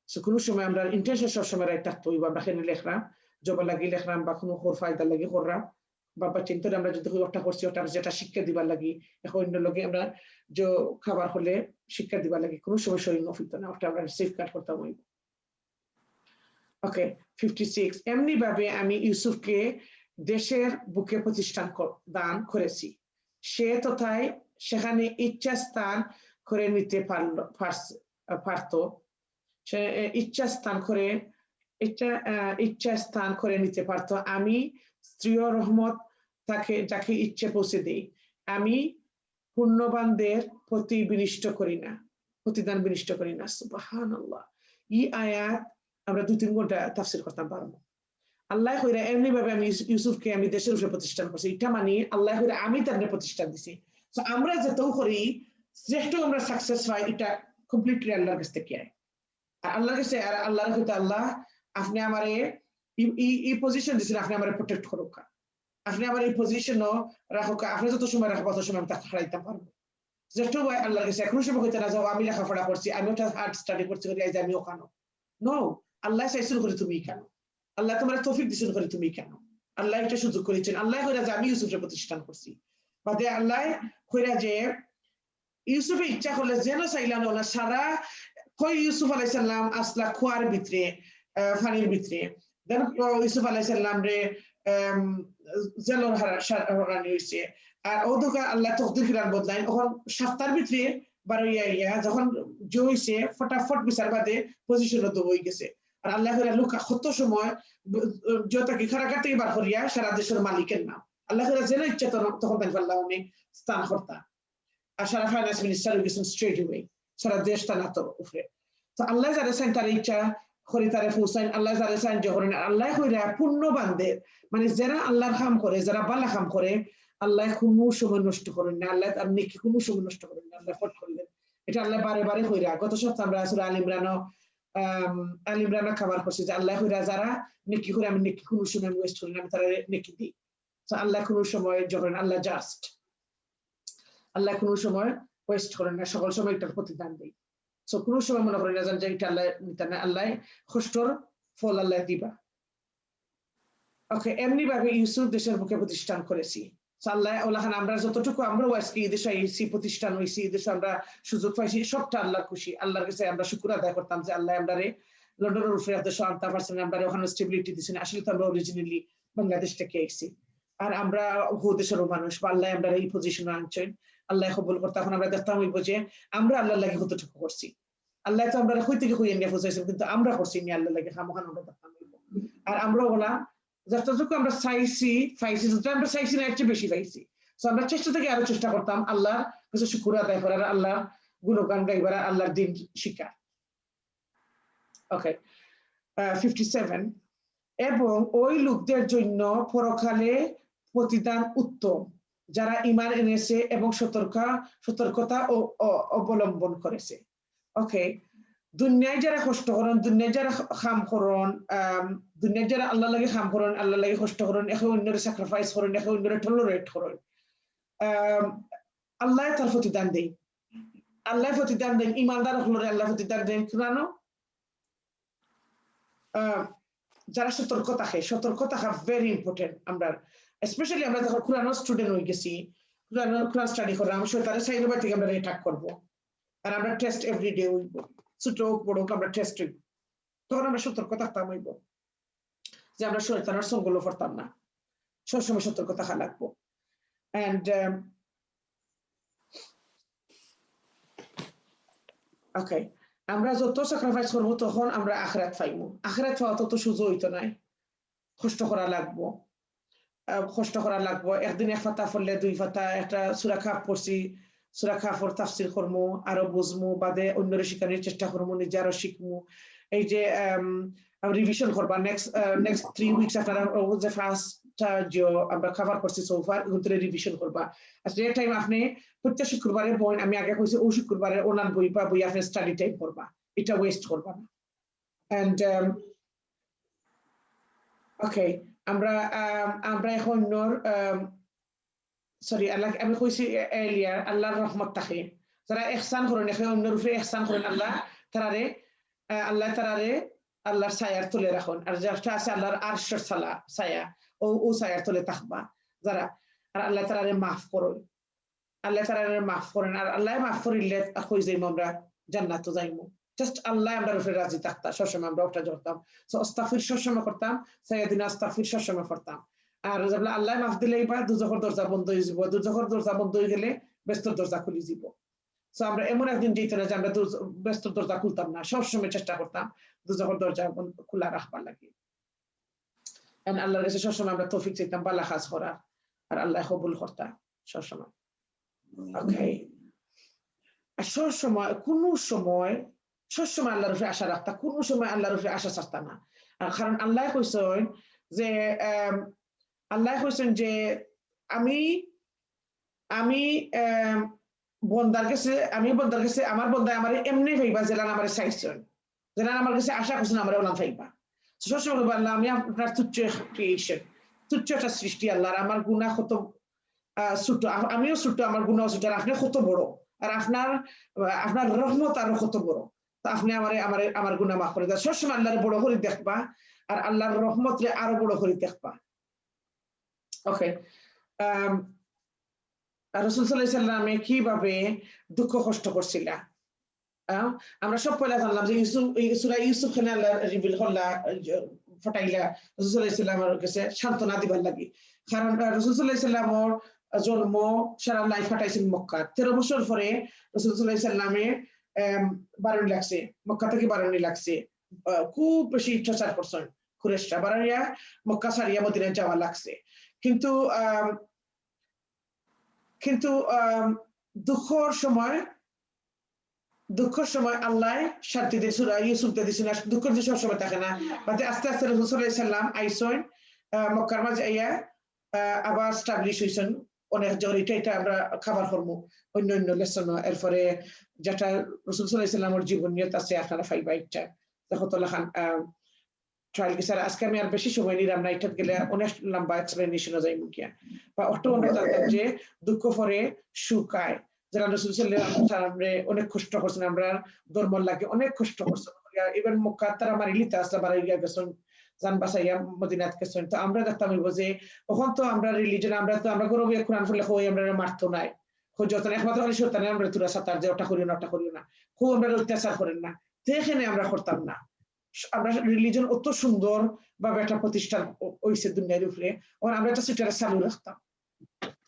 সো কোনো সময় আমরা ইন্টেনশন সবসময় রাইট থাকতে হইব, আমরা এখানে লেখলাম জবা লাগি লেখলাম বা কোনো ফায়দা লাগি করলাম বাবা চিন্তা আমরা যদি ওটা করছি ওটা যেটা শিক্ষা দিবার লাগি এখন অন্য লোকে আমরা যে খাবার হলে শিক্ষা দিবার লাগি কোনো সময় শোয়িং অফ হইতো না, ওটা আমরা সেফগার্ড করতে হইব। ওকে 56 এমনি ভাবে আমি ইউসুফকে দেশের বুকে প্রতিষ্ঠান দান করেছি, সে তথায় সেখানে ইচ্ছা স্থান করে নিতে পারত সে ইচ্ছা স্থান করে নিতে পারত। আমি স্ত্রী রহমত তাকে যাকে ইচ্ছে পৌঁছে দেই, আমি পুণ্যবানদের প্রতিদান বিনিষ্ট করি না। সুবহানাল্লাহ। এই আয়াত আমরা 2-3 ঘন্টা তাফসীর করতে পারবো। আল্লাহ কইরা এমনি ভাবে আমি ইউসুফকে আমি দেশের উপরে প্রতিষ্ঠান করছি, এটা মানে আল্লাহ কইরা আমি তার প্রতিষ্ঠান দিছি। সো আমরা যেটাও করি শ্রেষ্ঠ আমরা সাকসেস পাই এটা কমপ্লিটলি আল্লাহর কাছ থেকে আর আল্লাহর কাছে। আর আল্লাহর হইতে আল্লাহ আপনি আমারে এই পজিশন দিছেন, আপনি আমারে প্রোটেক্ট করুক, আপনি আমার এই পজিশনও রাখুক, আপনি যত সময় রাখবো তত সময় আমি তাকে হারাইতে পারবো। যেটাও আল্লাহর কাছে এখনো সময় হইতে না যাও আমি লেখাপড়া করছি, আমি ওটা হার্ড স্টাডি করছি আমি ওখানো নো, আল্লাহ চাইছেন করে তুমি কেন, আল্লাহ তোমার তৌফিক দিছেন করে তুমি কেন, আল্লাহ এটা সুযোগ করেছেন। আল্লাহ কইরা যে আমি ইউসুফের প্রতিষ্ঠান করছি বাদে আল্লাহ কইরা যে ইউসুফের ইচ্ছা করলে যেন চাইলাম না সারা কই ইউসুফ আলাইহিস সালাম আসলা খোয়ার ভিতরে পানির ভিতরে দেন ইউসুফ আলাইহিস সালাম রে জেলর হারানি হইছে আর ওদুকা আল্লাহ তকদির ফিরান বদলাইন ওখান সপ্তাহের ভিতরে বারইয়া যখন জইছে ফটাফট বিচার বাদে পজিশন তো হই গেছে। আর আল্লাহ কইরা লুকা কত সময় যতকে খারাকার থেকে বার করিয়া সারা দেশের মালিকের নাম আল্লাহ কইরা যেন ইচ্ছা তখন তাই আল্লাহ অনেক স্থান করতা আর সারা ফাইন্যান্স মিনিস্টার গেছেন স্ট্রেট ওয়ে সারা দেশটা না তো উপরে। তো আল্লাহ যারা চান তার ইচ্ছা করি তারে ফুসাইন, আল্লাহ যারা চান যখন আল্লাহ কইরা পুণ্যবানদের মানে যারা আল্লাহর কাম করে যারা ভালো কাম করে আল্লাহ কোনো সময় নষ্ট করেন না, আল্লাহ তার নেকি কোনো সময় নষ্ট করেন না, আল্লাহ ফট করলেন। এটা আল্লাহ বারে বারে কইরা গত সপ্তাহে আমরা সূরা আল ইমরান খাবার করছি যে আল্লাহ কইরা যারা নেকি করে আমি নেকি কোনো সময় ওয়েস্ট করি না, আমি তারা নেকি দিই। তো আল্লাহ কোনো সময় যখন আল্লাহ জাস্ট আল্লাহ কোনো সময় ওয়েস্ট করেন না, সকল সময় এটার প্রতিদান দেয়। সো কোনো সময় মনে করেন না যে এটা আল্লাহ নিতে না, আল্লাহ কষ্টর ফল আল্লাহ দিবা। ওকে এমনি ভাবে ইউসুফ দেশের বুকে প্রতিষ্ঠান করেছি। আল্লাহ ওলাখান আমরা যতটুকু আমরাও আজকে এই দেশে আইছি প্রতিষ্ঠান হয়েছি এই দেশে আমরা সুযোগ পাইছি সবটা আল্লাহ খুশি। আল্লাহর কাছে আমরা শুকর আদায় করতাম যে আল্লাহ আমরা লন্ডনের উপরে দেশে আনতে পারছেন, আমরা ওখানে স্টেবিলিটি দিচ্ছেন। আসলে তো আমরা অরিজিনালি বাংলাদেশ থেকে এসেছি আর আমরা হু দেশেরও মানুষ বা আল্লাহ আমরা এই পজিশনে আনছেন, আল্লাহ কবুল করতে। এখন আমরা দেখতাম হইব যে আমরা আল্লাহ লাগে কতটুকু করছি। আল্লাহ তো আমরা হই থেকে হইয়া নিয়ে ফুসাইছেন কিন্তু আমরা করছি নি আল্লাহ লাগে খামোখান আমরা দেখতাম হইব। আর আমরা বলা যতটুকু আমরা চাইছি যতটা আমরা চাইছি না একটু বেশি পাইছি। তো আমরা চেষ্টা থেকে আরো চেষ্টা করতাম আল্লাহর কাছে শুকর আদায় করার, আল্লাহ গুণগান গাইবার, আল্লাহর দিন শিকার। ওকে 57 এবং ওই লোকদের জন্য পরকালে প্রতিদান উত্তম যারা ঈমান এনেছে এবং সতর্কতা অবলম্বন করেছে। ওকে দুনিয়ায় যারা কষ্ট করেন, দুনিয়ায় যারা কাম করেন, দুনিয়ায় যারা আল্লাহ লাগে কাম করেন, আল্লাহ লাগে কষ্ট করেন, একে অন্যের স্যাক্রিফাইস করেন, একে অন্যের টলারেট করেন, আল্লাহ তার প্রতিদান দেন। আল্লাহ প্রতিদান দেন ইমানদার হলে আল্লাহ প্রতিদান দেন কেন? যারা সতর্ক থাকা ভেরি ইম্পর্টেন্ট। আমরা স্পেশালি আমরা যখন কোরআনের স্টুডেন্ট হয়ে গেছি, কোরআন স্টাডি করলাম, শয়তানের সাইড থেকে আমরা অ্যাটাক করবো আর আমরা টেস্ট এভরিডে হইব, ছোট হোক বড় হোক আমরা টেস্ট হইব। তখন আমরা সতর্ক থাকতাম হইব যে আমরা শয়তানের সঙ্গল করতাম না, সবসময় সতর্ক থাকা লাগবো। এন্ড ওকে আমরা যত স্যাক্রিফাইস করবো তখন আমরা আখিরাত পাইবো। আখিরাত পাওয়া তত সুযোগ হইতো নাই, কষ্ট করা লাগবো। একদিন এক পাতা পড়লে 2 পাতা, একটা সূরা কাহফ পড়ছি, সূরা কাহফের তাফসীর করবো, আরো বুঝমু, বাদে অন্যরে শিখানোর চেষ্টা করবো, নিজে আরো শিখবো। এই যে রিভিশন করবা নেক্সট 3 উইকস আপনারা যে ফার্স্ট যে আমরা কভার করছি সোফার এগুলো রিভিশন করবা আসলে এই টাইম আপনি প্রত্যেক শুক্রবারে বই আমি আগে কইছি ও শুক্রবারে ওনার বই বা বই আপনি স্টাডি টাইম করবা এটা ওয়েস্ট করবা না এন্ড ওকে আমরা এখন সরি আল্লাহ আমি কইছি এলিয়ার আল্লাহর রহমত থাকে যারা ইহসান করেন এখন অন্যের উপরে ইহসান করেন আল্লাহ তারারে আল্লাহর ছায়ার তলে রাখুন আর যেটা আছে আল্লাহর আরশের ছায়া ও ছায়ার তলে থাকবা যারা আর আল্লাহ তারারে মাফ করুন আল্লাহ তারারে মাফ করেন আর আল্লাহ মাফ করিলে কই যাইমু আমরা জান্নাতে যাইমু জাস্ট আল্লাহ আমরা উপরে রাজি থাকতা সবসময় আমরা ওটা করতাম সো আস্তাগফির সবসময় করতাম সাইয়্যিদিনা আস্তাগফির সবসময় করতাম আর যখন আল্লাহ মাফ দিলেই বা দুজখর দরজা বন্ধ হয়ে যাব দুজখর দরজা বন্ধ হয়ে গেলে ব্যস্তর দরজা খুলে যাব সো আমরা এমন একদিন যেত না যে আমরা ব্যস্তর দরজা খুলতাম না সবসময় চেষ্টা করতাম দুজখর দরজা খোলা রাখবার লাগে আল্লাহর কাছে সবসময় আমরা তৌফিক চাইতাম ভালো কাজ করার আর আল্লাহ কবুল করতা সবসময় ওকে আর সবসময় কোন সময় সবসময় আল্লাহর উপরে আশা রাখতা কোন সময় আল্লাহর উপরে আশা ছাড়তা না কারণ আল্লাহ কইছেন যে আমি বন্দার কাছে আমার বন্দায় আমার এমনি ভাইবা জেলান আমার চাইছেন জেলান আমার কাছে আশা করছেন আমার ওলান ভাইবা সবসময় বললাম আমি আপনার তুচ্ছ ক্রিয়েশন তুচ্ছ একটা সৃষ্টি আল্লাহর আমার গুনাহ কত ছোট আমিও ছোট আমার গুনাহ ছোট আর আপনি কত বড় আর আপনার রহমত আরো কত বড় তো আপনি আমার গুনাহ মাফ করে দেন সবসময় আল্লাহর বড় করে দেখবা আর আল্লাহর রহমত আরো বড় করে দেখবা ওকে রাসূল সাল্লাল্লাহু আলাইহি সাল্লামে কিভাবে দুঃখ কষ্ট করছিল আমরা সব পয়লা জানলাম যে সূরা ইউসুফ খানে আল্লাহ রিভিল করলা ফটাইলা রাসূল সাল্লাল্লাহু আলাইহি সাল্লামের কাছে সান্তনা দিবার লাগি কারণ রাসূল সাল্লাল্লাহু আলাইহি সাল্লামের জন্ম সারা লাইফ কাটাইছেন মক্কা 13 বছর পরে রাসূল সাল্লাল্লাহু আলাইহি সাল্লামে বারণী লাগছে মক্কা থেকে বারণী লাগছে খুব বেশি অত্যাচার করছেন কুরাইশরা বারণিয়া মক্কা ছাড়িয়া মদিনায় যাওয়া লাগছে কিন্তু দুঃখের সময় আল্লাহ শান্তি দিয়ে সূরা ইউসুফ দিয়েছেন দুঃখের যে সময় থাকে না বাদে আস্তে আস্তে রাসূল সাল্লাল্লাহু আলাইহি সাল্লাম আইসন মক্কার মাঝে আইয়া আবার এস্টাবলিশ হইছেন অনেক জরিটা এটা আমরা খাবার করবো অন্য লেসন এরপরে যেটা রাসূল সাল্লাল্লাহু আলাইহি সাল্লামের জীবনীয়ত আছে আপনারা ফাইবা ইচ্ছা দেখো তো লেখান ট্রায়াল কি স্যার আজকে আমি আর বেশি সময় নিলাম না এটা গেলে অনেক লম্বা এক্সপ্লেনেশন যাই মুখিয়া বা অটো আমরা জানতাম যে দুঃখ পরে সুখায় যারা রাসূল সাল্লাল্লাহু আলাইহি সাল্লামে অনেক কষ্ট করছেন আমরা ধর্ম লাগে অনেক কষ্ট করছেন ইভেন মক্কা তারা মারিলিতে আসলে বাড়াইয়া গেছেন জান বাসাইয়া মদিনাত গেছেন তো আমরা দেখতাম যে তখন তো আমরা রিলিজিয়ন আমরা গৌরবে কোরআন পড়লে কই আমরা মারতো নাই কই যত একমাত্র খালি শয়তানে আমরা তুরা সাতার যে ওটা করিও না খুব আমরা অত্যাচার করেন না সেখানে আমরা করতাম না আমরা রিলিজিয়ন অত সুন্দর ভাবে একটা প্রতিষ্ঠান হইছে দুনিয়ার উপরে আর আমরা এটা সেটা চালু রাখতাম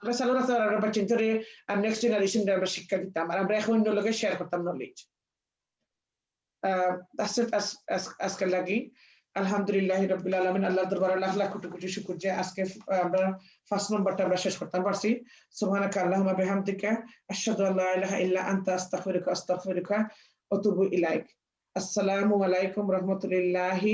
আমরা চালু রাখতাম আর আমরা চিন্তারে আর নেক্সট জেনারেশন আমরা শিক্ষা দিতাম আর আমরা এখন অন্য লোকে শেয়ার করতাম নলেজ আজকে লাগি আলহামদুলিল্লাহ রাব্বিল আলামিন আল্লাহর দরবারে লাখ লাখ কোটি কোটি শুকর যে আজকে আমরা ফার্স্ট নাম্বারটা আমরা শেষ করতে পারছি সুবহানাকা আল্লাহুম্মা বিহামদিকা আশহাদু আল্লা ইলাহা ইল্লা আনতা আস্তাগফিরুকা ওয়া আতুবু ইলাইক আসসালামু আলাইকুম রাহমাতুল্লাহি